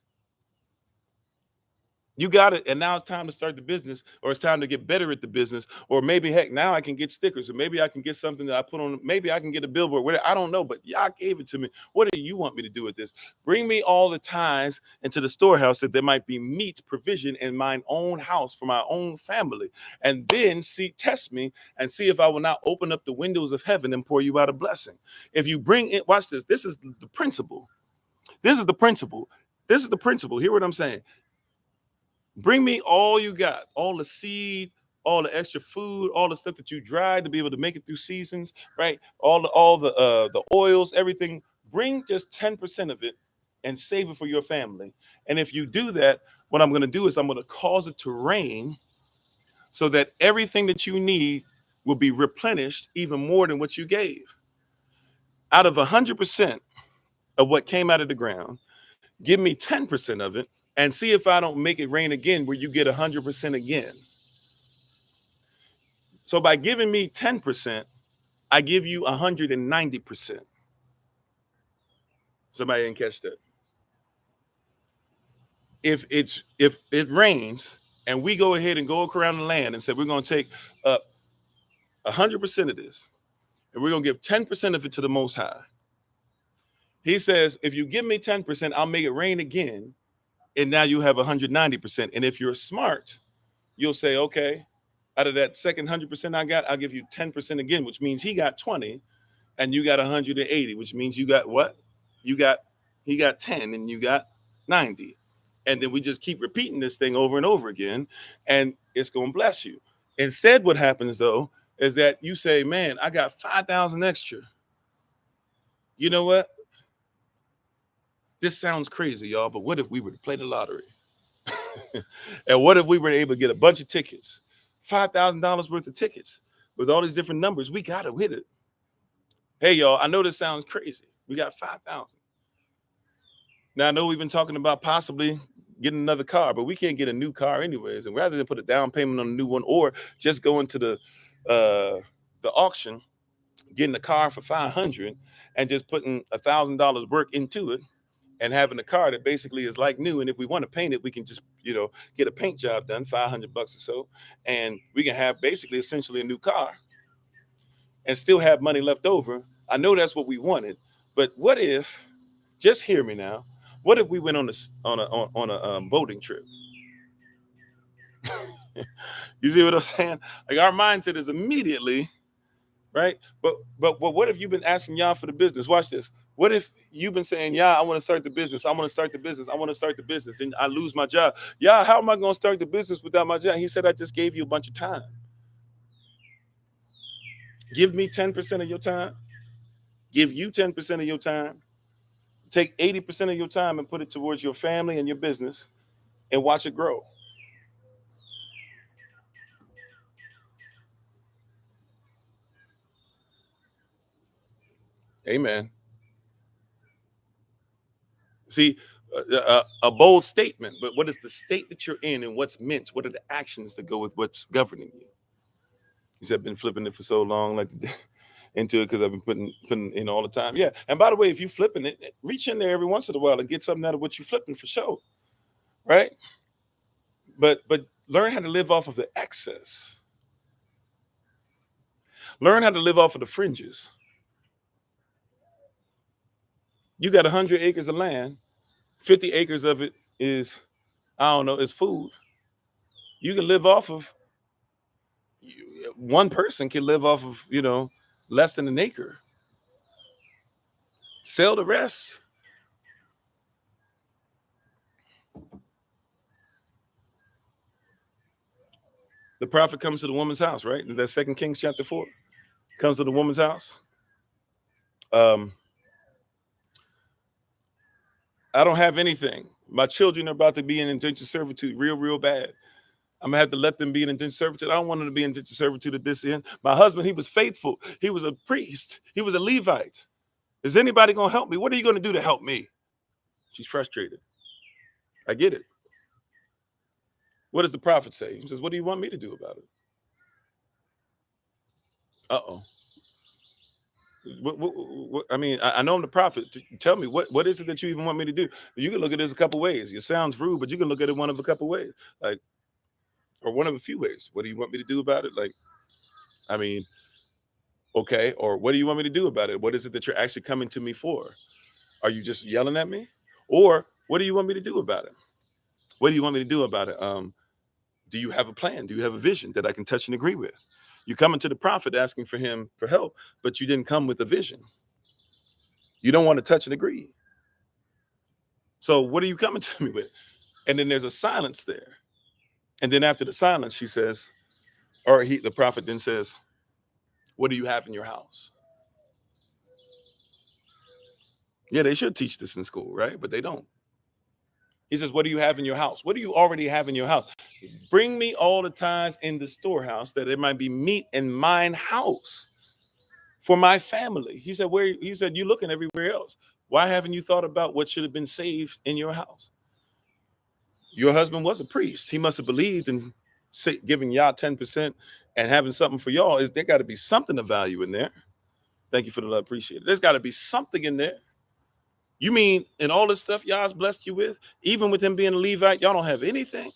You got it, and now it's time to start the business, or it's time to get better at the business, or maybe heck, now I can get stickers, or maybe I can get something that I put on. Maybe I can get a billboard. Whatever, I don't know, but Yah gave it to me. What do you want me to do with this? Bring me all the tithes into the storehouse that there might be meat provision in mine own house for my own family, and then test me and see if I will not open up the windows of heaven and pour you out a blessing. If you bring it, watch this. This is the principle. This is the principle. This is the principle. Hear what I'm saying. Bring me all you got, all the seed, all the extra food, all the stuff that you dried to be able to make it through seasons, right? All the oils, everything. Bring just 10% of it and save it for your family. And if you do that, what I'm going to do is I'm going to cause it to rain so that everything that you need will be replenished even more than what you gave. Out of 100% of what came out of the ground, give me 10% of it and see if I don't make it rain again where you get 100% again. So by giving me 10%, I give you 190%. Somebody didn't catch that. if it rains and we go ahead and go around the land and say we're going to take up 100% of this and we're going to give 10% of it to the Most High. He says, if you give me 10%, I'll make it rain again. And now you have 190%. And if you're smart, you'll say, okay, out of that second 100% I got, I'll give you 10% again, which means he got 20 and you got 180, which means you got what? He got 10 and you got 90. And then we just keep repeating this thing over and over again, and it's going to bless you. Instead, what happens though is that you say, man, I got 5,000 extra. You know what? This sounds crazy, y'all, but what if we were to play the lottery? And what if we were able to get a bunch of tickets, $5,000 worth of tickets with all these different numbers? We got to hit it. Hey, y'all, I know this sounds crazy. We got 5,000. Now, I know we've been talking about possibly getting another car, but we can't get a new car anyways. And rather than put a down payment on a new one or just go into the auction, getting a car for $500 and just putting $1,000 work into it, and having a car that basically is like new. And if we want to paint it, we can just, get a paint job done, $500 or so. And we can have basically essentially a new car and still have money left over. I know that's what we wanted, but what if, just hear me now, what if we went on a boating trip? You see what I'm saying? Like our mindset is immediately, right? But what if you've been asking y'all for the business? Watch this. What if you've been saying, yeah, I want to start the business. I want to start the business. I want to start the business. And I lose my job. Yeah, how am I going to start the business without my job? He said, I just gave you a bunch of time. Give me 10% of your time. Give you 10% of your time. Take 80% of your time and put it towards your family and your business and watch it grow. Amen. See, a bold statement, but what is the state that you're in and what's meant? What are the actions that go with what's governing you? He said, I've been flipping it for so long, like into it because I've been putting in all the time. Yeah. And by the way, if you're flipping it, reach in there every once in a while and get something out of what you're flipping for sure. Right. But learn how to live off of the excess. Learn how to live off of the fringes. You got 100 acres of land, 50 acres of it is, I don't know, is food. You can live off of, one person can live off of, less than an acre. Sell the rest. The prophet comes to the woman's house, right? In that 2 Kings chapter 4. Comes to the woman's house. I don't have anything. My children are about to be in indentured servitude real bad. I'm gonna have to let them be in indentured servitude. I don't want them to be in indentured servitude at this end. My husband, he was faithful. He was a priest. He was a Levite. Is anybody gonna help me? What are you gonna do to help me? She's frustrated. I get it. What does the prophet say? He says, what do you want me to do about it? Uh-oh. I mean, I know I'm the prophet. Tell me, what is it that you even want me to do? You can look at this a couple ways. It sounds rude, but you can look at it one of a couple ways. Like, or one of a few ways. What do you want me to do about it? Like, I mean, okay. Or what do you want me to do about it? What is it that you're actually coming to me for? Are you just yelling at me? Or what do you want me to do about it? What do you want me to do about it? Do you have a plan? Do you have a vision that I can touch and agree with? You coming to the prophet asking for him for help, but you didn't come with a vision. You don't want to touch and agree. So what are you coming to me with? And then there's a silence there. And then after the silence, she says, the prophet then says, what do you have in your house? Yeah, they should teach this in school, right? But they don't. He says, what do you have in your house? What do you already have in your house? Bring me all the tithes in the storehouse, that there might be meat in mine house for my family. He said, you're looking everywhere else. Why haven't you thought about what should have been saved in your house? Your husband was a priest. He must have believed in giving y'all 10% and having something for y'all. There got to be something of value in there. Thank you for the love. Appreciate it. There's got to be something in there. You mean in all this stuff y'all's blessed you with, even with him being a Levite, y'all don't have anything?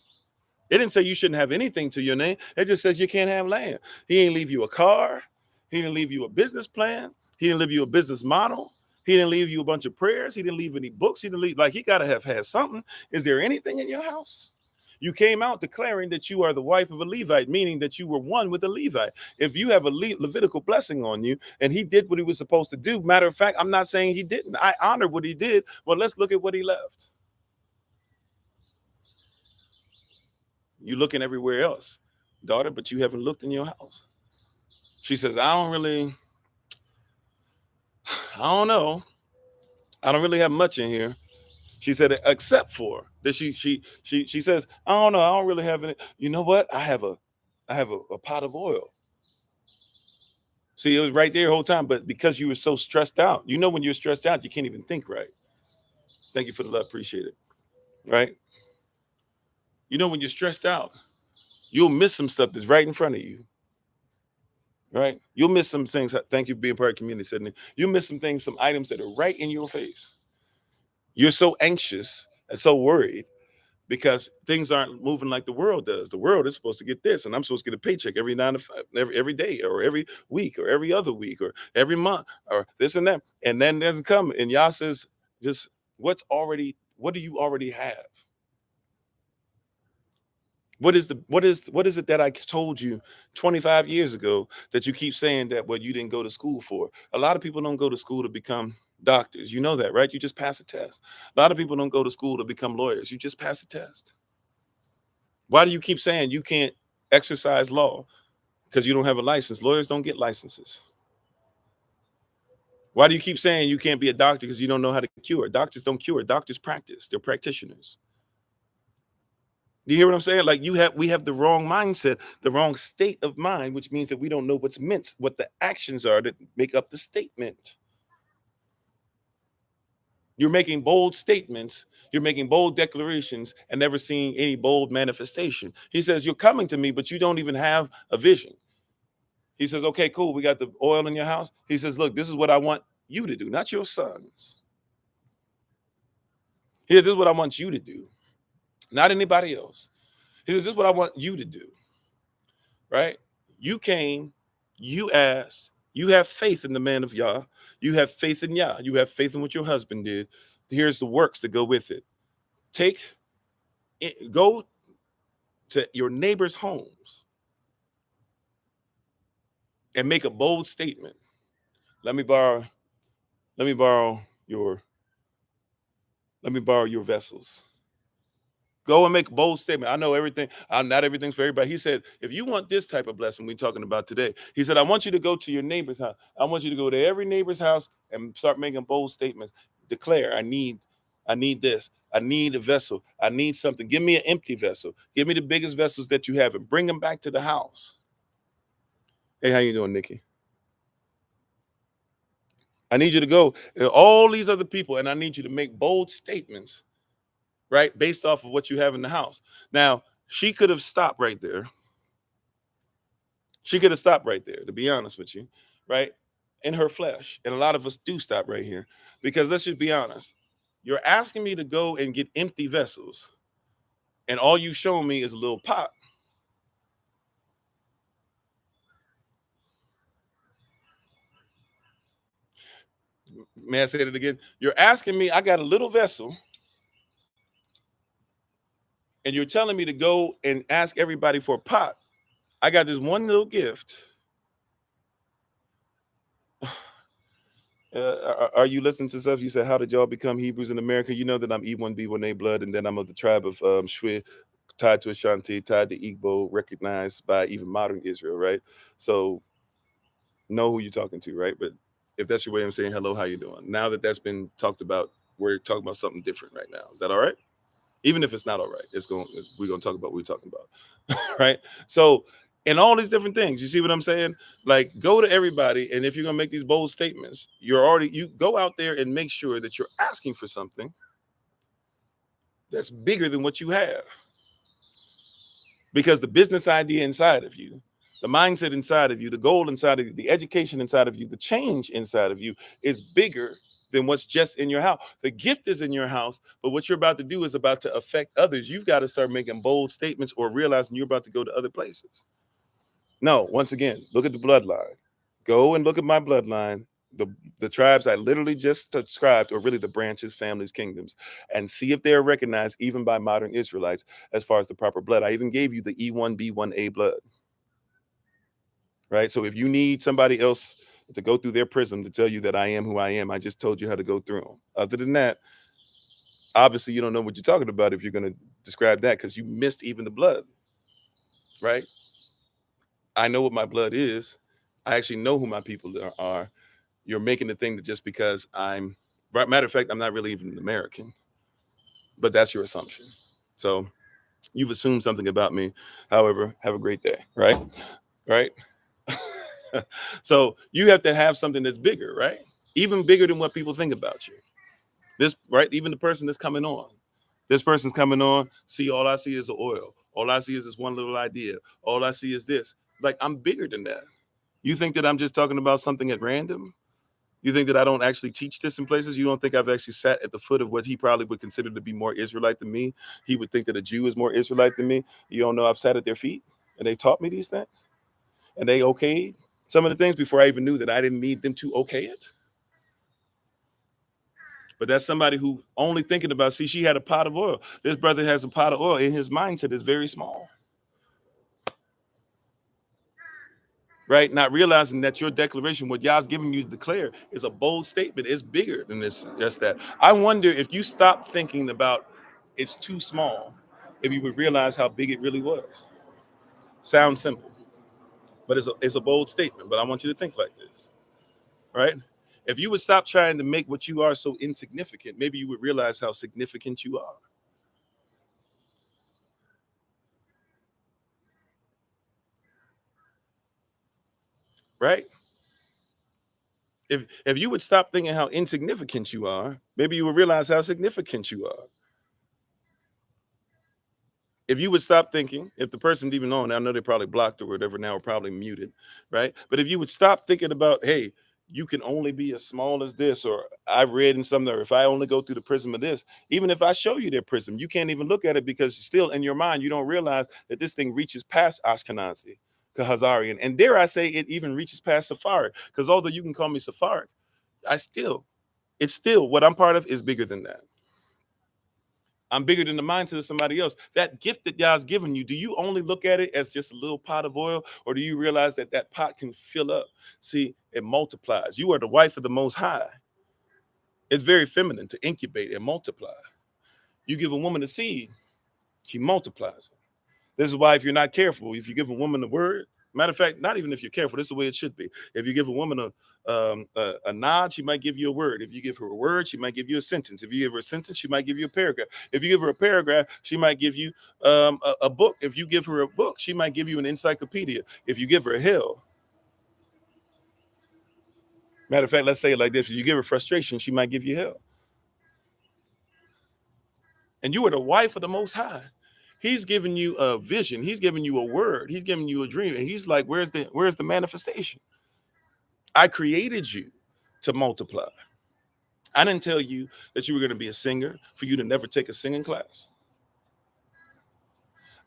It didn't say you shouldn't have anything to your name. It just says you can't have land. He didn't leave you a car. He didn't leave you a business plan. He didn't leave you a business model. He didn't leave you a bunch of prayers. He didn't leave any books. He didn't leave, like, he got to have had something. Is there anything in your house? You came out declaring that you are the wife of a Levite, meaning that you were one with a Levite. If you have a Levitical blessing on you and he did what he was supposed to do, matter of fact, I'm not saying he didn't. I honor what he did. Well, let's look at what he left. You looking everywhere else, daughter, but you haven't looked in your house. She says, I don't know. I don't really have much in here. She said, except for that she says, I don't know, I don't really have any. You know what? I have a pot of oil. See, it was right there the whole time, but because you were so stressed out, you know, when you're stressed out, you can't even think right. Thank you for the love, appreciate it. Right? You know, when you're stressed out, you'll miss some stuff that's right in front of you. Right? You'll miss some things. Thank you for being part of the community, Sydney. You'll miss some things, some items that are right in your face. You're so anxious and so worried because things aren't moving like the world does. The world is supposed to get this, and I'm supposed to get a paycheck every 9 to 5, every day, or every week, or every other week, or every month, or this and that. And then it doesn't come. And Yah says, just what do you already have? What is it that I told you 25 years ago that you keep saying that what you didn't go to school for? A lot of people don't go to school to become doctors. You know that, right? You just pass a test. A lot of people don't go to school to become lawyers. You just pass a test. Why do you keep saying you can't exercise law? Because you don't have a license. Lawyers don't get licenses. Why do you keep saying you can't be a doctor? Because you don't know how to cure. Doctors don't cure. Doctors practice. They're practitioners. You hear what I'm saying? Like we have the wrong mindset, the wrong state of mind, which means that we don't know what's meant, what the actions are that make up the statement. You're making bold statements, you're making bold declarations, and never seeing any bold manifestation. He says, you're coming to me, but you don't even have a vision. He says, okay, cool, we got the oil in your house. He says, look, this is what I want you to do, not your sons. Here, this is what I want you to do, not anybody else. He says, this is what I want you to do. Right? You came, you asked, you have faith in the man of Yah, you have faith in Yah, you have faith in what your husband did. Here's the works to go with it. Go to your neighbors' homes and make a bold statement. Let me borrow your vessels. Go and make a bold statement. I know everything. Not everything's for everybody. He said, if you want this type of blessing we're talking about today, he said, I want you to go to your neighbor's house. I want you to go to every neighbor's house and start making bold statements. Declare, I need this. I need a vessel. I need something. Give me an empty vessel. Give me the biggest vessels that you have and bring them back to the house. Hey, how you doing, Nikki? I need you to go to all these other people and I need you to make bold statements, right? Based off of what you have in the house. Now, she could have stopped right there. She could have stopped right there, to be honest with you, right? In her flesh. And a lot of us do stop right here because let's just be honest. You're asking me to go and get empty vessels and all you show me is a little pot. May I say it again? You're asking me, I got a little vessel and you're telling me to go and ask everybody for a pot. I got this one little gift. Are you listening to stuff? You said, how did y'all become Hebrews in America? You know that I'm E1B1A blood, and then I'm of the tribe of Shwe, tied to Ashanti, tied to Igbo, recognized by even modern Israel, right? So know who you're talking to, right? But if that's your way of saying hello, how you doing? Now that that's been talked about, we're talking about something different right now. Is that all right? Even if it's not all right, we're going to talk about what we're talking about, right? So and all these different things, you see what I'm saying? Like, go to everybody, and if you're going to make these bold statements, you go out there and make sure that you're asking for something that's bigger than what you have. Because the business idea inside of you, the mindset inside of you, the goal inside of you, the education inside of you, the change inside of you is bigger than what's just in your house. The gift is in your house, but what you're about to do is about to affect others. You've got to start making bold statements or realizing you're about to go to other places. No, once again, look at the bloodline. Go and look at my bloodline, the tribes I literally just described, or really the branches, families, kingdoms, and see if they're recognized even by modern Israelites as far as the proper blood. I even gave you the E1B1A blood, right? So if you need somebody else to go through their prism to tell you that I am who I am, I just told you how to go through them. Other than that, obviously you don't know what you're talking about if you're going to describe that, because you missed even the blood, right? I know what my blood is. I actually know who my people are. You're making the thing that just because I'm, matter of fact, I'm not really even an American, but that's your assumption. So you've assumed something about me. However, have a great day, right? Right. So you have to have something that's bigger, right? Even bigger than what people think about you. This, right? Even the person that's coming on. This person's coming on. See, all I see is the oil. All I see is this one little idea. All I see is this. Like, I'm bigger than that. You think that I'm just talking about something at random? You think that I don't actually teach this in places? You don't think I've actually sat at the foot of what he probably would consider to be more Israelite than me? He would think that a Jew is more Israelite than me. You don't know I've sat at their feet and they taught me these things, and they okayed some of the things before I even knew that I didn't need them to okay it. But that's somebody who only thinking about, see, she had a pot of oil. This brother has a pot of oil in his mindset is very small. Right? Not realizing that your declaration, what Yah's giving you to declare, is a bold statement. It's bigger than this, just that. I wonder if you stop thinking about it's too small, if you would realize how big it really was. Sounds simple, but it's a bold statement. But I want you to think like this, right? If you would stop trying to make what you are so insignificant, maybe you would realize how significant you are. Right? If you would stop thinking how insignificant you are, maybe you would realize how significant you are. If you would stop thinking, if the person's even on, I know they're probably blocked or whatever now, or probably muted, right? But if you would stop thinking about, hey, you can only be as small as this, or I read in somewhere, if I only go through the prism of this, even if I show you their prism, you can't even look at it, because still in your mind, you don't realize that this thing reaches past Ashkenazi, Khazarian, and dare I say it even reaches past Sephardic, because although you can call me Sephardic, it's still what I'm part of is bigger than that. I'm bigger than the mindset of somebody else. That gift that God's given you, do you only look at it as just a little pot of oil, or do you realize that that pot can fill up? See, it multiplies. You are the wife of the Most High. It's very feminine to incubate and multiply. You give a woman a seed, she multiplies it. This is why if you're not careful, if you give a woman a word, matter of fact, not even if you're careful, this is the way it should be. If you give a woman a nod, she might give you a word. If you give her a word, she might give you a sentence. If you give her a sentence, she might give you a paragraph. If you give her a paragraph, she might give you a book. If you give her a book, she might give you an encyclopedia. If you give her a hell, matter of fact, let's say it like this: if you give her frustration, she might give you hell. And you are the wife of the Most High. He's giving you a vision. He's giving you a word. He's giving you a dream. And he's like, where's the manifestation? I created you to multiply. I didn't tell you that you were going to be a singer for you to never take a singing class.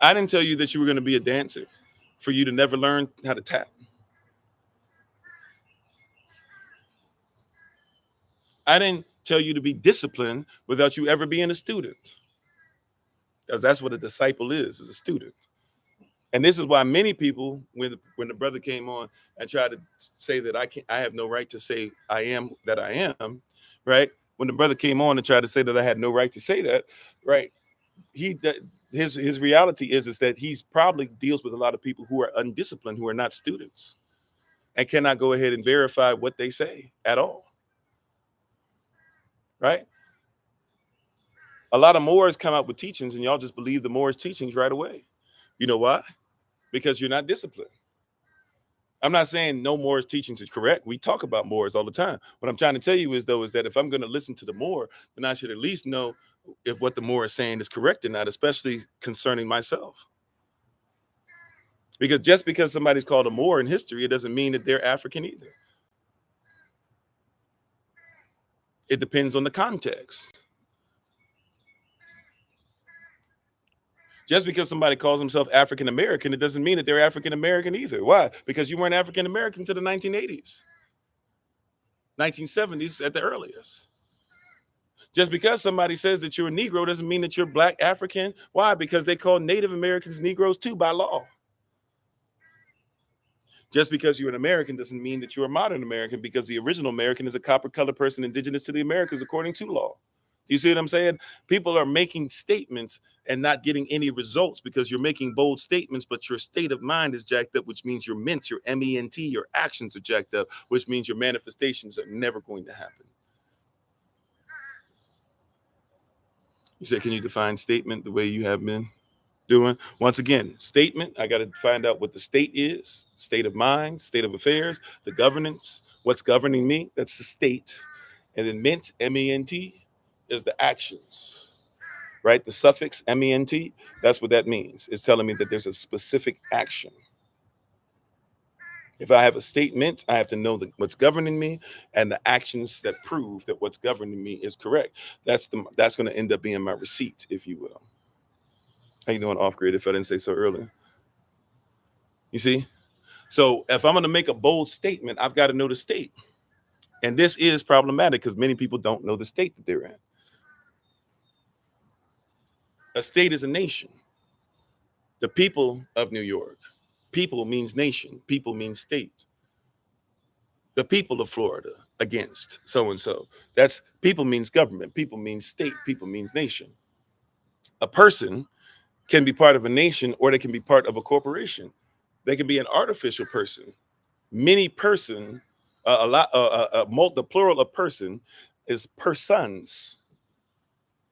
I didn't tell you that you were going to be a dancer for you to never learn how to tap. I didn't tell you to be disciplined without you ever being a student. Because that's what a disciple is a student. And this is why many people, when the brother came on and tried to say that I have no right to say I am that I am, right? When the brother came on and tried to say that I had no right to say that, right? His reality is that he's probably deals with a lot of people who are undisciplined, who are not students, and cannot go ahead and verify what they say at all, right? A lot of Moors come out with teachings, and y'all just believe the Moors' teachings right away. You know why? Because you're not disciplined. I'm not saying no Moors teachings is correct. We talk about Moors all the time. What I'm trying to tell you is that if I'm going to listen to the Moor, then I should at least know if what the Moor is saying is correct or not, especially concerning myself. Because just because somebody's called a Moor in history, it doesn't mean that they're African either. It depends on the context. Just because somebody calls himself African American, it doesn't mean that they're African American either. Why? Because you weren't African American to the 1980s, 1970s at the earliest. Just because somebody says that you're a Negro doesn't mean that you're Black African. Why? Because they call Native Americans Negroes too by law. Just because you're an American doesn't mean that you're a modern American, because the original American is a copper-colored person indigenous to the Americas according to law. Do you see what I'm saying? People are making statements and not getting any results because you're making bold statements, but your state of mind is jacked up, which means your ment, your MENT, your actions are jacked up, which means your manifestations are never going to happen. You said, can you define statement the way you have been doing? Once again, statement, I got to find out what the state is, state of mind, state of affairs, the governance, what's governing me, that's the state. And then ment, MENT, is the actions, right? The suffix MENT, that's what that means. It's telling me that there's a specific action. If I have a statement, I have to know what's governing me and the actions that prove that what's governing me is correct. That's going to end up being my receipt, if you will. How you doing, off grid, if I didn't say so earlier? You see? So if I'm going to make a bold statement, I've got to know the state. And this is problematic because many people don't know the state that they're in. A state is a nation. The people of New York. People means nation. People means state. The people of Florida against so-and-so. That's people means government. People means state. People means nation. A person can be part of a nation or they can be part of a corporation. They can be an artificial person. Many person, the plural of person is persons.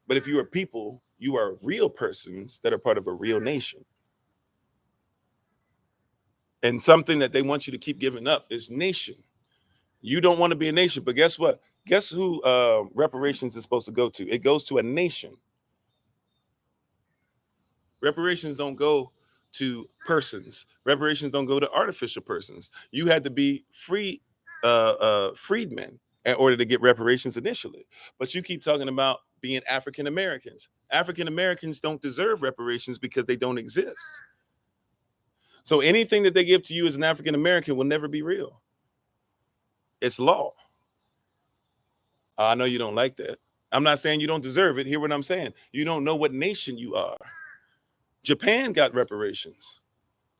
But if you are people, you are real persons that are part of a real nation. And something that they want you to keep giving up is nation. You don't want to be a nation, but guess what? Guess who reparations is supposed to go to? It goes to a nation. Reparations don't go to persons. Reparations don't go to artificial persons. You had to be freedmen in order to get reparations initially. But you keep talking about being African Americans. African Americans don't deserve reparations because they don't exist. So anything that they give to you as an African American will never be real. It's law. I know you don't like that. I'm not saying you don't deserve it. Hear what I'm saying. You don't know what nation you are. Japan got reparations.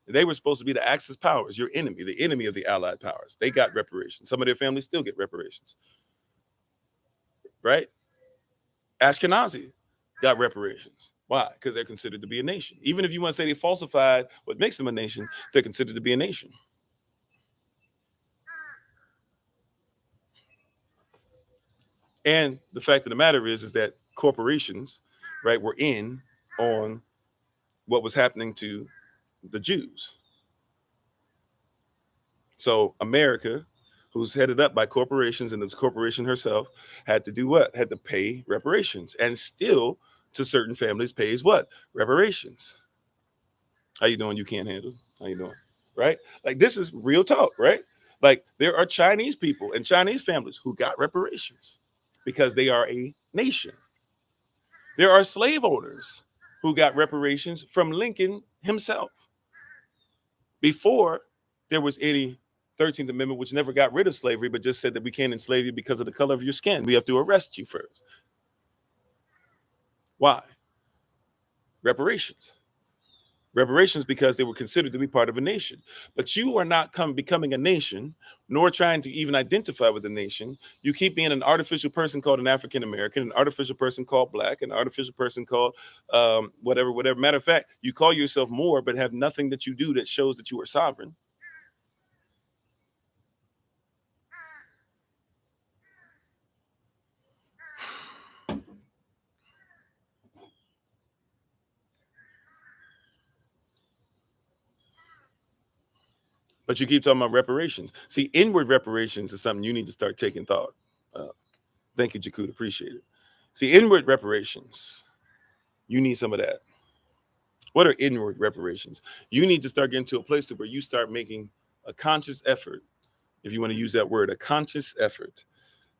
They were supposed to be the Axis powers, your enemy, the enemy of the Allied powers. They got reparations. Some of their families still get reparations. Right? Ashkenazi got reparations. Why? Because they're considered to be a nation. Even if you want to say they falsified what makes them a nation, they're considered to be a nation. And the fact of the matter is that corporations, right, were in on what was happening to the Jews. So America, who's headed up by corporations, and this corporation herself had to do what? Had to pay reparations, and still to certain families pays what? Reparations. How you doing? You can't handle. How you doing? Right? Like, this is real talk, right? Like, there are Chinese people and Chinese families who got reparations because they are a nation. There are slave owners who got reparations from Lincoln himself before there was any 13th Amendment, which never got rid of slavery, but just said that we can't enslave you because of the color of your skin. We have to arrest you first. Why? Reparations. Reparations because they were considered to be part of a nation. But you are not becoming a nation, nor trying to even identify with a nation. You keep being an artificial person called an African American, an artificial person called Black, an artificial person called whatever. Matter of fact, you call yourself more, but have nothing that you do that shows that you are sovereign. But you keep talking about reparations. See, inward reparations is something you need to start taking thought. Thank you, Jakud. Appreciate it. See, inward reparations, you need some of that. What are inward reparations? You need to start getting to a place where you start making a conscious effort, if you want to use that word, a conscious effort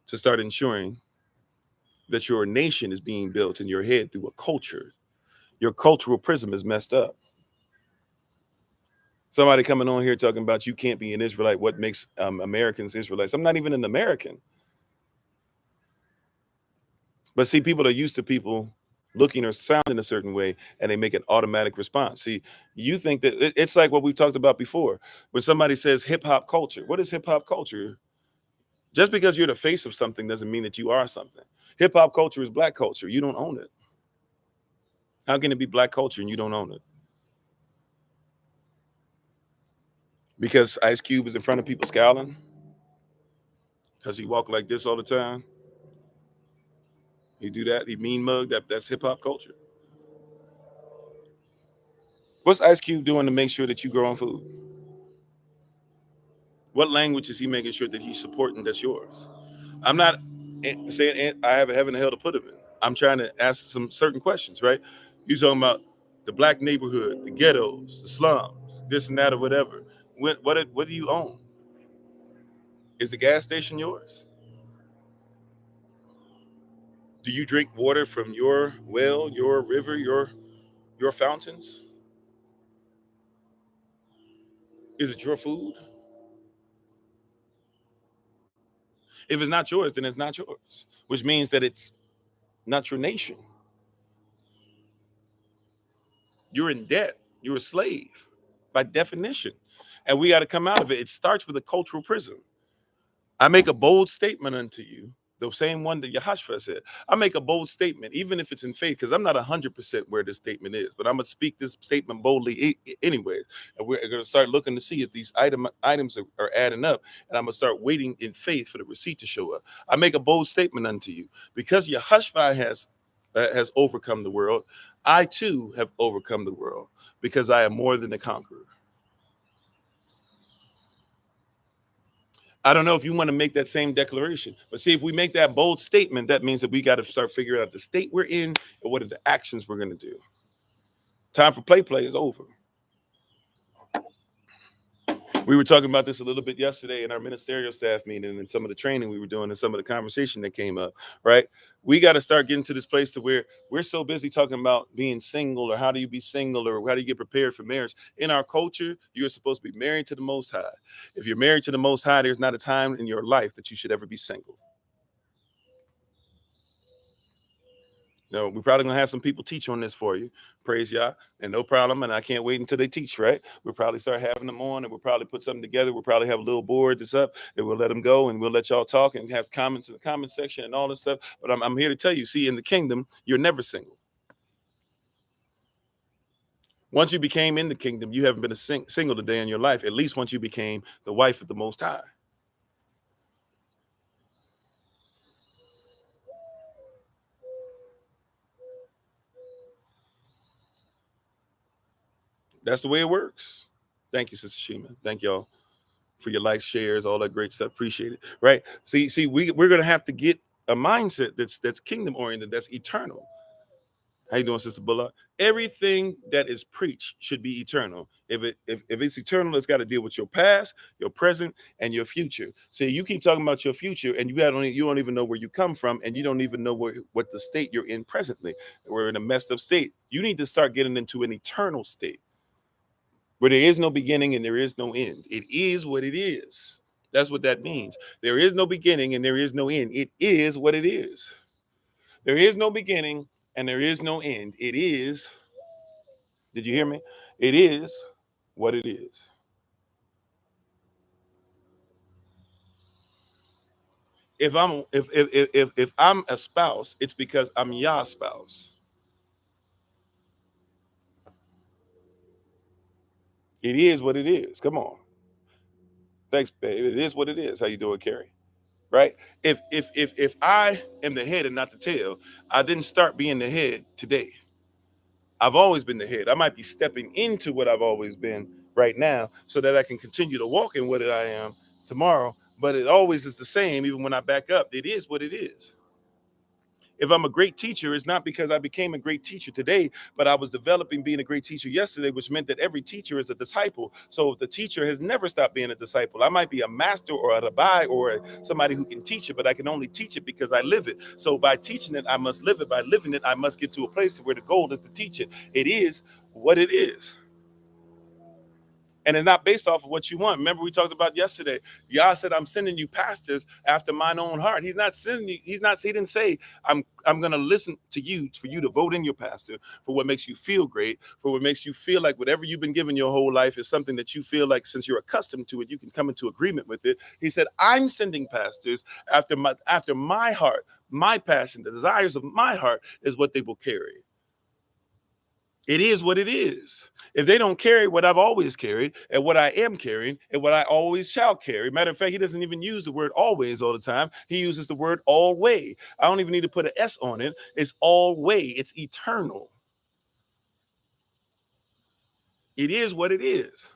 to start ensuring that your nation is being built in your head through a culture. Your cultural prism is messed up. Somebody coming on here talking about you can't be an Israelite. What makes Americans Israelites? I'm not even an American. But see, people are used to people looking or sounding a certain way, and they make an automatic response. See, you think that it's like what we've talked about before. When somebody says hip hop culture, what is hip hop culture? Just because you're the face of something doesn't mean that you are something. Hip hop culture is black culture. You don't own it. How can it be black culture and you don't own it? Because Ice Cube is in front of people scowling? Because he walk like this all the time? He do that? He mean mug? That's hip hop culture. What's Ice Cube doing to make sure that you grow on food? What language is he making sure that he's supporting that's yours? I'm not saying I have a heaven and hell to put him in. I'm trying to ask some certain questions, right? You talking about the black neighborhood, the ghettos, the slums, this and that or whatever. What do you own? Is the gas station yours? Do you drink water from your well, your river, your fountains? Is it your food? If it's not yours, then it's not yours, which means that it's not your nation. You're in debt. You're a slave by definition. And we got to come out of it. It starts with a cultural prism. I make a bold statement unto you, the same one that Yahashua said. I make a bold statement, even if it's in faith, because I'm not 100% where this statement is, but I'm going to speak this statement boldly anyway. And we're going to start looking to see if these items are adding up. And I'm going to start waiting in faith for the receipt to show up. I make a bold statement unto you. Because Yahashua has overcome the world, I too have overcome the world because I am more than a conqueror. I don't know if you want to make that same declaration, but see, if we make that bold statement, that means that we got to start figuring out the state we're in and what are the actions we're going to do. Time for play is over. We were talking about this a little bit yesterday in our ministerial staff meeting and some of the training we were doing and some of the conversation that came up, right? We got to start getting to this place to where we're so busy talking about being single or how do you be single or how do you get prepared for marriage. In our culture, you're supposed to be married to the Most High. If you're married to the Most High, there's not a time in your life that you should ever be single. No, we're probably gonna have some people teach on this for you. Praise Yah, and no problem. And I can't wait until they teach. Right? We'll probably start having them on, and we'll probably put something together. We'll probably have a little board that's up, and we'll let them go, and we'll let y'all talk and have comments in the comment section and all this stuff. But I'm here to tell you, see, in the kingdom, you're never single. Once you became in the kingdom, you haven't been a single a day in your life. At least once you became the wife of the Most High. That's the way it works. Thank you, Sister Shima. Thank y'all for your likes, shares, all that great stuff. Appreciate it. Right? See, we're gonna have to get a mindset that's kingdom oriented, that's eternal. How you doing, Sister Bullock? Everything that is preached should be eternal. If it's eternal, it's got to deal with your past, your present, and your future. See, you keep talking about your future, and you don't even know where you come from, and you don't even know what the state you're in presently. We're in a messed up state. You need to start getting into an eternal state where there is no beginning and there is no end. It is what it is. That's what that means. There is no beginning and there is no end. It is what it is. There is no beginning and there is no end. It is. Did you hear me? It is what it is. If I'm a spouse, it's because I'm your spouse. It is what it is. Come on. Thanks, babe. It is what it is. How you doing, Carrie? Right? If I am the head and not the tail, I didn't start being the head today. I've always been the head. I might be stepping into what I've always been right now so that I can continue to walk in what I am tomorrow. But it always is the same, even when I back up. It is what it is. If I'm a great teacher, it's not because I became a great teacher today, but I was developing being a great teacher yesterday, which meant that every teacher is a disciple. So the teacher has never stopped being a disciple. I might be a master or a rabbi or somebody who can teach it, but I can only teach it because I live it. So by teaching it, I must live it. By living it, I must get to a place where the goal is to teach it. It is what it is. And it's not based off of what you want. Remember, we talked about yesterday. Yah said, I'm sending you pastors after mine own heart. He's not sending you, he didn't say, I'm gonna listen to you for you to vote in your pastor for what makes you feel great, for what makes you feel like whatever you've been given your whole life is something that you feel like since you're accustomed to it, you can come into agreement with it. He said, I'm sending pastors after my heart, my passion, the desires of my heart is what they will carry. It is what it is. If they don't carry what I've always carried and what I am carrying and what I always shall carry. Matter of fact, he doesn't even use the word always all the time. He uses the word always. I don't even need to put an S on it. It's always. It's eternal. It is what it is.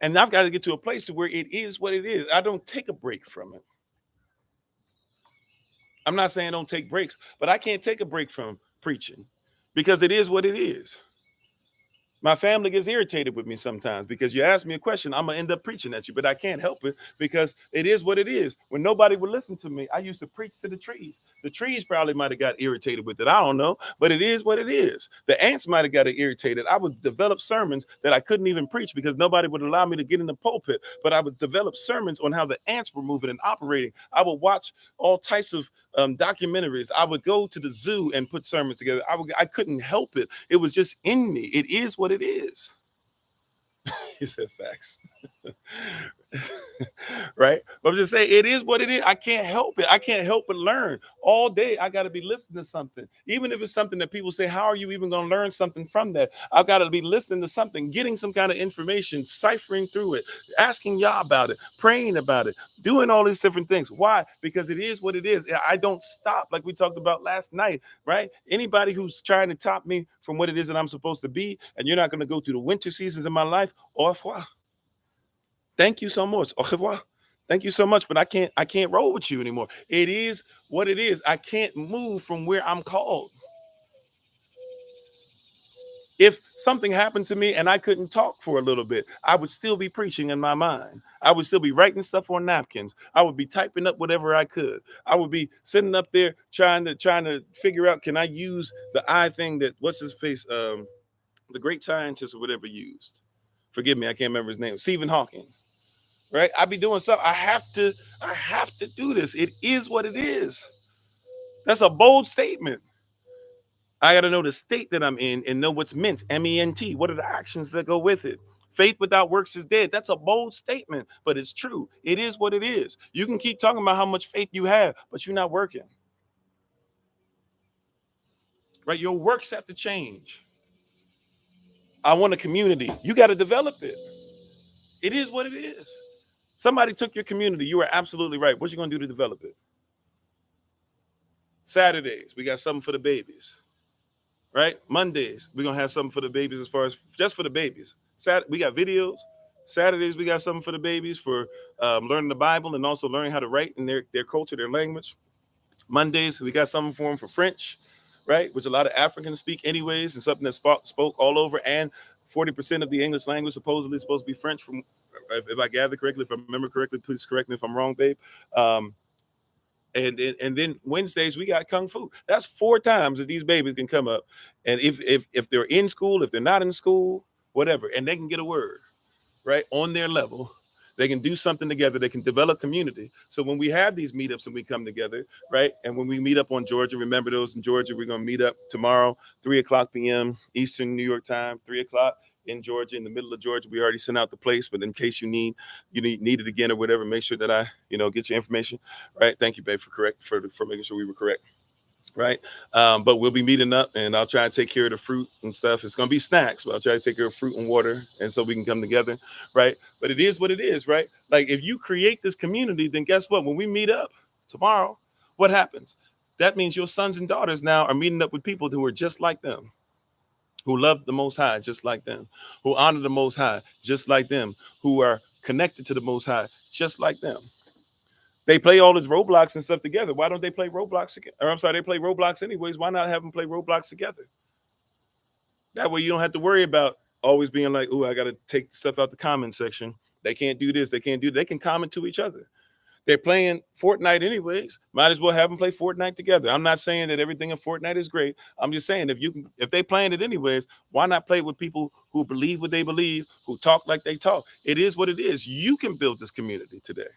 And I've got to get to a place to where it is what it is. I don't take a break from it. I'm not saying don't take breaks, but I can't take a break from preaching because it is what it is. My family gets irritated with me sometimes because you ask me a question, I'm gonna end up preaching at you, but I can't help it because it is what it is. When nobody would listen to me, I used to preach to the trees. The trees probably might have got irritated with it. I don't know, but it is what it is. The ants might have got irritated. I would develop sermons that I couldn't even preach because nobody would allow me to get in the pulpit, but I would develop sermons on how the ants were moving and operating. I would watch all types of documentaries. I would go to the zoo and put sermons together. I couldn't help it. It was just in me. It is what it is. He said facts. Right? But I'm just saying it is what it is. I can't help it. I can't help but learn. All day I got to be listening to something. Even if it's something that people say, how are you even going to learn something from that? I've got to be listening to something, getting some kind of information, ciphering through it, asking Yah about it, praying about it, doing all these different things. Why? Because it is what it is. I don't stop like we talked about last night, right? Anybody who's trying to top me from what it is that I'm supposed to be, and you're not going to go through the winter seasons in my life, au revoir. Thank you so much. Au revoir. Thank you so much, but I can't roll with you anymore. It is what it is. I can't move from where I'm called. If something happened to me and I couldn't talk for a little bit, I would still be preaching in my mind. I would still be writing stuff on napkins. I would be typing up whatever I could. I would be sitting up there trying to figure out, can I use the eye thing that what's his face, the great scientist or whatever used. Forgive me, I can't remember his name. Stephen Hawking. Right? I be doing something. I have to do this. It is what it is. That's a bold statement. I got to know the state that I'm in and know what's meant. MENT. What are the actions that go with it? Faith without works is dead. That's a bold statement, but it's true. It is what it is. You can keep talking about how much faith you have, but you're not working. Right? Your works have to change. I want a community. You got to develop it. It is what it is. Somebody took your community. You are absolutely right. What you going to do to develop it? Saturdays, we got something for the babies. Right? Mondays, we're going to have something for the babies as far as just for the babies. We got videos. Saturdays, we got something for the babies for learning the Bible and also learning how to write in their culture, their language. Mondays, we got something for them for French, right? Which a lot of Africans speak anyways, and something that's spoke all over. And 40% of the English language supposedly is supposed to be French. From if I gather correctly, if I remember correctly, please correct me if I'm wrong, babe. And then Wednesdays we got kung fu. That's 4 times that these babies can come up, and if they're in school, if they're not in school, whatever, and they can get a word right on their level. They can do something together. They can develop community. So when we have these meetups and we come together, right, and when we meet up on Georgia, remember those in Georgia, we're gonna meet up tomorrow, 3:00 p.m. Eastern New York time, 3:00 in Georgia, in the middle of Georgia. We already sent out the place, but in case you need it again or whatever, make sure that I, get your information. Right. Thank you, babe, for making sure we were correct. Right. But we'll be meeting up and I'll try to take care of the fruit and stuff. It's going to be snacks, but I'll try to take care of fruit and water. And so we can come together. Right. But it is what it is. Right. Like if you create this community, then guess what? When we meet up tomorrow, what happens? That means your sons and daughters now are meeting up with people who are just like them, who love the Most High just like them, who honor the Most High just like them, who are connected to the Most High just like them. They play all this Roblox and stuff together. Why don't they play Roblox together? Or I'm sorry, they play Roblox anyways. Why not have them play Roblox together? That way you don't have to worry about always being like, oh, I got to take stuff out the comment section. They can't do this. They can't do. They can comment to each other. They're playing Fortnite anyways. Might as well have them play Fortnite together. I'm not saying that everything in Fortnite is great. I'm just saying if they playing it anyways, why not play with people who believe what they believe, who talk like they talk? It is what it is. You can build this community today.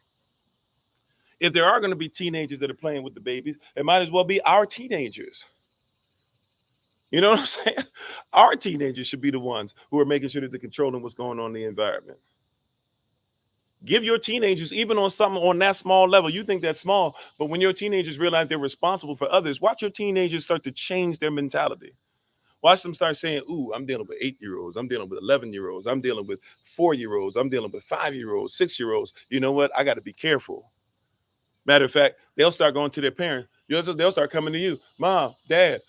If there are going to be teenagers that are playing with the babies, it might as well be our teenagers. You know what I'm saying? Our teenagers should be the ones who are making sure that they're controlling what's going on in the environment. Give your teenagers, even on something on that small level, you think that's small, but when your teenagers realize they're responsible for others, watch your teenagers start to change their mentality. Watch them start saying, ooh, I'm dealing with 8-year-olds. I'm dealing with 11-year-olds. I'm dealing with 4-year-olds. I'm dealing with 5-year-olds, 6-year-olds. You know what? I got to be careful. Matter of fact, they'll start going to their parents. They'll start coming to you. Mom, Dad,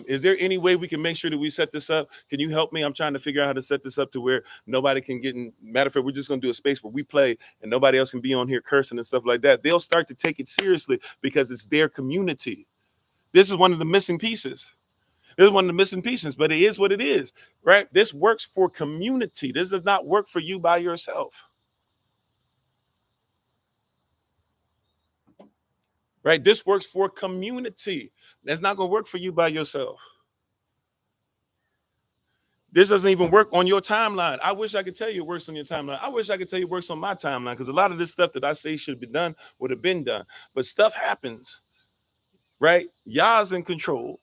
is there any way we can make sure that we set this up? Can you help me? I'm trying to figure out how to set this up to where nobody can get in. Matter of fact, we're just going to do a space where we play and nobody else can be on here cursing and stuff like that. They'll start to take it seriously because it's their community. This is one of the missing pieces. This is one of the missing pieces, but it is what it is, right? This works for community. This does not work for you by yourself. Right? This works for community. That's not going to work for you by yourself. This doesn't even work on your timeline. I wish I could tell you it works on your timeline. I wish I could tell you it works on my timeline because a lot of this stuff that I say should be done would have been done. But stuff happens, right? Y'all's in control.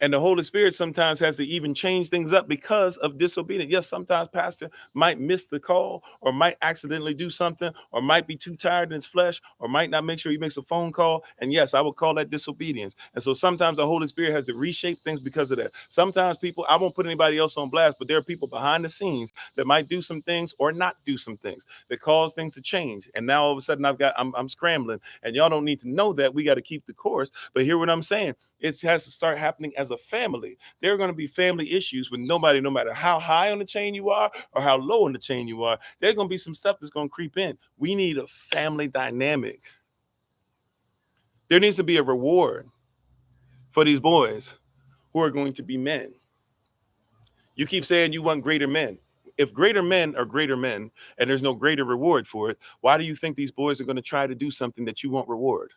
And the Holy Spirit sometimes has to even change things up because of disobedience. Yes, sometimes pastor might miss the call or might accidentally do something or might be too tired in his flesh or might not make sure he makes a phone call. And yes, I would call that disobedience. And so sometimes the Holy Spirit has to reshape things because of that. Sometimes people, I won't put anybody else on blast, but there are people behind the scenes that might do some things or not do some things that cause things to change. And now all of a sudden I'm scrambling and y'all don't need to know that. We got to keep the course. But hear what I'm saying. It has to start happening as a family. There are going to be family issues with nobody, no matter how high on the chain you are or how low on the chain you are. There's going to be some stuff that's going to creep in. We need a family dynamic. There needs to be a reward for these boys who are going to be men. You keep saying you want greater men. If greater men are greater men and there's no greater reward for it, why do you think these boys are going to try to do something that you won't reward?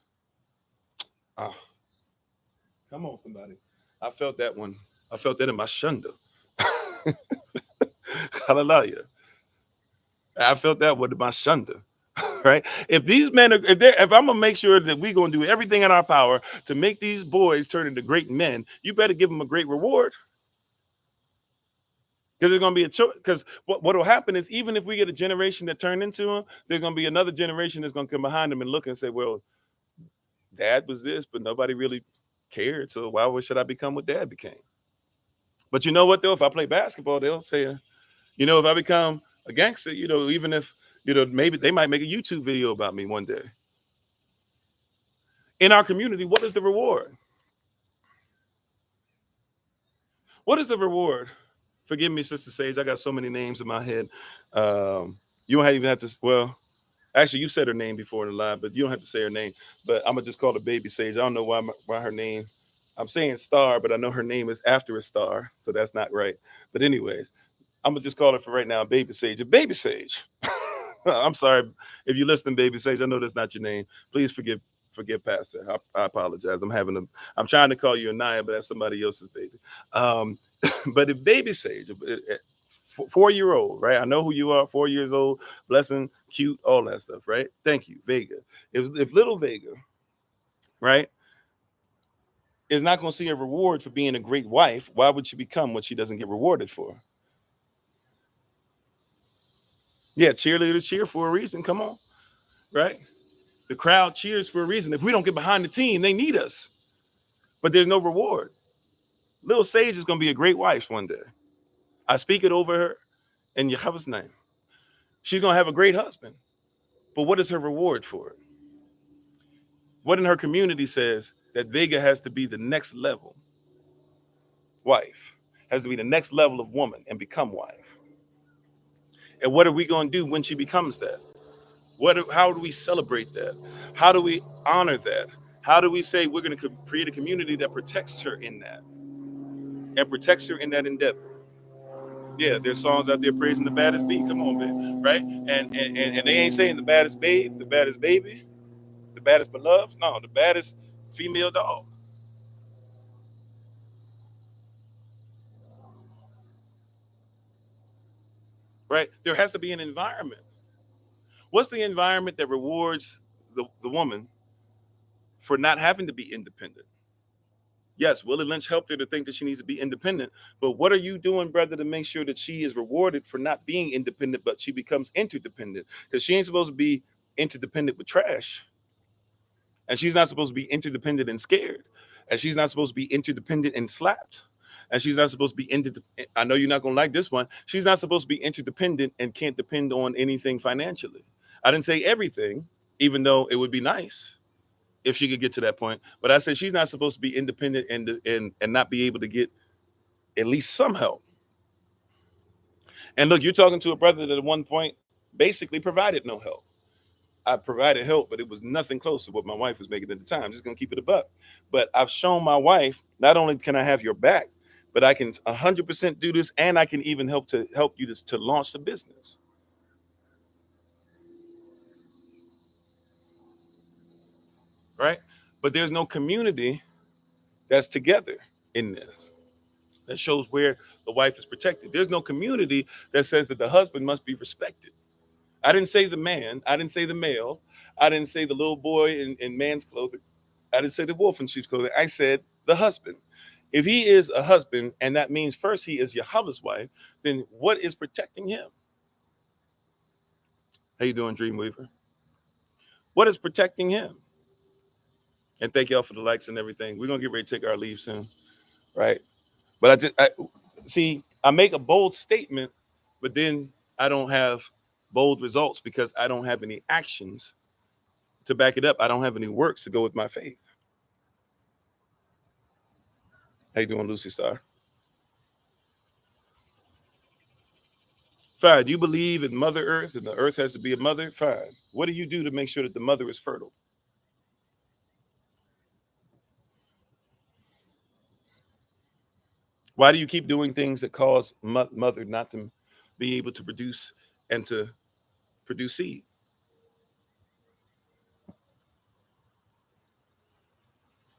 Oh. Come on, somebody. I felt that one. I felt that in my shunda. Hallelujah. I felt that one in my shunda. Right? If these men are, if I'm gonna make sure that we're gonna do everything in our power to make these boys turn into great men, you better give them a great reward. Because there's gonna be a choice. Because what will happen is even if we get a generation that turn into them, there's gonna be another generation that's gonna come behind them and look and say, well, dad was this, but nobody really cared. So why should I become what dad became? But you know what, though? If I play basketball, they'll say, you know, if I become a gangster, you know, even if, you know, maybe they might make a YouTube video about me one day. In our community, what is the reward? What is the reward? Forgive me, Sister Sage. I got so many names in my head. You don't even have to, well, actually, you said her name before in the live, but you don't have to say her name. But I'm going to just call her Baby Sage. I don't know why her name, I'm saying Star, but I know her name is after a star, so that's not right. But anyways, I'm going to just call her for right now Baby Sage. A Baby Sage. I'm sorry if you listen, Baby Sage. I know that's not your name. Please forgive Pastor. I apologize. I'm trying to call you Anaya, but that's somebody else's baby. But if Baby Sage, 4-year-old, right? I know who you are, 4 years old, blessing, cute, all that stuff, right? Thank you, Vega. If little Vega, right, is not going to see a reward for being a great wife, why would she become what she doesn't get rewarded for? Yeah, cheerleaders cheer for a reason. Come on, right? The crowd cheers for a reason. If we don't get behind the team, they need us. But there's no reward. Little Sage is going to be a great wife one day. I speak it over her in Yahweh's name. She's going to have a great husband. But what is her reward for it? What in her community says that Vega has to be the next level wife, has to be the next level of woman and become wife. And what are we going to do when she becomes that? How do we celebrate that? How do we honor that? How do we say we're going to create a community that protects her in that and protects her in that endeavor? Yeah, there's songs out there praising the baddest bee. Come on, man, right? And they ain't saying the baddest babe, the baddest baby, the baddest beloved. No, the baddest female dog. Right? There has to be an environment. What's the environment that rewards the woman for not having to be independent? Yes, Willie Lynch helped her to think that she needs to be independent. But what are you doing, brother, to make sure that she is rewarded for not being independent, but she becomes interdependent? Because she ain't supposed to be interdependent with trash. And she's not supposed to be interdependent and scared. And she's not supposed to be interdependent and slapped. And she's not supposed to be interdependent. I know you're not going to like this one. She's not supposed to be interdependent and can't depend on anything financially. I didn't say everything, even though it would be nice if she could get to that point. But I said she's not supposed to be independent and not be able to get at least some help. And look, you're talking to a brother that at one point basically provided no help. I provided help, but it was nothing close to what my wife was making at the time. I'm just gonna keep it a buck. But I've shown my wife not only can I have your back, but I can 100% do this, and I can even help you to launch the business, right? But there's no community that's together in this that shows where the wife is protected. There's no community that says that the husband must be respected. I didn't say the man. I didn't say the male. I didn't say the little boy in man's clothing. I didn't say the wolf in sheep's clothing. I said the husband. If he is a husband, and that means first he is Yahweh's wife, then what is protecting him? How you doing, Dreamweaver? What is protecting him? And thank y'all for the likes and everything. We're gonna get ready to take our leave soon, right? But I see. I make a bold statement, but then I don't have bold results because I don't have any actions to back it up. I don't have any works to go with my faith. How you doing, Lucy Star? Fine. You believe in Mother Earth and the earth has to be a mother? Fine. What do you do to make sure that the mother is fertile? Why do you keep doing things that cause mother not to be able to produce and to produce seed?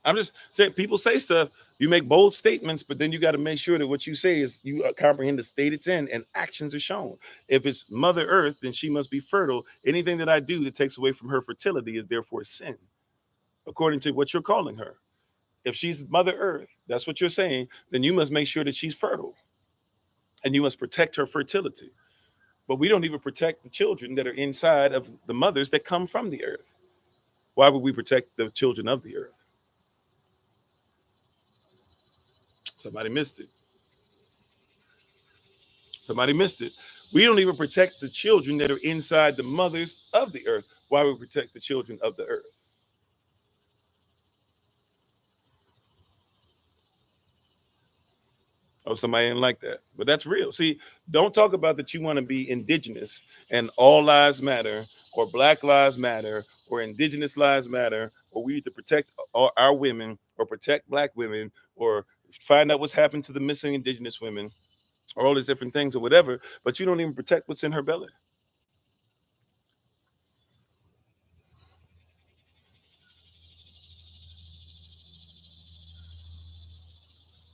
I'm just saying, people say stuff, you make bold statements, but then you got to make sure that what you say is you comprehend the state it's in and actions are shown. If it's Mother Earth, then she must be fertile. Anything that I do that takes away from her fertility is therefore sin, according to what you're calling her. If she's Mother Earth, that's what you're saying, then you must make sure that she's fertile and you must protect her fertility. But we don't even protect the children that are inside of the mothers that come from the earth. Why would we protect the children of the earth? Somebody missed it. Somebody missed it. We don't even protect the children that are inside the mothers of the earth. Why would we protect the children of the earth? Oh, somebody didn't like that. But that's real. See, don't talk about that you want to be indigenous and all lives matter or black lives matter or indigenous lives matter or we need to protect our women or protect black women or find out what's happened to the missing indigenous women or all these different things or whatever, but you don't even protect what's in her belly.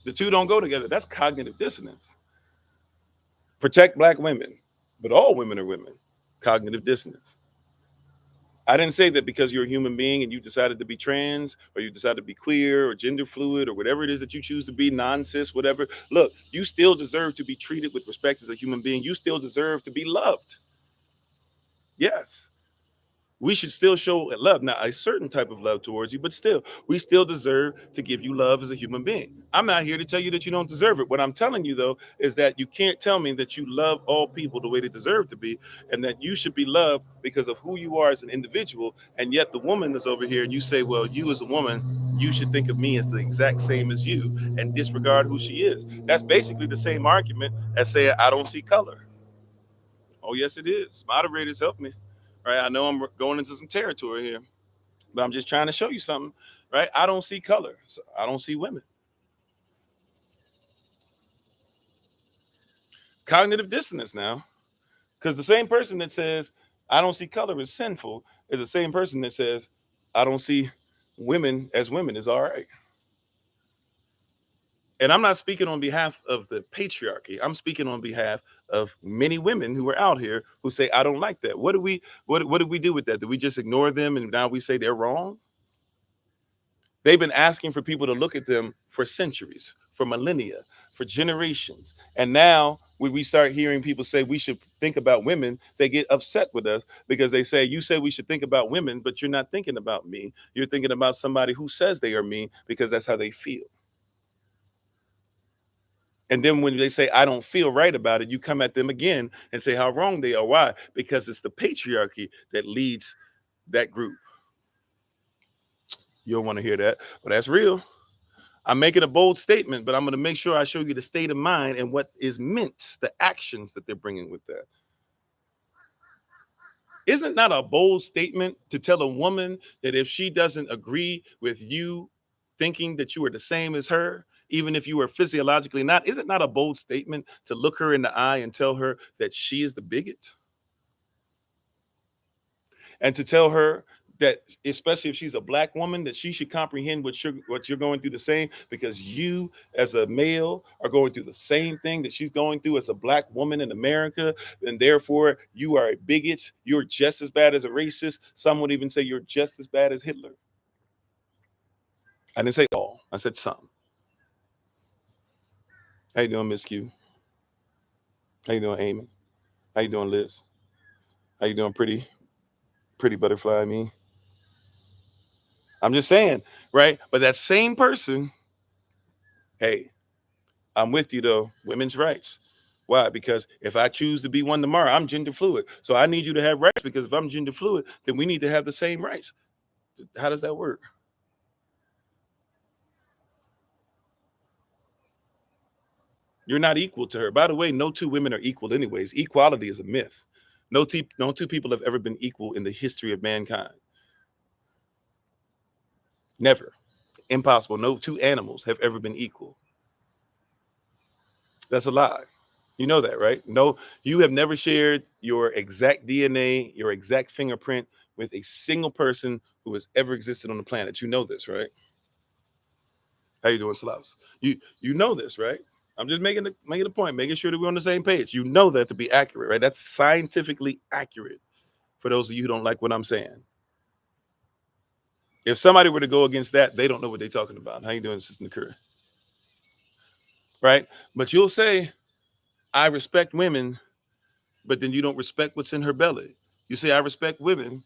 The two don't go together. That's cognitive dissonance. Protect black women, but all women are women. Cognitive dissonance. I didn't say that because you're a human being and you decided to be trans or you decided to be queer or gender fluid or whatever it is that you choose to be, non-cis, whatever. Look, you still deserve to be treated with respect as a human being. You still deserve to be loved. Yes. We should still show love, not a certain type of love towards you, but still, we still deserve to give you love as a human being. I'm not here to tell you that you don't deserve it. What I'm telling you, though, is that you can't tell me that you love all people the way they deserve to be, and that you should be loved because of who you are as an individual. And yet, the woman is over here, and you say, well, you as a woman, you should think of me as the exact same as you and disregard who she is. That's basically the same argument as saying, I don't see color. Oh, yes, it is. Moderators, help me. right? I know I'm going into some territory here, but I'm just trying to show you something, right? I don't see color. So I don't see women. Cognitive dissonance now, because the same person that says, I don't see color is sinful is the same person that says, I don't see women as women is all right. And I'm not speaking on behalf of the patriarchy. I'm speaking on behalf of many women who are out here who say, I don't like that. What do we do with that? Do we just ignore them and now we say they're wrong? They've been asking for people to look at them for centuries, for millennia, for generations. And now when we start hearing people say we should think about women, they get upset with us because they say, you said we should think about women, but you're not thinking about me. You're thinking about somebody who says they are me because that's how they feel. And then when they say, I don't feel right about it, you come at them again and say how wrong they are. Why? Because it's the patriarchy that leads that group. You don't want to hear that, but that's real. I'm making a bold statement, but I'm going to make sure I show you the state of mind and what is meant, the actions that they're bringing with that. Isn't that a bold statement to tell a woman that if she doesn't agree with you thinking that you are the same as her, even if you are physiologically not, isn't that a bold statement to look her in the eye and tell her that she is the bigot? And to tell her that, especially if she's a black woman, that she should comprehend what you're going through the same, because you as a male are going through the same thing that she's going through as a black woman in America, and therefore you are a bigot. You're just as bad as a racist. Some would even say you're just as bad as Hitler. I didn't say all. I said some. How you doing, Miss Q? How you doing, Amy? How you doing, Liz? How you doing, pretty butterfly me? I'm just saying, right? But that same person, hey, I'm with you though. Women's rights. Why? Because if I choose to be one tomorrow, I'm gender fluid. So I need you to have rights, because if I'm gender fluid, then we need to have the same rights. How does that work? You're not equal to her. By the way, no two women are equal anyways. Equality is a myth. No two people have ever been equal in the history of mankind. Never. Impossible. No two animals have ever been equal. That's a lie. You know that, right? No, you have never shared your exact DNA, your exact fingerprint with a single person who has ever existed on the planet. You know this, right? How you doing, Slavs? You know this, right? I'm just making a point, making sure that we're on the same page. You know that to be accurate, right? That's scientifically accurate for those of you who don't like what I'm saying. If somebody were to go against that, they don't know what they're talking about. How you doing, Sister Nakura? Right? But you'll say, I respect women, but then you don't respect what's in her belly. You say, I respect women,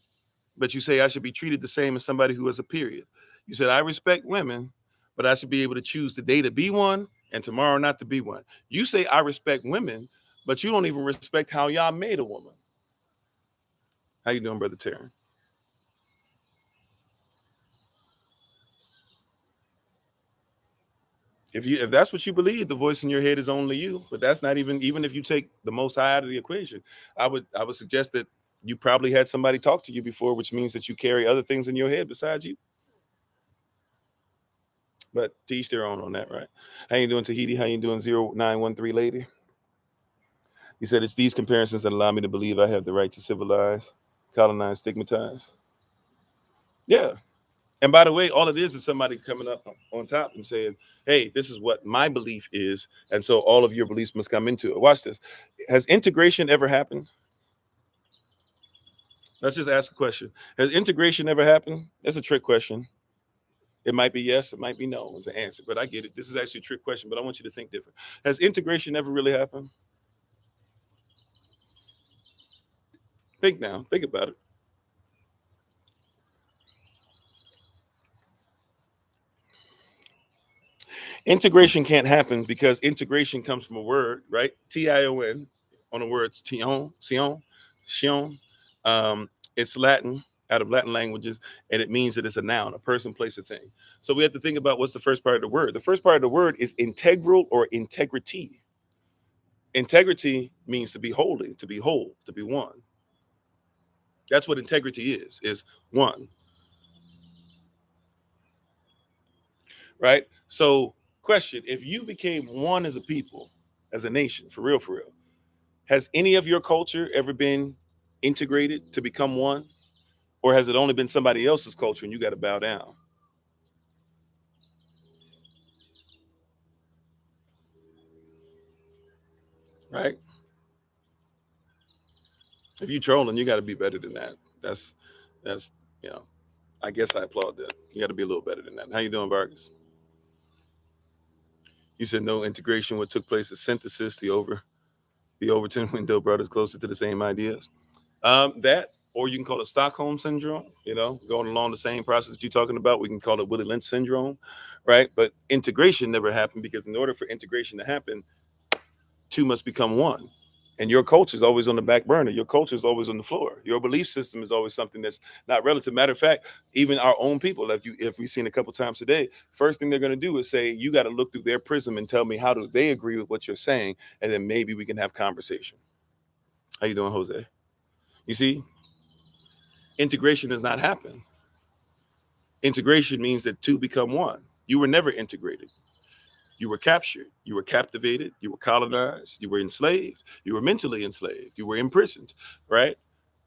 but you say I should be treated the same as somebody who has a period. You said, I respect women, but I should be able to choose today to be one and tomorrow not to be one. You say, I respect women, but you don't even respect how y'all made a woman. How you doing, Brother Terry? If that's what you believe, the voice in your head is only you. But that's not even if you take the most high out of the equation, I would suggest that you probably had somebody talk to you before, which means that you carry other things in your head besides you. But to each their own on that, right? How you doing, Tahiti? How you doing, 0913 lady? You said it's these comparisons that allow me to believe I have the right to civilize, colonize, stigmatize. Yeah. And by the way, all it is somebody coming up on top and saying, hey, this is what my belief is. And so all of your beliefs must come into it. Watch this. Has integration ever happened? Let's just ask a question. Has integration ever happened? That's a trick question. It might be yes, it might be no is the answer, but I get it. This is actually a trick question, but I want you to think different. Has integration ever really happened? Think now. Think about it. Integration can't happen because integration comes from a word, right? Tion, on the words sion. It's Latin, out of Latin languages, and it means that it's a noun, a person, place, a thing. So we have to think about what's the first part of the word. The first part of the word is integral or integrity. Integrity means to be holy, to be whole, to be one. That's what integrity is one. Right? So, question, if you became one as a people, as a nation, for real, has any of your culture ever been integrated to become one? Or has it only been somebody else's culture and you got to bow down? Right? If you trolling, you got to be better than that. That's you know, I guess I applaud that. You got to be a little better than that. How you doing, Vargas? You said no integration. What took place is synthesis. The Overton window brought us closer to the same ideas. That, or you can call it Stockholm syndrome. Going along the same process you're talking about. We can call it Willie Lynch syndrome, right? But integration never happened because in order for integration to happen, two must become one. And your culture is always on the back burner. Your culture is always on the floor. Your belief system is always something that's not relative. Matter of fact, even our own people, if we've seen a couple times today, first thing they're going to do is say, you got to look through their prism and tell me how do they agree with what you're saying, and then maybe we can have conversation. How you doing, Jose? You see, integration does not happen. Integration means that two become one. You were never integrated. You were captured, you were captivated, you were colonized, you were enslaved, you were mentally enslaved, you were imprisoned, right?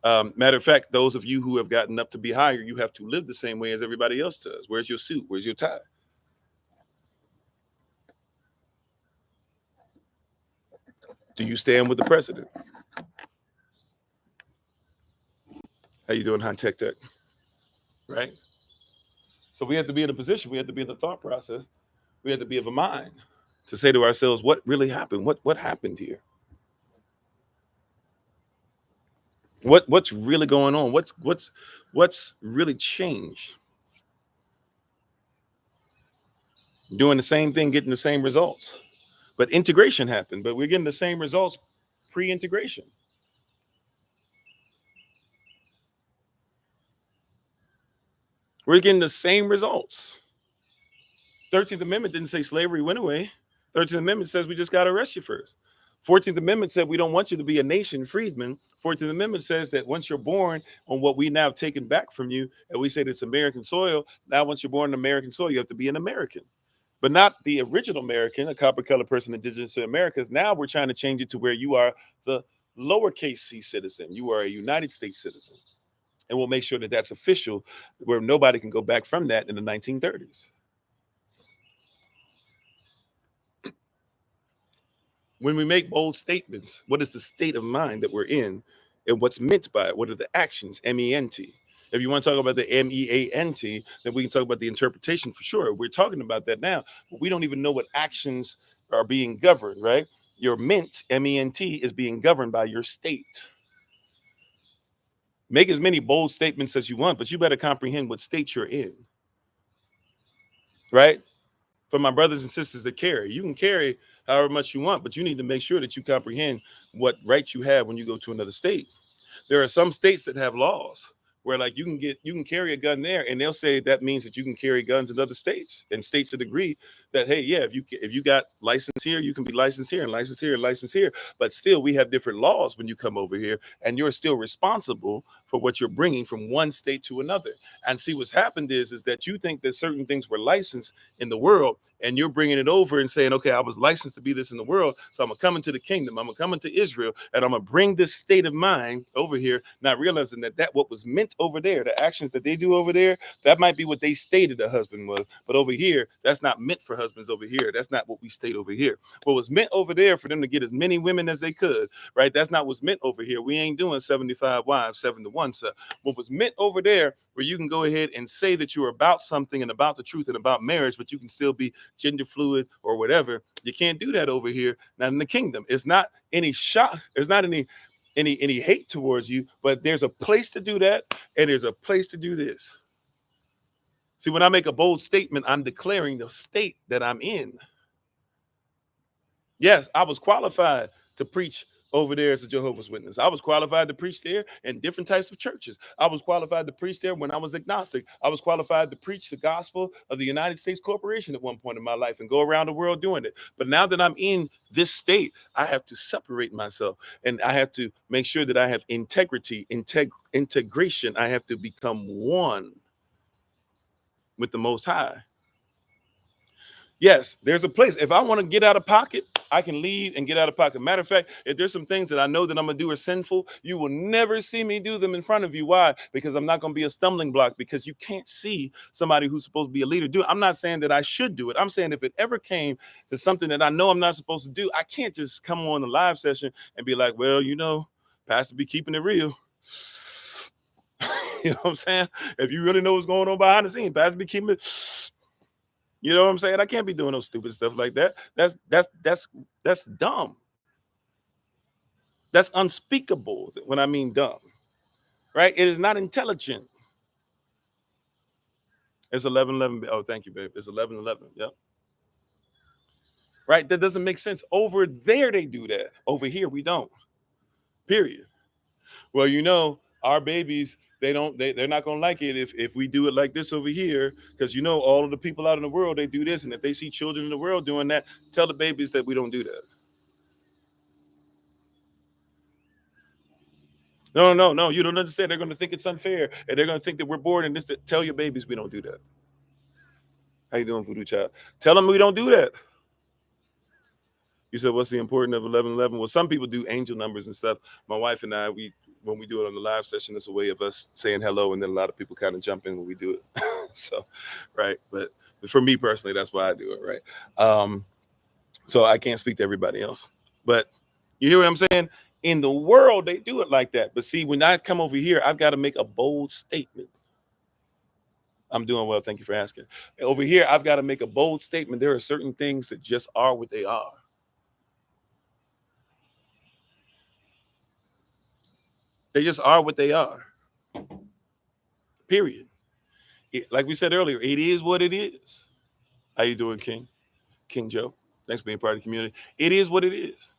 Matter of fact, those of you who have gotten up to be higher, you have to live the same way as everybody else does. Where's your suit? Where's your tie? Do you stand with the president? How you doing, High Tech? Right? So we have to be in a position, we have to be in the thought process, we have to be of a mind to say to ourselves, what really happened? What happened here? What's really going on? What's really changed? Doing the same thing, getting the same results. But integration happened, but we're getting the same results pre-integration. We're getting the same results. 13th Amendment didn't say slavery went away. 13th Amendment says we just got to arrest you first. 14th Amendment said we don't want you to be a nation freedman. 14th Amendment says that once you're born on what we now have taken back from you, and we say that it's American soil, now once you're born in American soil, you have to be an American. But not the original American, a copper colored person indigenous to Americas. Now we're trying to change it to where you are the lowercase c citizen. You are a United States citizen. And we'll make sure that that's official, where nobody can go back from that in the 1930s. When we make bold statements, what is the state of mind that we're in and what's meant by it? What are the actions? MENT. If you want to talk about the MEANT, then we can talk about the interpretation for sure. We're talking about that now, but we don't even know what actions are being governed, right? Your ment, MENT, is being governed by your state. Make as many bold statements as you want, but you better comprehend what state you're in, right? For my brothers and sisters that carry, you can carry however much you want, but you need to make sure that you comprehend what rights you have when you go to another state. There are some states that have laws where like you can carry a gun there, and they'll say that means that you can carry guns in other states, and states that agree that, hey, yeah, if you got license here, you can be licensed here and licensed here and licensed here. But still, we have different laws when you come over here, and you're still responsible for what you're bringing from one state to another. And see, what's happened is that you think that certain things were licensed in the world, and you're bringing it over and saying, okay, I was licensed to be this in the world, so I'm gonna come into the kingdom, I'm gonna come into Israel, and I'm gonna bring this state of mind over here, not realizing that what was meant over there, the actions that they do over there, that might be what they stated a husband was, but over here, that's not meant for husbands over here. That's not what we state over here. What was meant over there for them to get as many women as they could, right? That's not what's meant over here. We ain't doing 75 wives, 7 to 1. So what was meant over there, where you can go ahead and say that you're about something and about the truth and about marriage, but you can still be gender fluid or whatever. You can't do that over here. Not in the kingdom. It's not any shot. There's not any hate towards you, but there's a place to do that, and there's a place to do this. See, when I make a bold statement, I'm declaring the state that I'm in. Yes, I was qualified to preach over there as a Jehovah's Witness. I was qualified to preach there in different types of churches. I was qualified to preach there when I was agnostic. I was qualified to preach the gospel of the United States Corporation at one point in my life and go around the world doing it. But now that I'm in this state, I have to separate myself and I have to make sure that I have integrity, integration. I have to become one with the Most High. Yes, there's a place. If I want to get out of pocket, I can leave and get out of pocket. Matter of fact, if there's some things that I know that I'm going to do are sinful, you will never see me do them in front of you. Why? Because I'm not going to be a stumbling block, because you can't see somebody who's supposed to be a leader do it. I'm not saying that I should do it. I'm saying if it ever came to something that I know I'm not supposed to do, I can't just come on the live session and be like, well, Pastor be keeping it real. You know what I'm saying? If you really know what's going on behind the scenes, Pastor be keeping it. You know what I'm saying? I can't be doing no stupid stuff like that. That's dumb. That's unspeakable when I mean dumb. Right? It is not intelligent. It's 11:11. Oh, thank you, babe. It's 11:11. Yep. Right? That doesn't make sense. Over there they do that. Over here we don't. Period. Well, our babies, they're not gonna like it if we do it like this over here, because all of the people out in the world, they do this, and if they see children in the world doing that, tell the babies that we don't do that. No, you don't understand. They're gonna think it's unfair, and they're gonna think that we're bored, and tell your babies we don't do that. How you doing, voodoo child? Tell them we don't do that. You said, what's the importance of 11:11? Well, some people do angel numbers and stuff. My wife and I, when we do it on the live session, it's a way of us saying hello, and then a lot of people kind of jump in when we do it. So, right. But for me personally, that's why I do it, right? So I can't speak to everybody else. But you hear what I'm saying? In the world, they do it like that. But see, when I come over here, I've got to make a bold statement. I'm doing well. Thank you for asking. Over here, I've got to make a bold statement. There are certain things that just are what they are. They just are what they are. Period. Like we said earlier, it is what it is. How you doing, King? King Joe. Thanks for being part of the community. It is what it is.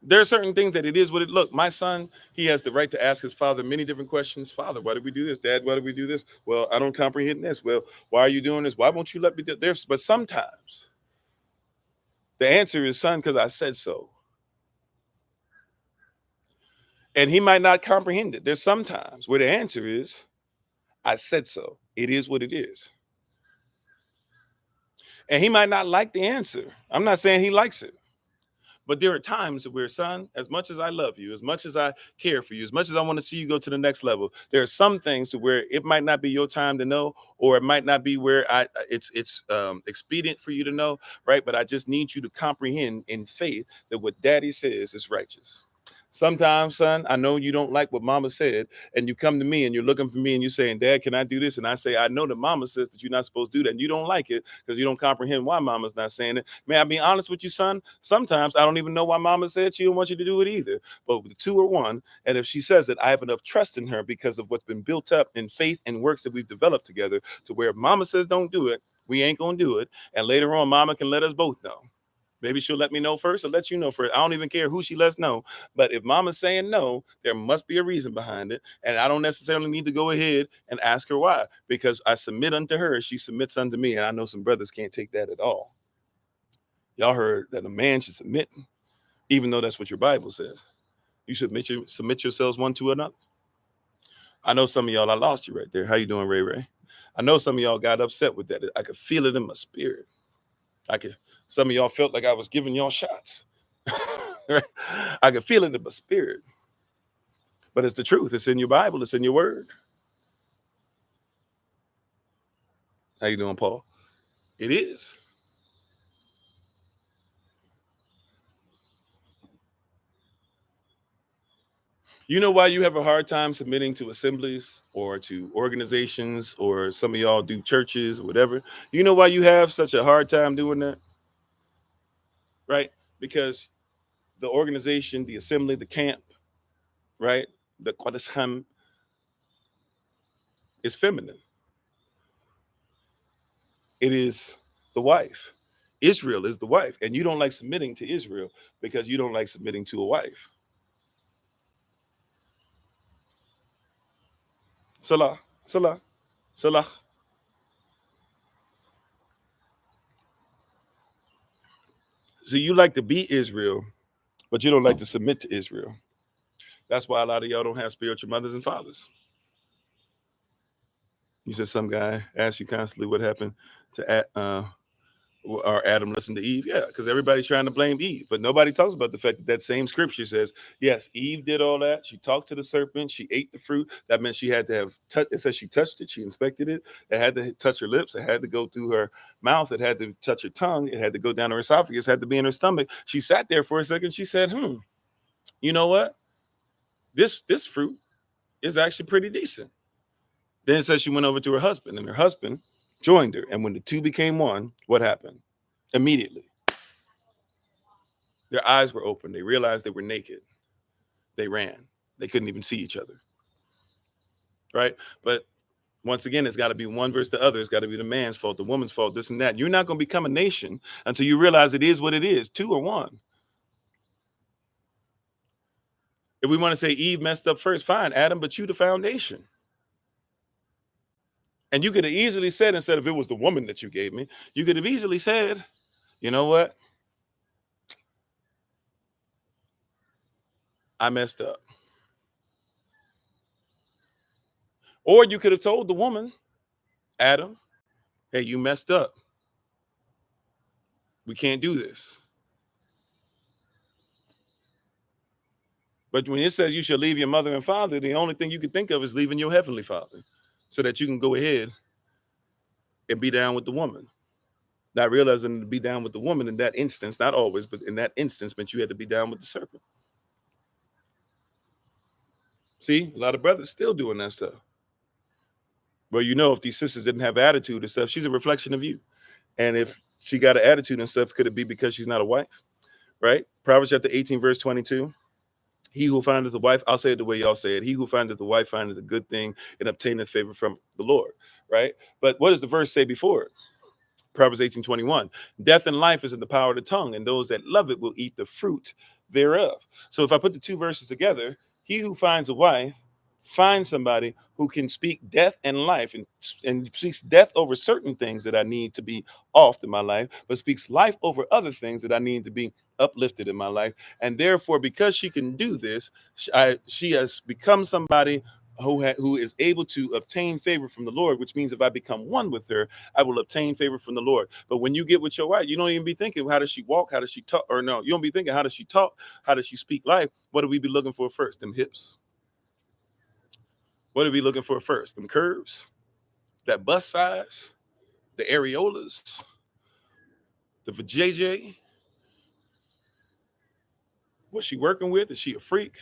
There are certain things that it is what it look. My son, he has the right to ask his father many different questions. Father, why did we do this? Dad, why did we do this? Well, I don't comprehend this. Well, why are you doing this? Why won't you let me do this? But sometimes the answer is, son, because I said so. And he might not comprehend it. There's sometimes where the answer is, I said so. It is what it is. And he might not like the answer. I'm not saying he likes it. But there are times where, son, as much as I love you, as much as I care for you, as much as I want to see you go to the next level, there are some things to where it might not be your time to know, or it might not be where it's expedient for you to know, right? But I just need you to comprehend in faith that what daddy says is righteous. Sometimes, son, I know you don't like what mama said, and you come to me and you're looking for me and you're saying, Dad, can I do this? And I say, I know that mama says that you're not supposed to do that, and you don't like it because you don't comprehend why mama's not saying it. May I be honest with you, son? Sometimes I don't even know why mama said she don't want you to do it either. But the two are one. And if she says it, I have enough trust in her because of what's been built up in faith and works that we've developed together, to where if mama says don't do it, we ain't gonna do it. And later on, mama can let us both know. Maybe she'll let me know first or let you know first. I don't even care who she lets know. But if mama's saying no, there must be a reason behind it. And I don't necessarily need to go ahead and ask her why, because I submit unto her, she submits unto me. And I know some brothers can't take that at all. Y'all heard that a man should submit, even though that's what your Bible says. You submit yourselves one to another. I know some of y'all, I lost you right there. How you doing, Ray Ray? I know some of y'all got upset with that. I could feel it in my spirit. Some of y'all felt like I was giving y'all shots. I could feel it in my spirit. But it's the truth. It's in your Bible. It's in your word. How you doing, Paul? It is. You know why you have a hard time submitting to assemblies or to organizations, or some of y'all do churches or whatever? You know why you have such a hard time doing that? Right? Because the organization, the assembly, the camp, right? The Qadisham is feminine. It is the wife. Israel is the wife, and you don't like submitting to Israel because you don't like submitting to a wife. Salah, Salah, Salah. So you like to be Israel, but you don't like to submit to Israel. That's why a lot of y'all don't have spiritual mothers and fathers. You said some guy asked you constantly what happened to or Adam listened to Eve. Yeah, because everybody's trying to blame Eve, but nobody talks about the fact that that same scripture says, yes, Eve did all that. She talked to the serpent. She ate the fruit. That meant she had to have touched. It says she touched it. She inspected it. It had to touch her lips. It had to go through her mouth. It had to touch her tongue. It had to go down her esophagus. It had to be in her stomach. She sat there for a second. She said, you know what? This fruit is actually pretty decent. Then it says she went over to her husband, and her husband joined her. And when the two became one, what happened? Immediately, their eyes were open. They realized they were naked. They ran. They couldn't even see each other. Right? But once again, it's got to be one versus the other. It's got to be the man's fault, the woman's fault, this and that. You're not going to become a nation until you realize it is what it is, two or one. If we want to say Eve messed up first, fine, Adam, but you the foundation. And you could have easily said, instead of it was the woman that you gave me, you could have easily said, you know what? I messed up. Or you could have told the woman, Adam, hey, you messed up. We can't do this. But when it says you shall leave your mother and father, the only thing you can think of is leaving your heavenly father so that you can go ahead and be down with the woman. Not realizing to be down with the woman in that instance, not always, but in that instance meant you had to be down with the serpent. See, a lot of brothers still doing that stuff. Well, you know, if these sisters didn't have attitude and stuff, she's a reflection of you. And if she got an attitude and stuff, could it be because she's not a wife? Right? Proverbs chapter 18, verse 22. He who findeth a wife, I'll say it the way y'all say it. He who findeth a wife findeth a good thing and obtaineth favor from the Lord. Right? But what does the verse say before it? Proverbs 18:21. Death and life is in the power of the tongue, and those that love it will eat the fruit thereof. So if I put the two verses together, he who finds a wife finds somebody who can speak death and life, and speaks death over certain things that I need to be off in my life, but speaks life over other things that I need to be uplifted in my life. And therefore, because she can do this, she has become somebody who is able to obtain favor from the Lord, which means if I become one with her, I will obtain favor from the Lord. But when you get with your wife, you don't even be thinking, how does she walk? How does she talk? Or no, you don't be thinking, how does she talk? How does she speak life? What do we be looking for first? Them hips. What are we looking for first? Them curves, that bust size, the areolas, the vajayjay. What's she working with? Is she a freak?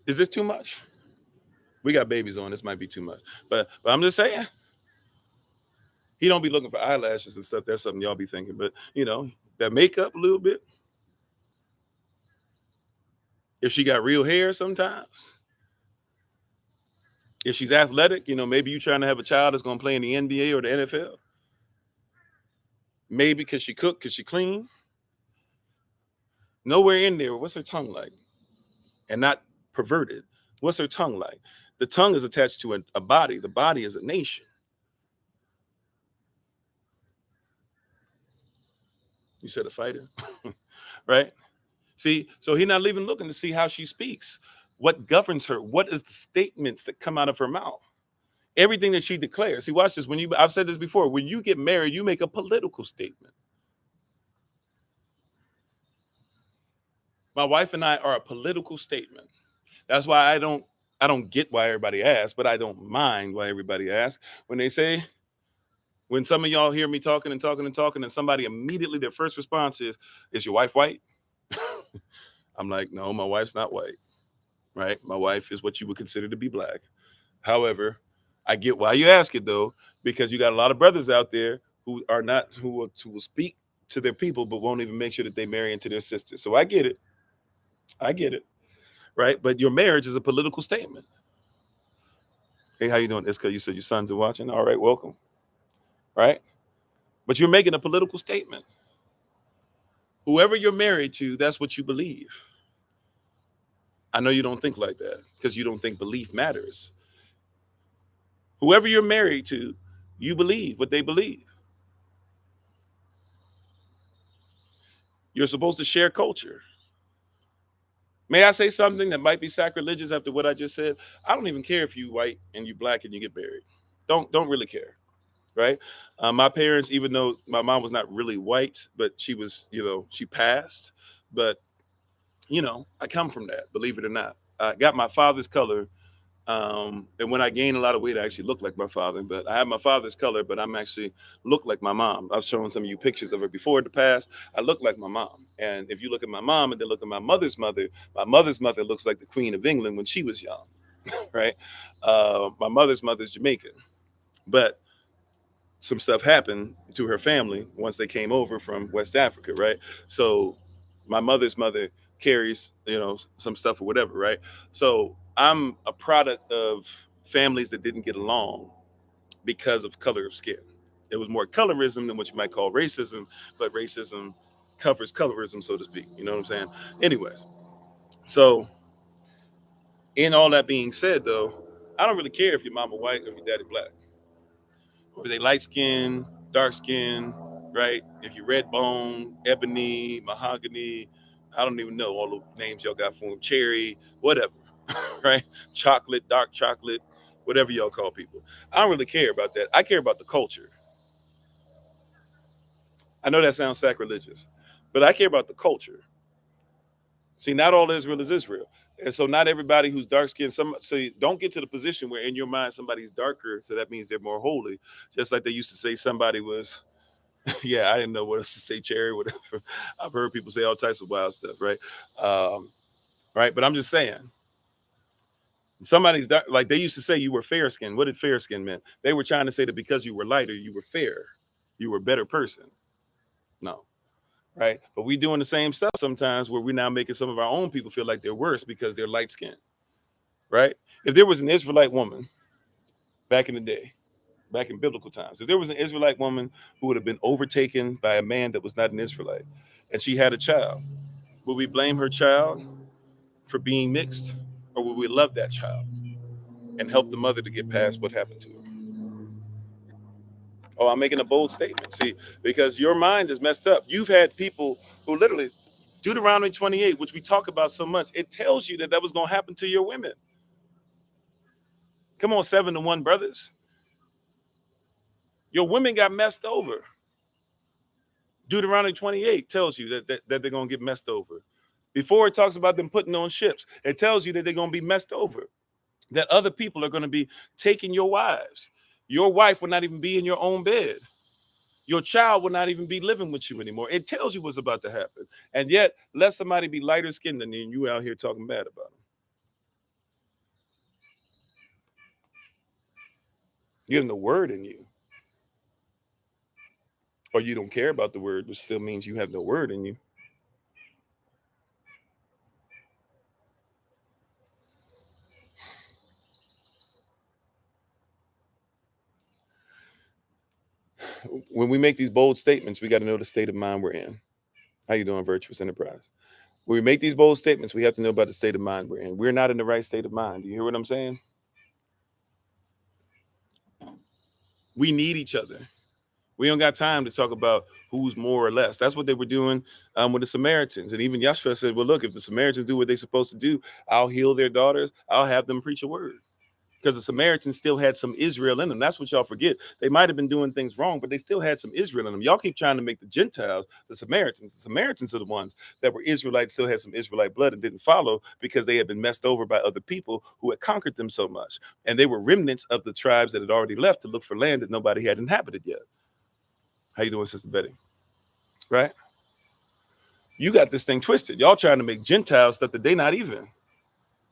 Is this too much? We got babies on. This might be too much. But I'm just saying, he don't be looking for eyelashes and stuff. That's something y'all be thinking. But, you know, that makeup a little bit. If she got real hair sometimes. If she's athletic, you know, maybe you're trying to have a child that's going to play in the NBA or the NFL. Maybe because she cook, because she clean. Nowhere in there, what's her tongue like? And not perverted. What's her tongue like? The tongue is attached to a body. The body is a nation. You said a fighter, right? See, so he's not even looking to see how she speaks. What governs her? What is the statements that come out of her mouth? Everything that she declares. See, watch this. I've said this before, when you get married, you make a political statement. My wife and I are a political statement. That's why I don't get why everybody asks, but I don't mind why everybody asks. When some of y'all hear me talking and talking and talking, and somebody immediately, their first response is your wife white? I'm like, no, my wife's not white, right? My wife is what you would consider to be black. However, I get why you ask it though, because you got a lot of brothers out there who will speak to their people, but won't even make sure that they marry into their sisters. So I get it, right? But your marriage is a political statement. Hey, how you doing, Iska? You said your sons are watching. All right, welcome. Right? but you're making a political statement. Whoever you're married to, that's what you believe. I know you don't think like that because you don't think belief matters. Whoever you're married to, you believe what they believe. You're supposed to share culture. May I say something that might be sacrilegious after what I just said? I don't even care if you white and you black and you get married. Don't really care, right? My parents, even though my mom was not really white, but she was, she passed. But I come from that, believe it or not. I got my father's color. And when I gained a lot of weight, I actually look like my father. But I have my father's color, but I'm actually look like my mom. I've shown some of you pictures of her before in the past. I look like my mom. And if you look at my mom and then look at my mother's mother looks like the Queen of England when she was young, right? My mother's mother's Jamaican, but some stuff happened to her family once they came over from West Africa, right? So my mother's mother carries, some stuff or whatever, right? So I'm a product of families that didn't get along because of color of skin. It was more colorism than what you might call racism, but racism covers colorism, so to speak. You know what I'm saying? Anyways, so in all that being said, though, I don't really care if your mama white or if your daddy black. Or they light skin, dark skin, right? If you red bone, ebony, mahogany, I don't even know all the names y'all got for them, cherry, whatever, right? Chocolate, dark chocolate, whatever y'all call people. I don't really care about that. I care about the culture. I know that sounds sacrilegious, but I care about the culture. See, not all Israel is Israel. And so not everybody who's dark skinned, don't get to the position where in your mind somebody's darker, so that means they're more holy. Just like they used to say somebody was yeah, I didn't know what else to say, cherry, whatever. I've heard people say all types of wild stuff, right? Right, but I'm just saying, somebody's like they used to say you were fair skinned. What did fair skin mean? They were trying to say that because you were lighter, you were fair, you were a better person. No, right? But we doing the same stuff sometimes where we're now making some of our own people feel like they're worse because they're light skinned, right? If there was an Israelite woman back in the day, back in biblical times, if there was an Israelite woman who would have been overtaken by a man that was not an Israelite, and she had a child, would we blame her child for being mixed, or would we love that child and help the mother to get past what happened to her? Oh, I'm making a bold statement. See, because your mind is messed up. You've had people who literally, Deuteronomy 28, which we talk about so much, it tells you that that was going to happen to your women. Come on, 7-1 brothers. Your women got messed over. Deuteronomy 28 tells you that they're going to get messed over. Before it talks about them putting on ships, it tells you that they're going to be messed over, that other people are going to be taking your wives. Your wife will not even be in your own bed. Your child will not even be living with you anymore. It tells you what's about to happen. And yet, let somebody be lighter skinned than you, and you out here talking bad about them. You have no word in you. Or you don't care about the word, which still means you have no word in you. When we make these bold statements, we got to know the state of mind we're in. How you doing, Virtuous Enterprise? When we make these bold statements, we have to know about the state of mind we're in. We're not in the right state of mind. Do you hear what I'm saying? We need each other. We don't got time to talk about who's more or less. That's what they were doing with the Samaritans. And even Yeshua said, well, look, if the Samaritans do what they're supposed to do, I'll heal their daughters. I'll have them preach a word. Because the Samaritans still had some Israel in them. That's what y'all forget. They might have been doing things wrong, but they still had some Israel in them. Y'all keep trying to make the Gentiles the Samaritans. The Samaritans are the ones that were Israelites, still had some Israelite blood and didn't follow because they had been messed over by other people who had conquered them so much. And they were remnants of the tribes that had already left to look for land that nobody had inhabited yet. How you doing, Sister Betty? Right? You got this thing twisted. Y'all trying to make Gentiles stuff that they not even.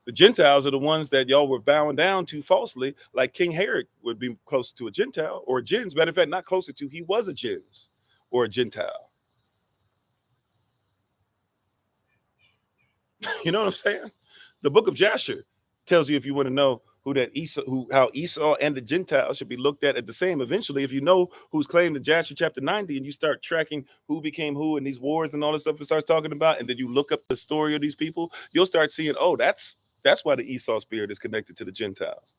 The Gentiles are the ones that y'all were bowing down to falsely, like King Herod would be closer to a Gentile or a Gens. Matter of fact, not closer to, he was a Gens or a Gentile. You know what I'm saying? The book of Jasher tells you, if you want to know how Esau and the Gentiles should be looked at the same eventually. If you know who's claimed in Joshua chapter 90, and you start tracking who became who in these wars and all this stuff it starts talking about, and then you look up the story of these people, you'll start seeing, oh, that's why the Esau spirit is connected to the Gentiles.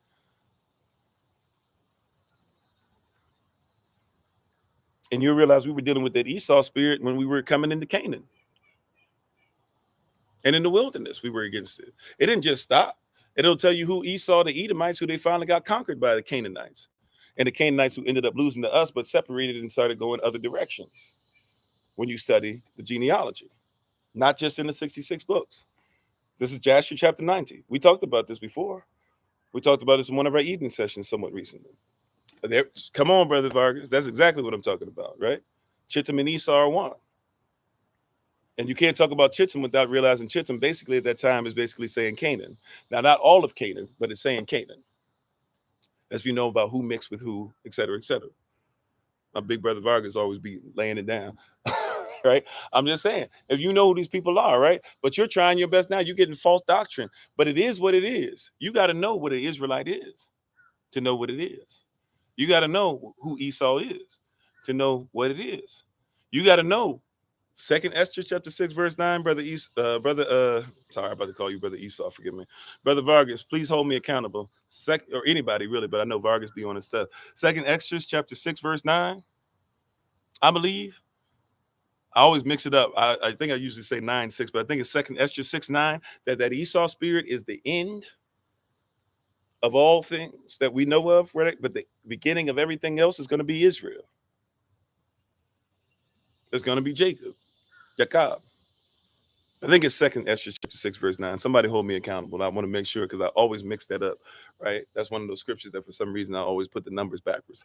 And you realize we were dealing with that Esau spirit when we were coming into Canaan. And in the wilderness, we were against it. It didn't just stop. It'll tell you who Esau, the Edomites, who they finally got conquered by the Canaanites. And the Canaanites who ended up losing to us, but separated and started going other directions when you study the genealogy, not just in the 66 books. This is Joshua chapter 90. We talked about this before. We talked about this in one of our evening sessions somewhat recently. There, come on, Brother Vargas. That's exactly what I'm talking about, right? Chittim and Esau are one. And you can't talk about Chittim without realizing Chittim basically at that time is basically saying Canaan. Now, not all of Canaan, but it's saying Canaan. As we know about who mixed with who, et cetera, et cetera. My big brother Vargas always be laying it down, right? I'm just saying, if you know who these people are, right? But you're trying your best now, you're getting false doctrine. But it is what it is. You got to know what an Israelite is to know what it is. You got to know who Esau is to know what it is. You got to know Second Esther chapter 6 verse 9, sorry, I'm about to call you Brother Esau, forgive me. Brother Vargas, please hold me accountable. Or anybody really, but I know Vargas be on his stuff. Second Esther chapter 6 verse 9, I believe. I always mix it up. I think I usually say 9:6, but I think it's Second Esther 6:9, that Esau spirit is the end of all things that we know of, right? But the beginning of everything else is going to be Israel. It's going to be Jacob. I think it's Second Esther chapter 6 verse 9. Somebody hold me accountable. I want to make sure because I always mix that up, right? That's one of those scriptures that for some reason I always put the numbers backwards.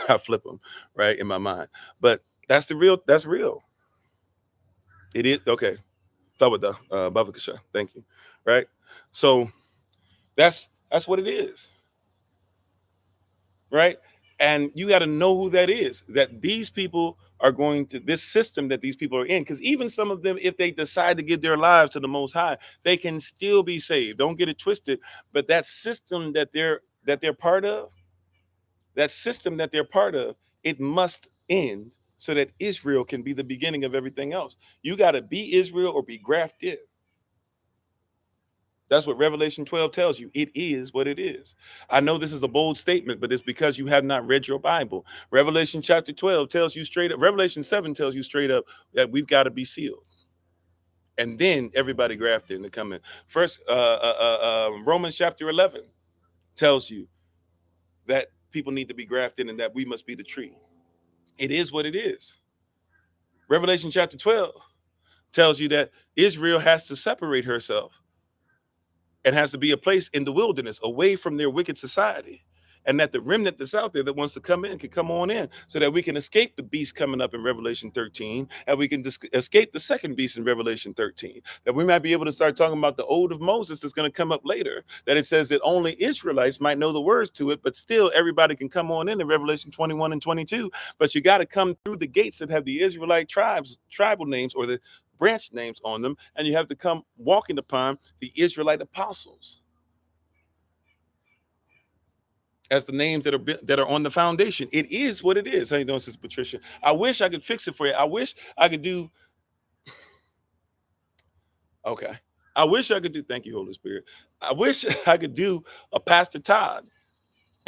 I flip them, right, in my mind. But that's real. It is okay. Tawada, Bavakasha. Thank you. Right. So that's what it is. Right. And you got to know who that is. That these people are going to this system that these people are in, because even some of them, if they decide to give their lives to the Most High, they can still be saved. Don't get it twisted. But that system that they're part of, it must end so that Israel can be the beginning of everything else. You got to be Israel or be grafted. That's what Revelation 12 tells you. It is what it is. I know this is a bold statement, but it's because you have not read your Bible. Revelation chapter 12 tells you straight up. Revelation 7 tells you straight up that we've got to be sealed. And then everybody grafted in to come in. First, Romans chapter 11 tells you that people need to be grafted and that we must be the tree. It is what it is. Revelation chapter 12 tells you that Israel has to separate herself and has to be a place in the wilderness away from their wicked society. And that the remnant that's out there that wants to come in can come on in so that we can escape the beast coming up in Revelation 13, and we can escape the second beast in Revelation 13. That we might be able to start talking about the oath of Moses that's going to come up later, that it says that only Israelites might know the words to it, but still everybody can come on in Revelation 21 and 22. But you got to come through the gates that have the Israelite tribal names or the branch names on them, and you have to come walking upon the Israelite apostles as the names that are on the foundation. It is what it is. How you doing, Sister Patricia? I wish I could fix it for you. I wish I could do. Okay. I wish I could do. Thank you, Holy Spirit. I wish I could do a Pastor Todd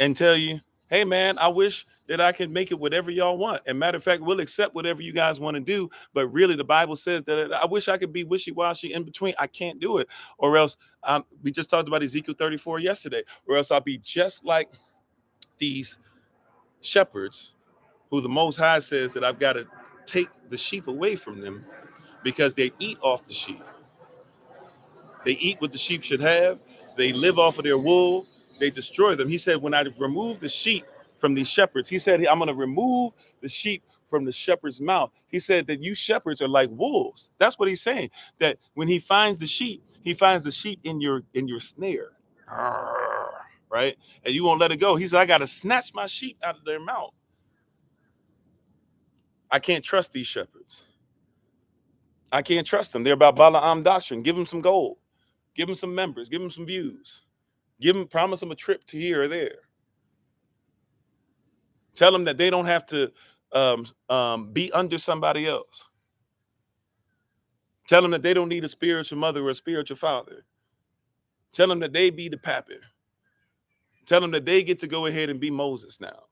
and tell you, hey man, I wish that I can make it whatever y'all want. And matter of fact, we'll accept whatever you guys want to do. But really, the Bible says that I wish I could be wishy-washy in between. I can't do it. Or else we just talked about Ezekiel 34 yesterday. Or else I'll be just like these shepherds who the Most High says that I've got to take the sheep away from them because they eat off the sheep. They eat what the sheep should have. They live off of their wool. They destroy them. He said, when I remove the sheep from these shepherds, he said, I'm going to remove the sheep from the shepherd's mouth. He said that you shepherds are like wolves. That's what he's saying. That when he finds the sheep in your snare. Right? And you won't let it go. He said, I got to snatch my sheep out of their mouth. I can't trust these shepherds. I can't trust them. They're about Balaam doctrine. Give them some gold. Give them some members. Give them some views. Promise them a trip to here or there. Tell them that they don't have to be under somebody else. Tell them that they don't need a spiritual mother or a spiritual father. Tell them that they be the pappy. Tell them that they get to go ahead and be Moses now.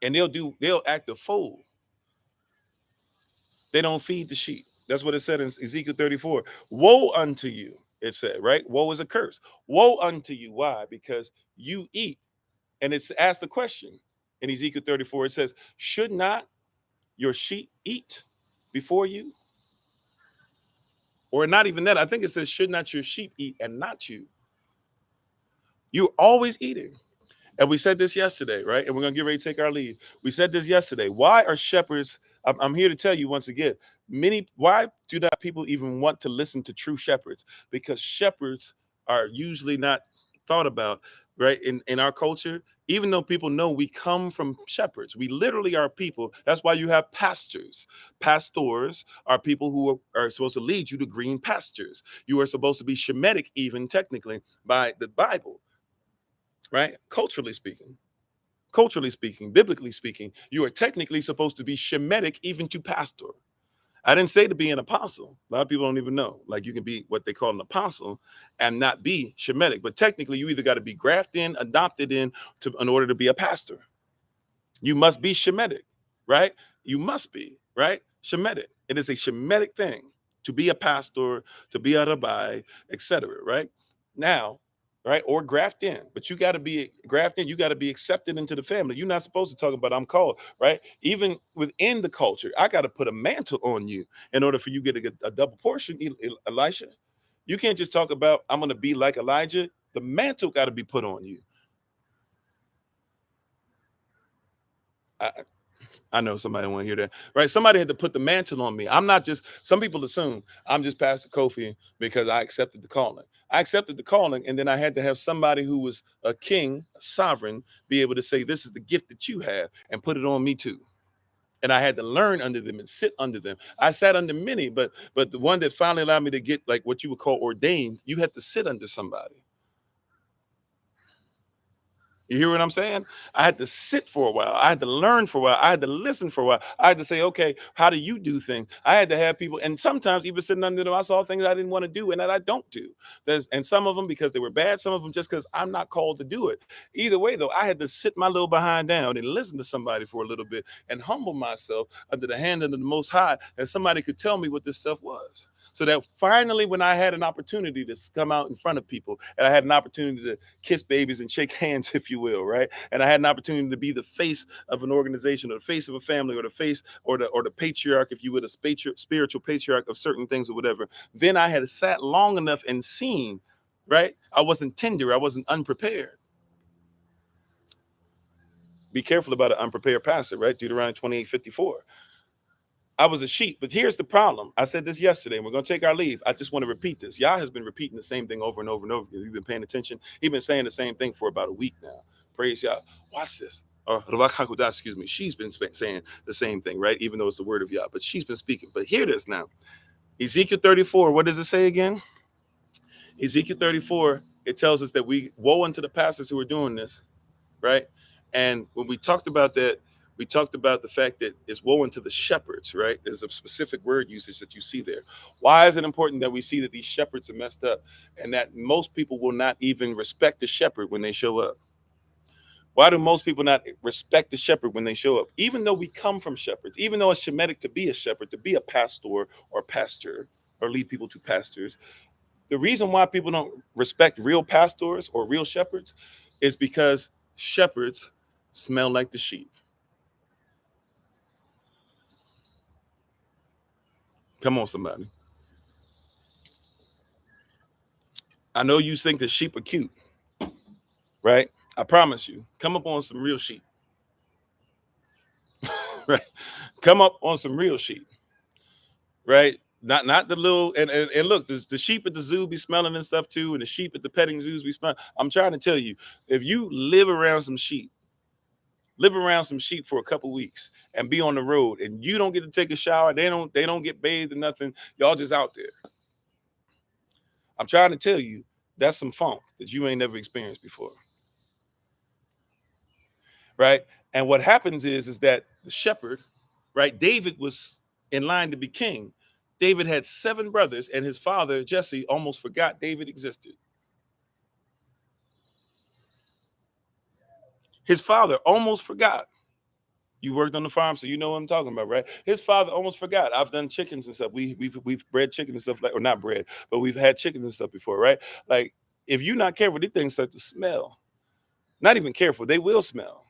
And they'll act a fool. They don't feed the sheep. That's what it said in Ezekiel 34. Woe unto you, it said, right? Woe is a curse. Woe unto you. Why? Because you eat. And it's asked the question in Ezekiel 34. It says, should not your sheep eat before you? Or not even that. I think it says, should not your sheep eat and not you? You're always eating. And we said this yesterday, right? And we're going to get ready to take our leave. We said this yesterday. Why are shepherds? I'm here to tell you once again, why do not people even want to listen to true shepherds? Because shepherds are usually not thought about, right? In our culture, even though people know we come from shepherds, we literally are people. That's why you have pastors. Pastors are people who are supposed to lead you to green pastures. You are supposed to be Shemitic, even technically, by the Bible. Right? Culturally speaking, biblically speaking, you are technically supposed to be Shemitic even to pastor. I didn't say to be an apostle. A lot of people don't even know. Like you can be what they call an apostle and not be Shemitic. But technically, you either got to be grafted in, adopted in in order to be a pastor. You must be Shemitic, right? You must be, right? Shemitic. It is a Shemitic thing to be a pastor, to be a rabbi, etc. Right? Now, right? Or graft in, but you got to be grafted in. You got to be accepted into the family. You're not supposed to talk about I'm called, right? Even within the culture, I got to put a mantle on you in order for you to get a double portion, Elisha. You can't just talk about I'm going to be like Elijah. The mantle got to be put on you. I know somebody want to hear that, right? Somebody had to put the mantle on me. I'm not just, some people assume I'm just Pastor Kofi because I accepted the calling. I accepted the calling, and then I had to have somebody who was a king, a sovereign, be able to say, this is the gift that you have, and put it on me too. And I had to learn under them and sit under them. I sat under many, but the one that finally allowed me to get like what you would call ordained, you had to sit under somebody. You hear what I'm saying? I had to sit for a while. I had to learn for a while. I had to listen for a while. I had to say, okay, how do you do things? I had to have people, and sometimes even sitting under them, I saw things I didn't want to do and that I don't do. And some of them because they were bad, some of them just because I'm not called to do it. Either way, though, I had to sit my little behind down and listen to somebody for a little bit and humble myself under the hand of the Most High, and somebody could tell me what this stuff was. So that finally, when I had an opportunity to come out in front of people, and I had an opportunity to kiss babies and shake hands, if you will, right? And I had an opportunity to be the face of an organization, or the face of a family, or the face, or the patriarch, if you would, a spiritual patriarch of certain things or whatever. Then I had sat long enough and seen, right? I wasn't tender. I wasn't unprepared. Be careful about an unprepared pastor, right? Deuteronomy 28:54. I was a sheep, but here's the problem. I said this yesterday, and we're going to take our leave. I just want to repeat this. Yah has been repeating the same thing over and over and over again. You've been paying attention. He's been saying the same thing for about a week now. Praise Yah. Watch this. Excuse me. She's been saying the same thing, right? Even though it's the word of Yah, but she's been speaking. But hear this now. Ezekiel 34, what does it say again? Ezekiel 34, it tells us that we woe unto the pastors who are doing this, right? And when we talked about that, we talked about the fact that it's woe unto the shepherds, right? There's a specific word usage that you see there. Why is it important that we see that these shepherds are messed up and that most people will not even respect the shepherd when they show up? Why do most people not respect the shepherd when they show up? Even though we come from shepherds, even though it's Shemitic to be a shepherd, to be a pastor or pastor, or lead people to pastors, the reason why people don't respect real pastors or real shepherds is because shepherds smell like the sheep. Come on, somebody. I know you think that sheep are cute, right? I promise you, come up on some real sheep, right? Come up on some real sheep, right? Not the little, and look, the sheep at the zoo be smelling and stuff too, and the sheep at the petting zoos be smelling. I'm trying to tell you, if you live around some sheep for a couple weeks and be on the road and you don't get to take a shower, they don't get bathed or nothing, y'all just out there. I'm trying to tell you, That's some funk that you ain't never experienced before. Right? And what happens is that the shepherd, right? David was in line to be king. David had 7 brothers, and his father, Jesse, almost forgot David existed. His father almost forgot. You worked on the farm, so you know what I'm talking about, right? His father almost forgot. I've done chickens and stuff. We've bred chicken and stuff like, or not bred, but we've had chickens and stuff before, right? Like, if you're not careful, these things start to smell. Not even careful, they will smell,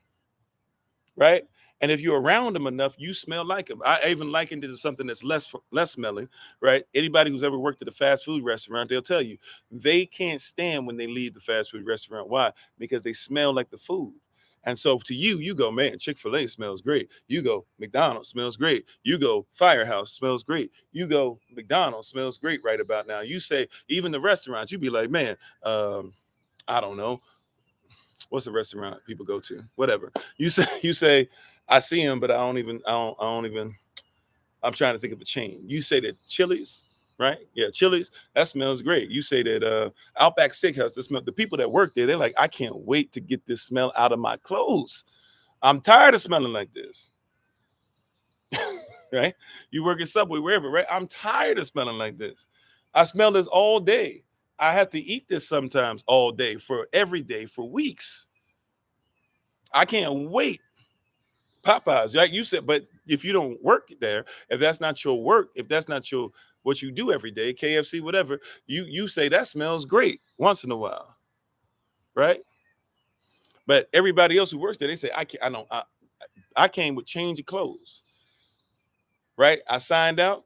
right? And if you're around them enough, you smell like them. I even likened it to something that's less smelling, right? Anybody who's ever worked at a fast food restaurant, they'll tell you they can't stand when they leave the fast food restaurant. Why? Because they smell like the food. And so to you, you go, man, Chick-fil-A smells great. You go, McDonald's smells great. You go, Firehouse smells great. You go, McDonald's smells great right about now. You say, even the restaurants, you be like, man, I don't know, what's the restaurant people go to? Whatever. You say, I see them, but I don't even. I'm trying to think of a chain. You say that Chili's, right? Yeah, Chili's, that smells great. You say that Outback Steakhouse, the people that work there, they're like, I can't wait to get this smell out of my clothes. I'm tired of smelling like this. Right? You work at Subway, wherever, right? I'm tired of smelling like this. I smell this all day. I have to eat this sometimes all day, for every day, for weeks. I can't wait. Popeyes, right? You said, but if you don't work there, if that's not your work, if that's not your what you do every day, KFC, whatever, you say that smells great once in a while, right? But everybody else who works there, they say, I can't, I came with change of clothes, right? I signed out,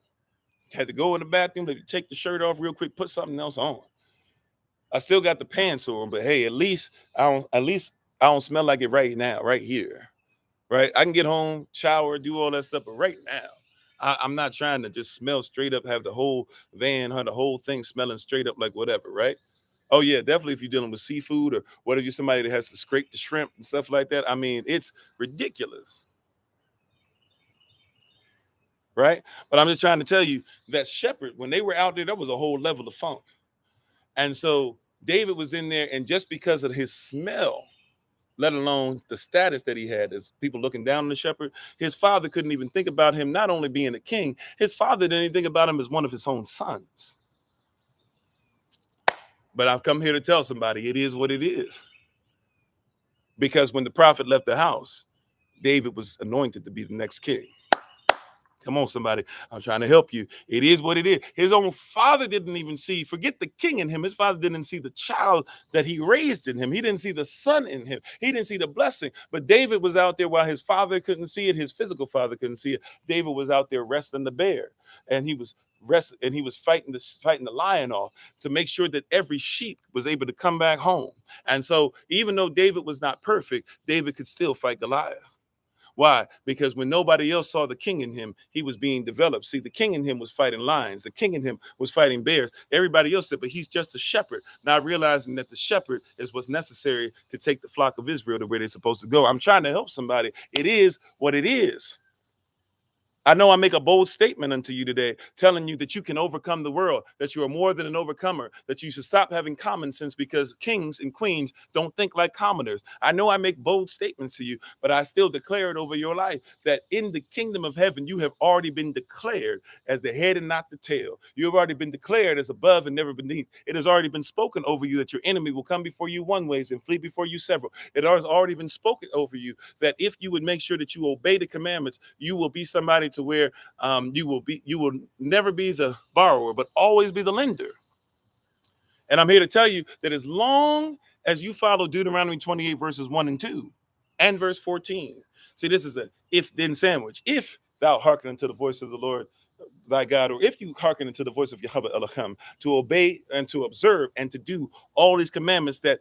had to go in the bathroom, take the shirt off real quick, put something else on. I still got the pants on, but hey, at least I don't smell like it right now, right here. Right? I can get home, shower, do all that stuff, but right now, I'm not trying to just smell straight up, have the whole van, the whole thing smelling straight up like whatever, right? Oh yeah, definitely if you're dealing with seafood, or what if you're somebody that has to scrape the shrimp and stuff like that. I mean, it's ridiculous, right? But I'm just trying to tell you that shepherd, when they were out there, was a whole level of funk. And so David was in there, and just because of his smell, let alone the status that he had as people looking down on the shepherd, his father couldn't even think about him not only being a king, his father didn't even think about him as one of his own sons. But I've come here to tell somebody it is what it is. Because when the prophet left the house, David was anointed to be the next king. Come on, somebody. I'm trying to help you. It is what it is. His own father didn't even see, forget the king in him. His father didn't see the child that he raised in him. He didn't see the son in him. He didn't see the blessing. But David was out there while his father couldn't see it. His physical father couldn't see it. David was out there wrestling the bear. And he was fighting the lion off to make sure that every sheep was able to come back home. And so even though David was not perfect, David could still fight Goliath. Why? Because when nobody else saw the king in him, he was being developed. See, the king in him was fighting lions. The king in him was fighting bears. Everybody else said, but he's just a shepherd, not realizing that the shepherd is what's necessary to take the flock of Israel to where they're supposed to go. I'm trying to help somebody. It is what it is. I know I make a bold statement unto you today, telling you that you can overcome the world, that you are more than an overcomer, that you should stop having common sense because kings and queens don't think like commoners. I know I make bold statements to you, but I still declare it over your life that in the kingdom of heaven, you have already been declared as the head and not the tail. You have already been declared as above and never beneath. It has already been spoken over you that your enemy will come before you one ways and flee before you several. It has already been spoken over you that if you would make sure that you obey the commandments, you will be somebody to where you will never be the borrower, but always be the lender. And I'm here to tell you that as long as you follow Deuteronomy 28 verses 1 and 2 and verse 14, see, this is a if-then sandwich. If thou hearken unto the voice of the Lord thy God, or if you hearken unto the voice of Yahweh Elohim, to obey and to observe and to do all these commandments that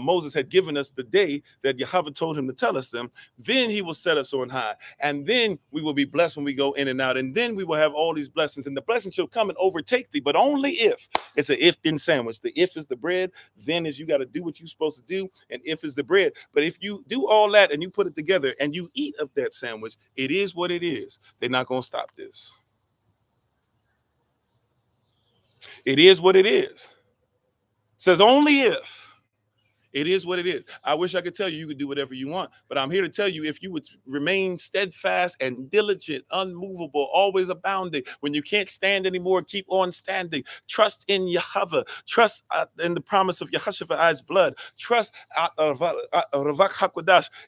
Moses had given us the day that Yahweh told him to tell us them, then he will set us on high. And then we will be blessed when we go in and out. And then we will have all these blessings. And the blessings shall come and overtake thee, but only if. It's an if-then sandwich. The if is the bread. Then is you got to do what you're supposed to do. And if is the bread. But if you do all that and you put it together and you eat of that sandwich, it is what it is. They're not going to stop this. It is what it is. Says only if. It is what it is. I wish I could tell you you could do whatever you want, but I'm here to tell you if you would remain steadfast and diligent, unmovable, always abounding, when you can't stand anymore, keep on standing. Trust in Yahweh. Trust in the promise of Yahshua's blood. Trust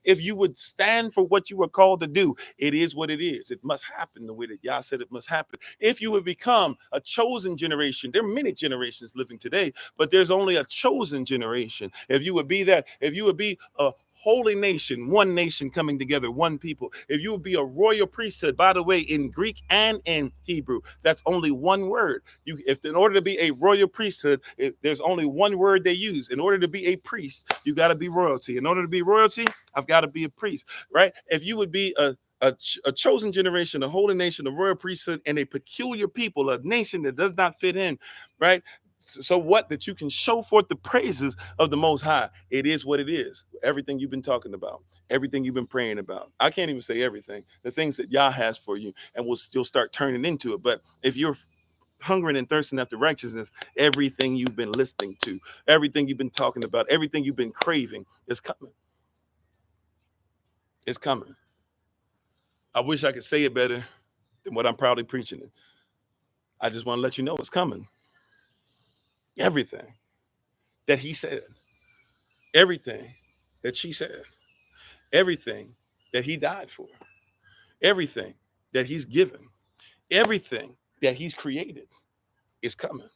if you would stand for what you were called to do. It is what it is. It must happen the way that Yah said it must happen. If you would become a chosen generation, there are many generations living today, but there's only a chosen generation. If you would be that, if you would be a holy nation, one nation coming together, one people, if you would be a royal priesthood, by the way, in Greek and in Hebrew, that's only one word. If in order to be a royal priesthood, there's only one word they use. In order to be a priest, you got to be royalty. In order to be royalty, I've got to be a priest, right? If you would be a chosen generation, a holy nation, a royal priesthood, and a peculiar people, a nation that does not fit in, right? So what? That you can show forth the praises of the Most High. It is what it is. Everything you've been talking about, everything you've been praying about. I can't even say everything. The things that Yah has for you, and you'll start turning into it. But if you're hungering and thirsting after righteousness, everything you've been listening to, everything you've been talking about, everything you've been craving is coming. It's coming. I wish I could say it better than what I'm proudly preaching it. I just want to let you know it's coming. Everything that he said, everything that she said, everything that he died for, everything that he's given, everything that he's created is coming.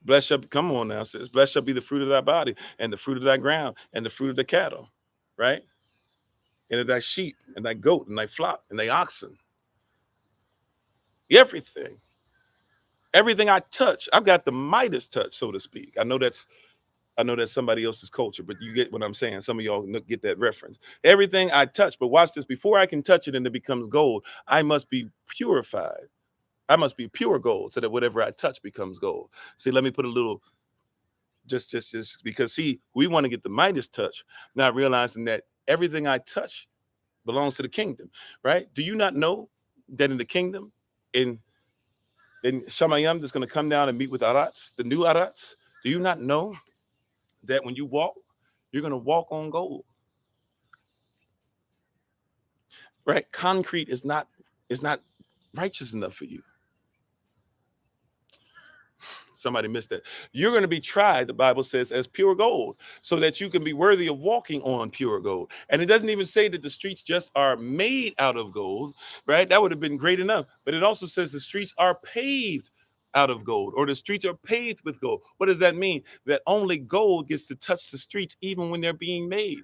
Blessed shall, come on now, sis. Blessed shall be the fruit of thy body and the fruit of thy ground and the fruit of the cattle, right? And of thy sheep and thy goat and thy flock and thy oxen. Everything. Everything I touch, I've got the Midas touch, so to speak. I know that's somebody else's culture, but you get what I'm saying. Some of y'all get that reference. Everything I touch, but watch this. Before I can touch it and it becomes gold, I must be purified. I must be pure gold so that whatever I touch becomes gold. See, let me put a little, just because, see, we want to get the Midas touch, not realizing that everything I touch belongs to the kingdom, right? Do you not know that in the kingdom, in Shamayim, that's going to come down and meet with Arats, the new Arats, do you not know that when you walk, you're going to walk on gold, right? Concrete is not righteous enough for you. Somebody missed that. You're going to be tried, the Bible says, as pure gold, so that you can be worthy of walking on pure gold. And it doesn't even say that the streets just are made out of gold, right? That would have been great enough. But it also says the streets are paved out of gold, or the streets are paved with gold. What does that mean? That only gold gets to touch the streets even when they're being made.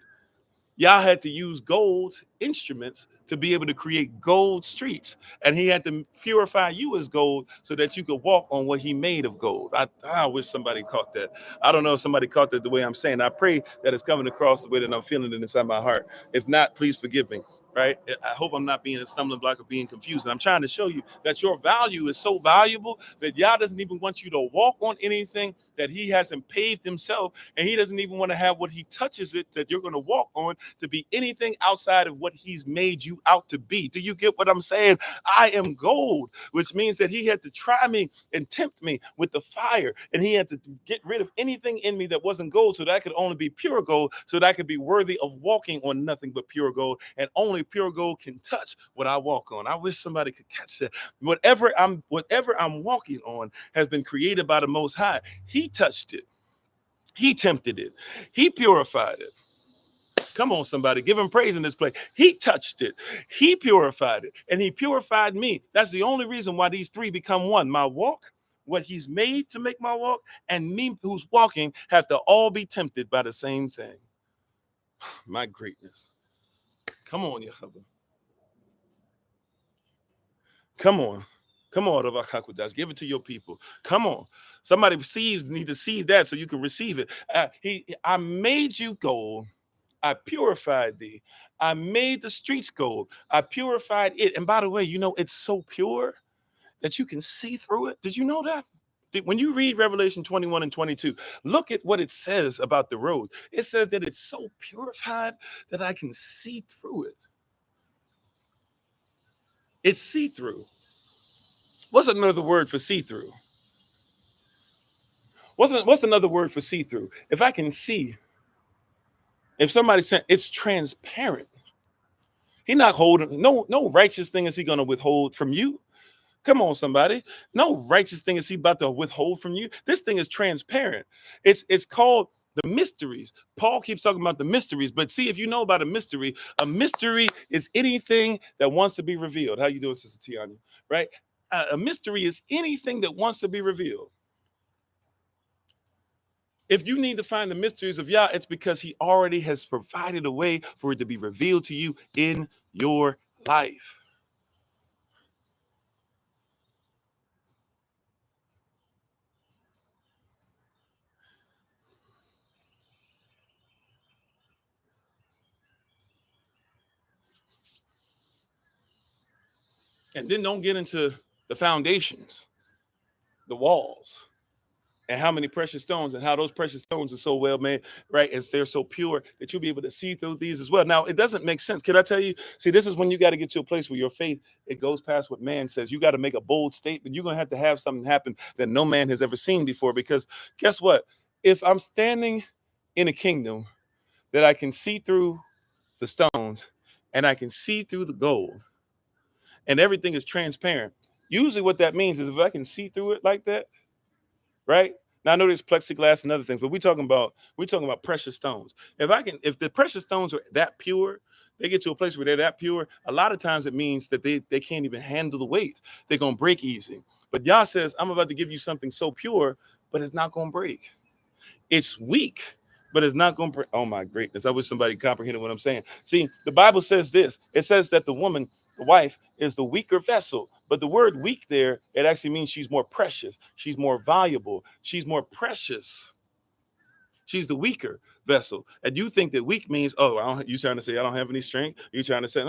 Yah had to use gold instruments to be able to create gold streets. And he had to purify you as gold so that you could walk on what he made of gold. I wish somebody caught that. I don't know if somebody caught that the way I'm saying. I pray that it's coming across the way that I'm feeling it inside my heart. If not, please forgive me. Right? I hope I'm not being a stumbling block or being confused. And I'm trying to show you that your value is so valuable that Yah doesn't even want you to walk on anything that he hasn't paved himself. And he doesn't even want to have what he touches it that you're going to walk on to be anything outside of what he's made you out to be. Do you get what I'm saying? I am gold, which means that he had to try me and tempt me with the fire. And he had to get rid of anything in me that wasn't gold so that I could only be pure gold, so that I could be worthy of walking on nothing but pure gold. And only pure gold can touch what I walk on. I wish somebody could catch that. Whatever I'm walking on has been created by the Most High. He touched it. He tempted it. He purified it. Come on, somebody, give him praise in this place. He touched it. He purified it. And he purified me. That's the only reason why these three become one. My walk, what he's made to make my walk, and me who's walking have to all be tempted by the same thing. My greatness. Come on, Yahweh. Come on. Come on, Ravakakudas. Give it to your people. Come on. Somebody need to receive that so you can receive it. I made you gold. I purified thee. I made the streets gold. I purified it. And by the way, you know, it's so pure that you can see through it. Did you know that? When you read Revelation 21 and 22, look at what it says about the road. It says that it's so purified that I can see through it. It's see-through. What's another word for see-through? What's another word for see-through? If I can see, if somebody said it's transparent, he not holding no righteous thing is he gonna withhold from you. Come on, somebody. No righteous thing is he about to withhold from you. This thing is transparent. It's called the mysteries. Paul keeps talking about the mysteries, but see, if you know about a mystery is anything that wants to be revealed. How you doing, Sister Tiana? Right? A mystery is anything that wants to be revealed. If you need to find the mysteries of Yah, it's because he already has provided a way for it to be revealed to you in your life. And then don't get into the foundations, the walls, and how many precious stones and how those precious stones are so well made, right? And they're so pure that you'll be able to see through these as well. Now, it doesn't make sense. Can I tell you? See, this is when you got to get to a place where your faith, it goes past what man says. You got to make a bold statement. You're going to have something happen that no man has ever seen before. Because guess what? If I'm standing in a kingdom that I can see through the stones and I can see through the gold and everything is transparent, usually what that means is if I can see through it like that, right? Now I know there's plexiglass and other things, but we're talking about precious stones. If the precious stones are that pure, they get to a place where they're that pure. A lot of times it means that they can't even handle the weight. They're gonna break easy. But Yah says, I'm about to give you something so pure, but it's not gonna break. It's weak, but it's not gonna break. Oh my greatness! I wish somebody comprehended what I'm saying. See, the Bible says this. It says that the woman, the wife, is the weaker vessel. But the word weak there, it actually means she's more precious. She's more valuable. She's more precious. She's the weaker vessel. And you think that weak means, oh, you trying to say I don't have any strength? You trying to say,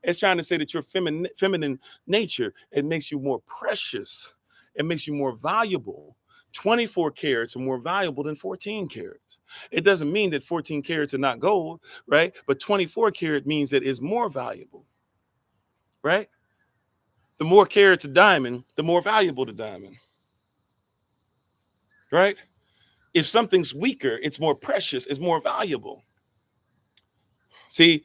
it's trying to say that your feminine nature, it makes you more precious. It makes you more valuable. 24 carats are more valuable than 14 carats. It doesn't mean that 14 carats are not gold, right? But 24 carat means that it's more valuable, right? The more carats of diamond, the more valuable the diamond, right? If something's weaker, it's more precious, it's more valuable. See,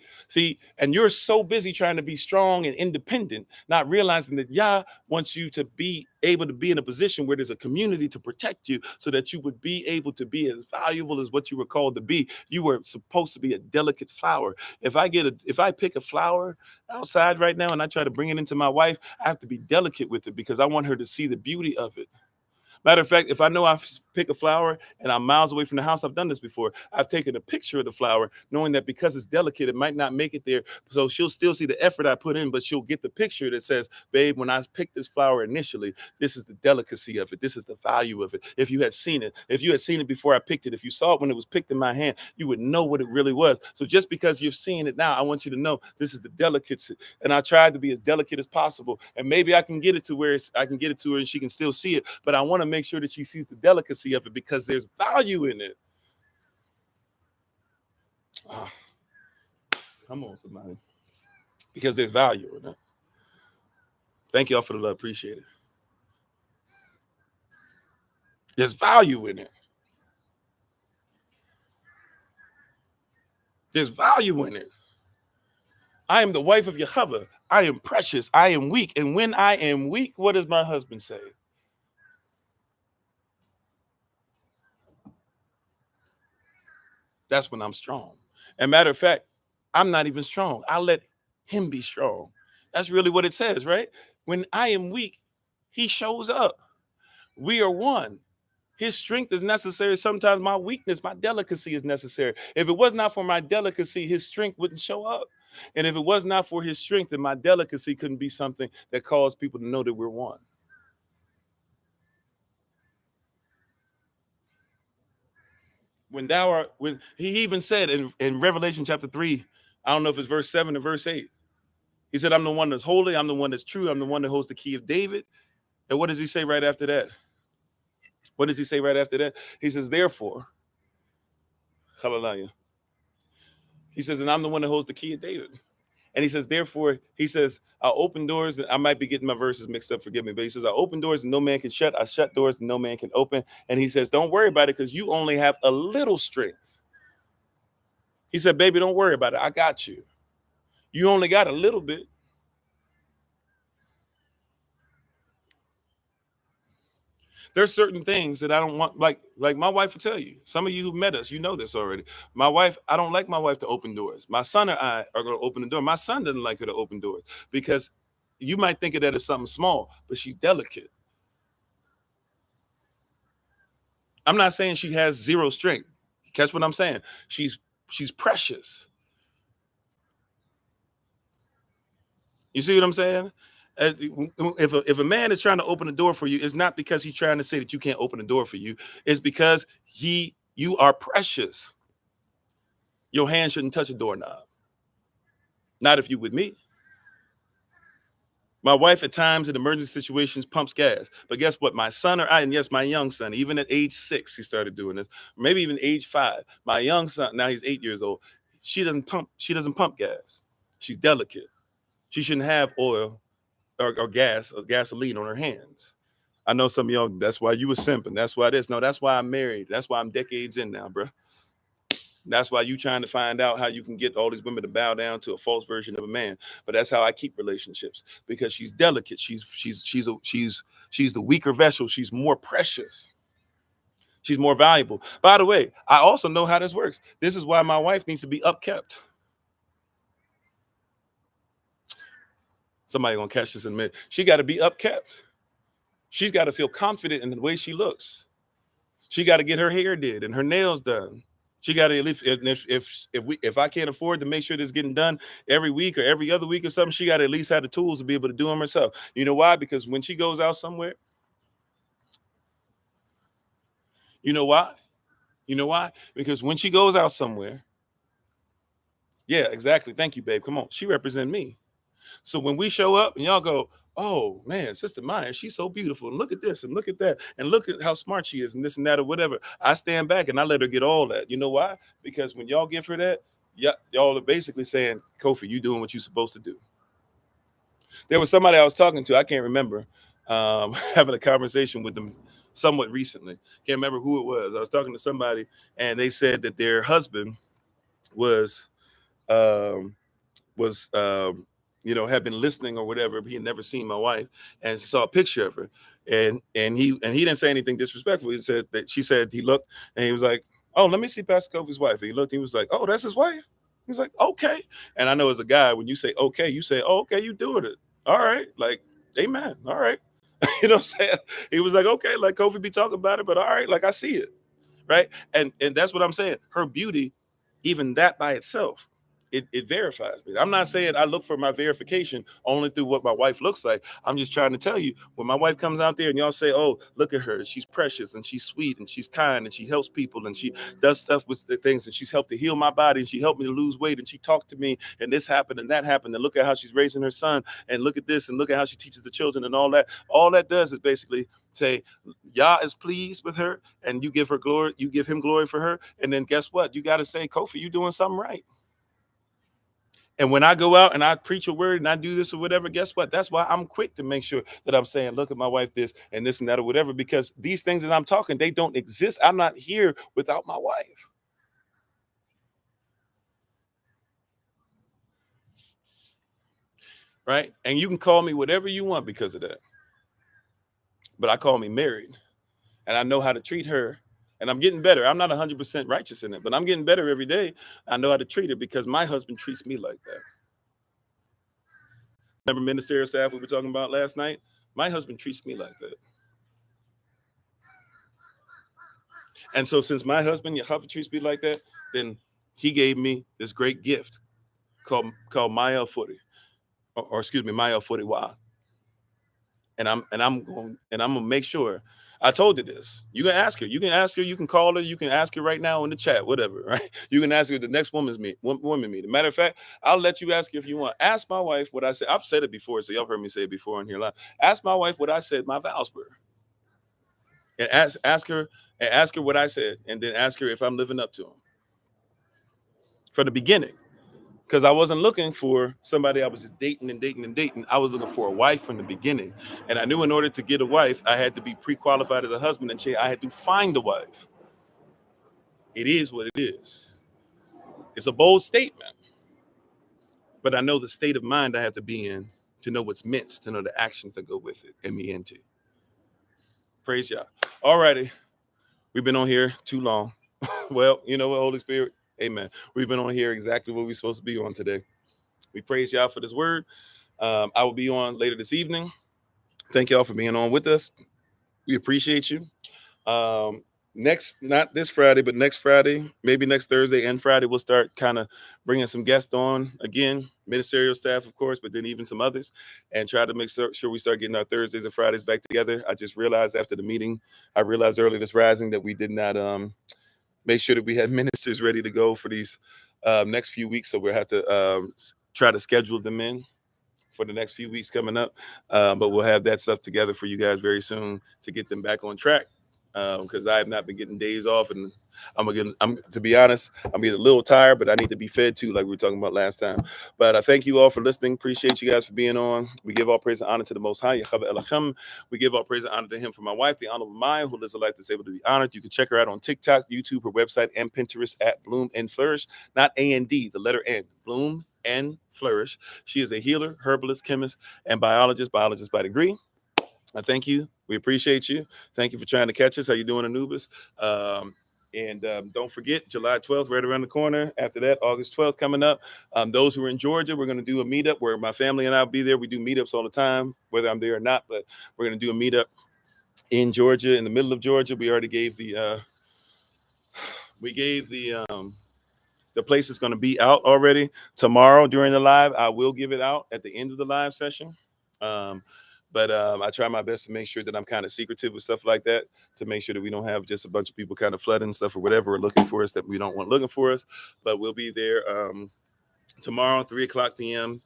and you're so busy trying to be strong and independent, not realizing that Yah wants you to be able to be in a position where there's a community to protect you so that you would be able to be as valuable as what you were called to be. You were supposed to be a delicate flower. If I pick a flower outside right now and I try to bring it into my wife, I have to be delicate with it because I want her to see the beauty of it. Matter of fact, if I know I pick a flower and I'm miles away from the house, I've done this before. I've taken a picture of the flower, knowing that because it's delicate, it might not make it there. So she'll still see the effort I put in, but she'll get the picture that says, babe, when I picked this flower initially, this is the delicacy of it. This is the value of it. If you had seen it before I picked it, if you saw it when it was picked in my hand, you would know what it really was. So just because you're seeing it now, I want you to know this is the delicacy. And I tried to be as delicate as possible. And maybe I can get it to where and she can still see it. But I want to make sure that she sees the delicacy of it because there's value in it. Oh, come on, somebody. Because there's value in it. Thank y'all for the love. Appreciate it. There's value in it. There's value in it. I am the wife of Yehovah. I am precious. I am weak. And when I am weak, what does my husband say? That's when I'm strong. And matter of fact, I'm not even strong. I let him be strong. That's really what it says, right? When I am weak, he shows up. We are one. His strength is necessary. Sometimes my weakness, my delicacy is necessary. If it was not for my delicacy, his strength wouldn't show up. And if it was not for his strength, then my delicacy couldn't be something that caused people to know that we're one. When he even said in Revelation chapter 3, I don't know if it's verse 7 or verse 8. He said, I'm the one that's holy, I'm the one that's true, I'm the one that holds the key of David. And what does he say right after that? What does he say right after that? He says, therefore, hallelujah. He says, and I'm the one that holds the key of David. And he says, therefore, he says, I'll open doors. I might be getting my verses mixed up, forgive me. But he says, I open doors and no man can shut. I shut doors and no man can open. And he says, don't worry about it because you only have a little strength. He said, baby, don't worry about it. I got you. You only got a little bit. There's certain things that I don't want, like my wife will tell you. Some of you who met us, you know this already. My wife, I don't like my wife to open doors. My son and I are going to open the door. My son doesn't like her to open doors because you might think of that as something small, but she's delicate. I'm not saying she has zero strength. Catch what I'm saying? She's precious. You see what I'm saying? If a man is trying to open the door for you, it's not because he's trying to say that you can't open the door for you. It's because you are precious. Your hand shouldn't touch a doorknob. Not if you with me. My wife at times in emergency situations pumps gas. But guess what? My son or I, and yes, my young son, even at age 6, he started doing this. Maybe even age 5. My young son, now he's 8 years old. She doesn't pump gas. She's delicate. She shouldn't have oil or gas or gasoline on her hands. I know some of y'all, that's why you were simping. That's why this. No, that's why I'm married. That's why I'm decades in now, bro. That's why you trying to find out how you can get all these women to bow down to a false version of a man. But that's how I keep relationships, because she's delicate. She's the weaker vessel. She's more precious. She's more valuable. By the way, I also know how this works. This is why my wife needs to be upkept. Somebody gonna catch this in a minute. She got to be upkept. She's got to feel confident in the way she looks. She got to get her hair did and her nails done. She got to at least, if I can't afford to make sure this getting done every week or every other week or something, she got to at least have the tools to be able to do them herself. You know why? Because when she goes out somewhere, you know why? You know why? Because when she goes out somewhere, yeah, exactly. Thank you, babe. Come on. She represent me. So when we show up and y'all go, oh man, Sister Maya, she's so beautiful. And look at this and look at that. And look at how smart she is and this and that or whatever. I stand back and I let her get all that. You know why? Because when y'all give her that, y'all are basically saying, Kofi, you doing what you're supposed to do. There was somebody I was talking to, I can't remember, having a conversation with them somewhat recently. Can't remember who it was. I was talking to somebody and they said that their husband was um, had been listening or whatever, but he had never seen my wife and saw a picture of her. And he didn't say anything disrespectful. He said that she said he looked and he was like, oh, let me see Pastor Kofi's wife. And he looked, he was like, oh, that's his wife. He's like, okay. And I know as a guy, when you say okay, you say, oh, okay, you doing it. All right. Like, amen. All right. You know what I'm saying? He was like, okay, like Kofi be talking about it, but all right, like I see it. Right. And that's what I'm saying. Her beauty, even that by itself, it verifies me. I'm not saying I look for my verification only through what my wife looks like. I'm just trying to tell you, when my wife comes out there and y'all say, oh, look at her, she's precious and she's sweet and she's kind and she helps people and she does stuff with the things and she's helped to heal my body and she helped me to lose weight and she talked to me and this happened and that happened and look at how she's raising her son and look at this and look at how she teaches the children and all that does is basically say Yah is pleased with her and you give her glory, you give him glory for her, and then guess what, you got to say, Kofi, you doing something right. And when I go out and I preach a word and I do this or whatever, guess what? That's why I'm quick to make sure that I'm saying, look at my wife, this and this and that or whatever, because these things that I'm talking, they don't exist. I'm not here without my wife. Right? And you can call me whatever you want because of that. But I call me married and I know how to treat her. And I'm getting better. I'm not 100% righteous in it, but I'm getting better every day. I know how to treat her because my husband treats me like that. Remember ministerial staff we were talking about last night? My husband treats me like that. And so since my husband Yahweh treats me like that, then he gave me this great gift called Maya Ofori, or excuse me, Maya Ofori Wa. And I'm gonna make sure. I told you this. You can ask her. You can ask her. You can call her. You can ask her right now in the chat, whatever. Right? You can ask her the next woman meeting. Matter of fact, I'll let you ask her if you want. Ask my wife what I said. I've said it before, so y'all heard me say it before in here live. Ask my wife what I said. My vows were, and ask her what I said, and then ask her if I'm living up to them from the beginning. because I wasn't looking for somebody I was just dating and dating and dating. I was looking for a wife from the beginning. And I knew in order to get a wife, I had to be pre-qualified as a husband, and I had to find a wife. It is what it is. It's a bold statement, but I know the state of mind I have to be in to know what's meant, to know the actions that go with it and me into. Praise y'all. All righty. We've been on here too long. Well, you know what, Holy Spirit? Amen. We've been on here exactly what we're supposed to be on today. We praise y'all for this word. I will be on later this evening. Thank y'all for being on with us. We appreciate you. Next, not this Friday, but next Friday, maybe next Thursday and Friday, we'll start kind of bringing some guests on again, ministerial staff, of course, but then even some others, and try to make sure we start getting our Thursdays and Fridays back together. I just realized after the meeting, I realized early this rising that we did not make sure that we had ministers ready to go for these next few weeks. So we'll have to try to schedule them in for the next few weeks coming up. But we'll have that stuff together for you guys very soon to get them back on track. Because I have not been getting days off, and I'm to be honest, I'm getting a little tired, but I need to be fed too, like we were talking about last time. But I thank you all for listening. Appreciate you guys for being on. We give all praise and honor to the Most High. We give all praise and honor to Him for my wife, the Honorable Maya, who lives a life that's able to be honored. You can check her out on TikTok, YouTube, her website, and Pinterest at Bloom and Flourish. Not A&D, the letter N. Bloom and Flourish. She is a healer, herbalist, chemist, and biologist by degree. I thank you. We appreciate you. Thank you for trying to catch us. How you doing, Anubis? And don't forget, July 12th, right around the corner. After that, August 12th coming up. Those who are in Georgia, we're going to do a meetup where my family and I will be there. We do meetups all the time, whether I'm there or not. But we're going to do a meetup in Georgia, in the middle of Georgia. We already gave the place is going to be out already tomorrow during the live. I will give it out at the end of the live session. But I try my best to make sure that I'm kind of secretive with stuff like that, to make sure that we don't have just a bunch of people kind of flooding stuff or whatever, or looking for us that we don't want looking for us. But we'll be there tomorrow, 3:00 p.m.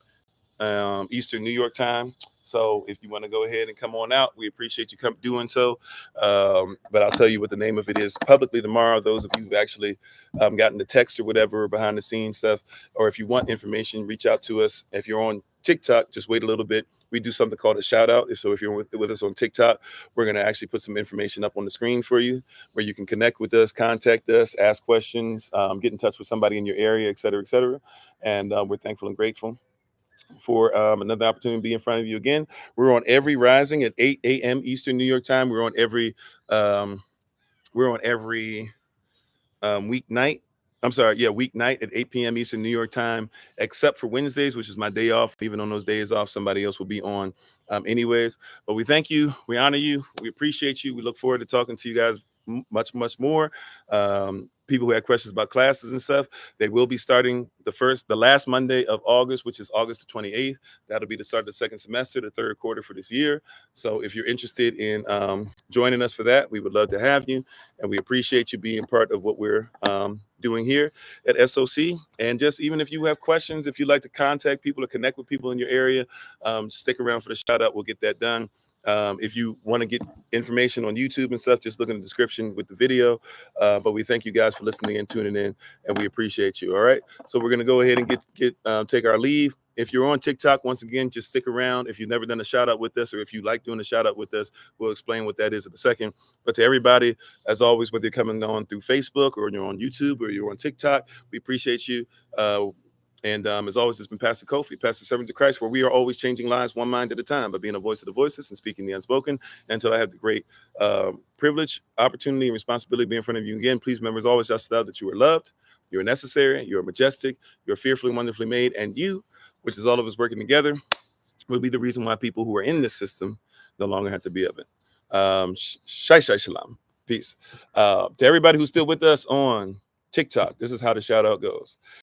Eastern New York time. So if you want to go ahead and come on out, we appreciate you doing so. But I'll tell you what the name of it is publicly tomorrow. Those of you who've actually gotten the text or whatever, behind the scenes stuff, or if you want information, reach out to us. If you're on TikTok, just wait a little bit. We do something called a shout out. So if you're with us on TikTok, we're going to actually put some information up on the screen for you where you can connect with us, contact us, ask questions, get in touch with somebody in your area, et cetera, et cetera. And we're thankful and grateful for another opportunity to be in front of you again. We're on every rising at 8 a.m. Eastern New York time. We're on every weeknight. Weeknight at 8 p.m. Eastern New York time, except for Wednesdays, which is my day off. Even on those days off, somebody else will be on anyways. But we thank you. We honor you. We appreciate you. We look forward to talking to you guys much, much more. People who have questions about classes and stuff, they will be starting the last Monday of August, which is August the 28th. That'll be the start of the second semester, the third quarter for this year. So if you're interested in joining us for that, we would love to have you. And we appreciate you being part of what we're doing here at SOC. And just even if you have questions, if you'd like to contact people or connect with people in your area, stick around for the shout out. We'll get that done. If you want to get information on YouTube and stuff, just look in the description with the video. But we thank you guys for listening and tuning in, and we appreciate you. All right. So we're going to go ahead and take our leave. If you're on TikTok, once again, just stick around. If you've never done a shout out with us, or if you like doing a shout out with us, we'll explain what that is in a second. But to everybody, as always, whether you're coming on through Facebook or you're on YouTube or you're on TikTok, we appreciate you. And as always, it's been Pastor Kofi, Pastor Servant of Christ, where we are always changing lives one mind at a time by being a voice of the voiceless and speaking the unspoken. Until I have the great privilege, opportunity, and responsibility to be in front of you again, please remember, as always, just that you are loved, you are necessary, you are majestic, you're fearfully and wonderfully made, and you, which is all of us working together, will be the reason why people who are in this system no longer have to be of it. Shai Shalom. Peace. To everybody who's still with us on TikTok, this is how the shout out goes.